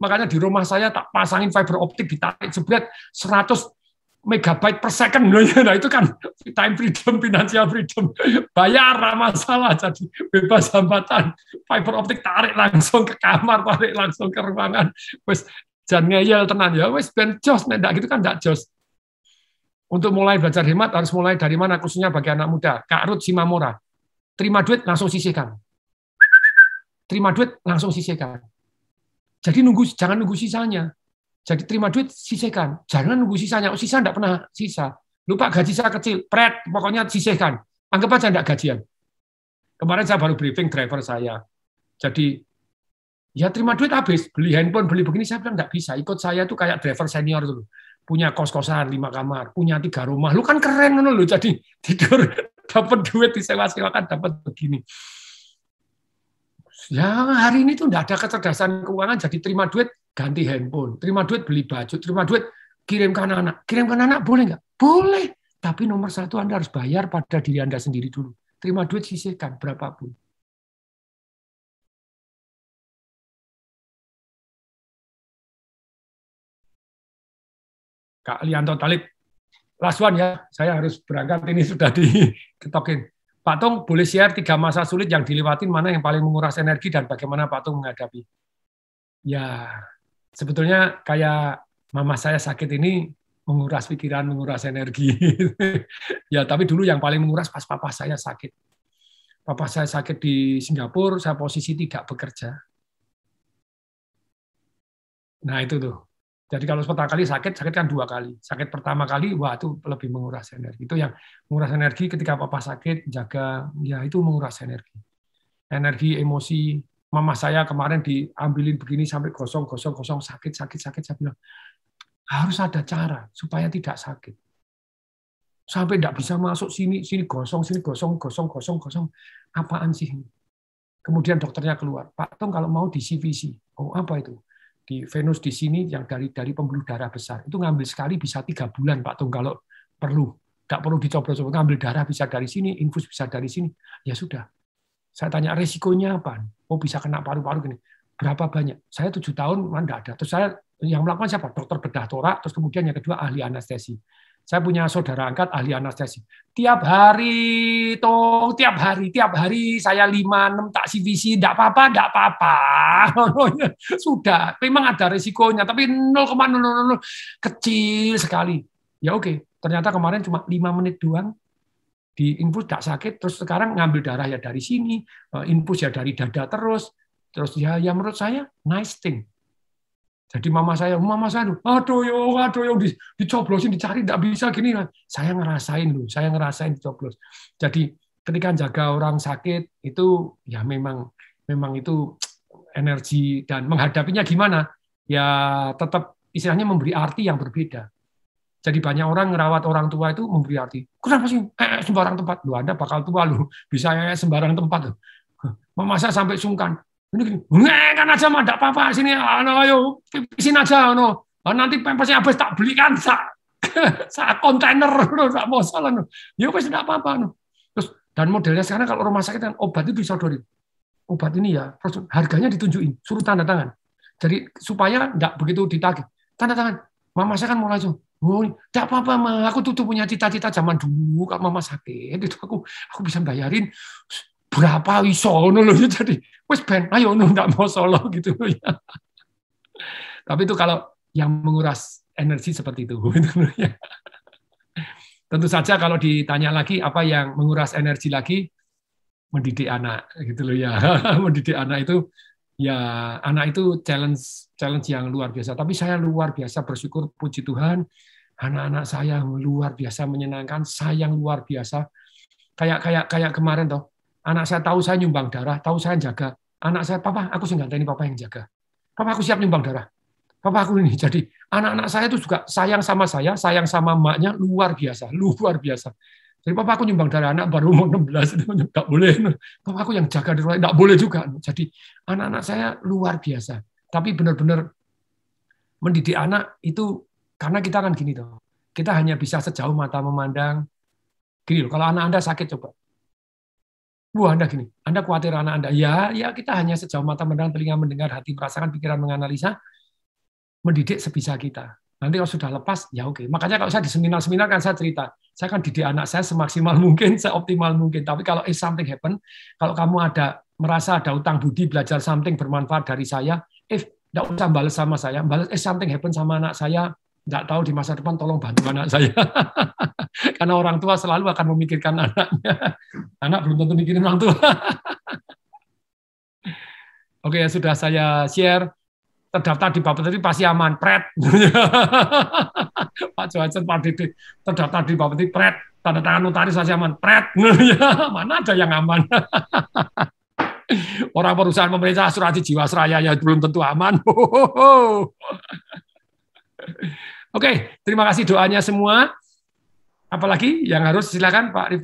Makanya di rumah saya tak pasangin fiber optik, ditarik jebret 100 megabyte per second. Nah itu kan time freedom, financial freedom. Bayar masalah, jadi bebas hambatan. Fiber optik tarik langsung ke kamar, tarik langsung ke ruangan. Wes jangan ngeyel tenan ya. Wes ben jos, ndak gitu kan ndak jos. Untuk mulai belajar hemat harus mulai dari mana, khususnya bagi anak muda. Kak Ruth Simamora. Terima duit langsung sisihkan. Terima duit langsung sisihkan. Jadi jangan nunggu sisanya. Jadi terima duit, sisihkan. Jangan nunggu sisanya. Sisa enggak pernah sisa. Lupa gaji saya kecil, pokoknya sisihkan. Anggap aja enggak gajian. Kemarin saya baru briefing driver saya. Jadi, ya terima duit habis. Beli handphone, beli begini, saya bilang enggak bisa. Ikut saya tuh kayak driver senior dulu. Punya kos-kosan 5 kamar, punya 3 rumah. Lu kan keren lu. Jadi tidur, dapat duit, disewa-sewakan, dapat begini. Ya hari ini tuh enggak ada kecerdasan keuangan, jadi terima duit, ganti handphone, terima duit beli baju, terima duit kirimkan anak. Kirimkan anak boleh nggak? Boleh. Tapi nomor 1 Anda harus bayar pada diri Anda sendiri dulu. Terima duit sisihkan berapapun. Kak Lianto Talib, last one ya, saya harus berangkat, ini sudah diketokin. Pak Tung, boleh share 3 masa sulit yang dilewatin, mana yang paling menguras energi dan bagaimana Pak Tung menghadapi? Ya, sebetulnya kayak mama saya sakit ini menguras pikiran, menguras energi. Ya, tapi dulu yang paling menguras pas papa saya sakit. Papa saya sakit di Singapura, saya posisi tidak bekerja. Nah, itu tuh. Jadi kalau pertama kali sakit kan 2 kali. Sakit pertama kali, wah itu lebih menguras energi. Itu yang menguras energi ketika papa sakit, jaga, ya itu menguras energi. Energi, emosi. Mama saya kemarin diambilin begini sampai gosong, sakit. Saya bilang, harus ada cara supaya tidak sakit. Sampai tidak bisa masuk sini gosong. Apaan sih ini? Kemudian dokternya keluar, Pak Tung kalau mau di CVC. Oh apa itu? Di venus di sini yang dari pembuluh darah besar. Itu ngambil sekali bisa 3 bulan Pak Tung kalau perlu. Tidak perlu dicoba-coba, ngambil darah bisa dari sini, infus bisa dari sini. Ya sudah. Saya tanya resikonya apa? Oh bisa kena paru-paru gini. Berapa banyak? Saya 7 tahun, mana enggak ada. Terus saya yang melakukan siapa? Dokter bedah torak, terus kemudian yang kedua ahli anestesi. Saya punya saudara angkat ahli anestesi. Tiap hari saya 5-6 tak CVC, enggak apa-apa. Sudah, memang ada resikonya, tapi 0,000 kecil sekali. Ya oke, ternyata kemarin cuma 5 menit doang di infus tidak sakit, terus sekarang ngambil darah ya dari sini, infus ya dari dada terus ya menurut saya nice thing. Jadi mama saya, aduh yo dicoblosin, dicari, tidak bisa gini. Saya ngerasain dicoblos. Jadi ketika jaga orang sakit itu ya memang itu energi, dan menghadapinya gimana? Ya tetap istilahnya memberi arti yang berbeda. Jadi banyak orang ngerawat orang tua itu memberi arti. Kenapa sih sembarang tempat? Lu Anda bakal tua lu, bisa sembarang tempat. Mama saya sampai sungkan. Ini kan aja mah, enggak apa-apa, sini ayo pipisin aja nanti pampasnya habis tak belikan sak kontainer enggak mau salah ya wis enggak apa-apa Terus dan modelnya sekarang kalau rumah sakit kan obat itu disodorin. Obat ini ya harganya ditunjukin, suruh tanda tangan. Jadi supaya enggak begitu ditagih. Tanda tangan. Mama saya kan mau langsung, enggak apa-apa mah, aku tuh punya cita-cita zaman dulu kalau mama sakit itu aku bisa bayarin berapa iso loh, jadi wes ben ayo ndak mau solo gitu ya. Tapi itu kalau yang menguras energi seperti itu gitu ya. Tentu saja kalau ditanya lagi apa yang menguras energi lagi, mendidik anak gitu loh ya. Mendidik anak itu ya, anak itu challenge yang luar biasa, tapi saya luar biasa bersyukur, puji Tuhan, anak-anak saya luar biasa menyenangkan, saya yang luar biasa. Kayak kemarin toh. Anak saya tahu saya nyumbang darah, tahu saya jaga. Anak saya, papa, aku sih nggak papa yang jaga. Papa, aku siap nyumbang darah. Papa, aku ini. Jadi anak-anak saya itu juga sayang sama saya, sayang sama emaknya, luar biasa. Jadi papa, aku nyumbang darah, anak baru umur 16, itu nggak boleh. Papa, aku yang jaga di rumah, nggak boleh juga. Jadi anak-anak saya luar biasa. Tapi benar-benar mendidik anak itu, karena kita kan gini toh. Kita hanya bisa sejauh mata memandang. Gini loh, kalau anak Anda sakit, coba. Wah, Anda gini, Anda khawatir anak Anda. Ya kita hanya sejauh mata memandang, telinga mendengar, hati merasakan, pikiran menganalisa, mendidik sebisa kita. Nanti kalau sudah lepas, ya oke. Makanya kalau saya di seminar kan saya cerita, saya kan didik anak saya semaksimal mungkin, seoptimal mungkin. Tapi kalau something happen, kalau kamu merasa ada utang budi, belajar something bermanfaat dari saya, tidak usah balas sama saya, balas something happen sama anak saya, nggak tahu di masa depan, tolong bantu anak saya. Karena orang tua selalu akan memikirkan anaknya. Anak belum tentu mikirin orang tua. Oke, ya sudah saya share. Terdaftar di Bappetery pasti aman. Pret. Pak Johansen, Pak Dede. Terdaftar di Bappetery, pret. Tanda tangan notaris pasti aman. Pret. Mana ada yang aman? Orang perusahaan pemerintah asuransi Jiwasraya ya belum tentu aman. Oke, terima kasih doanya semua. Apalagi yang harus, silakan Pak Rifki.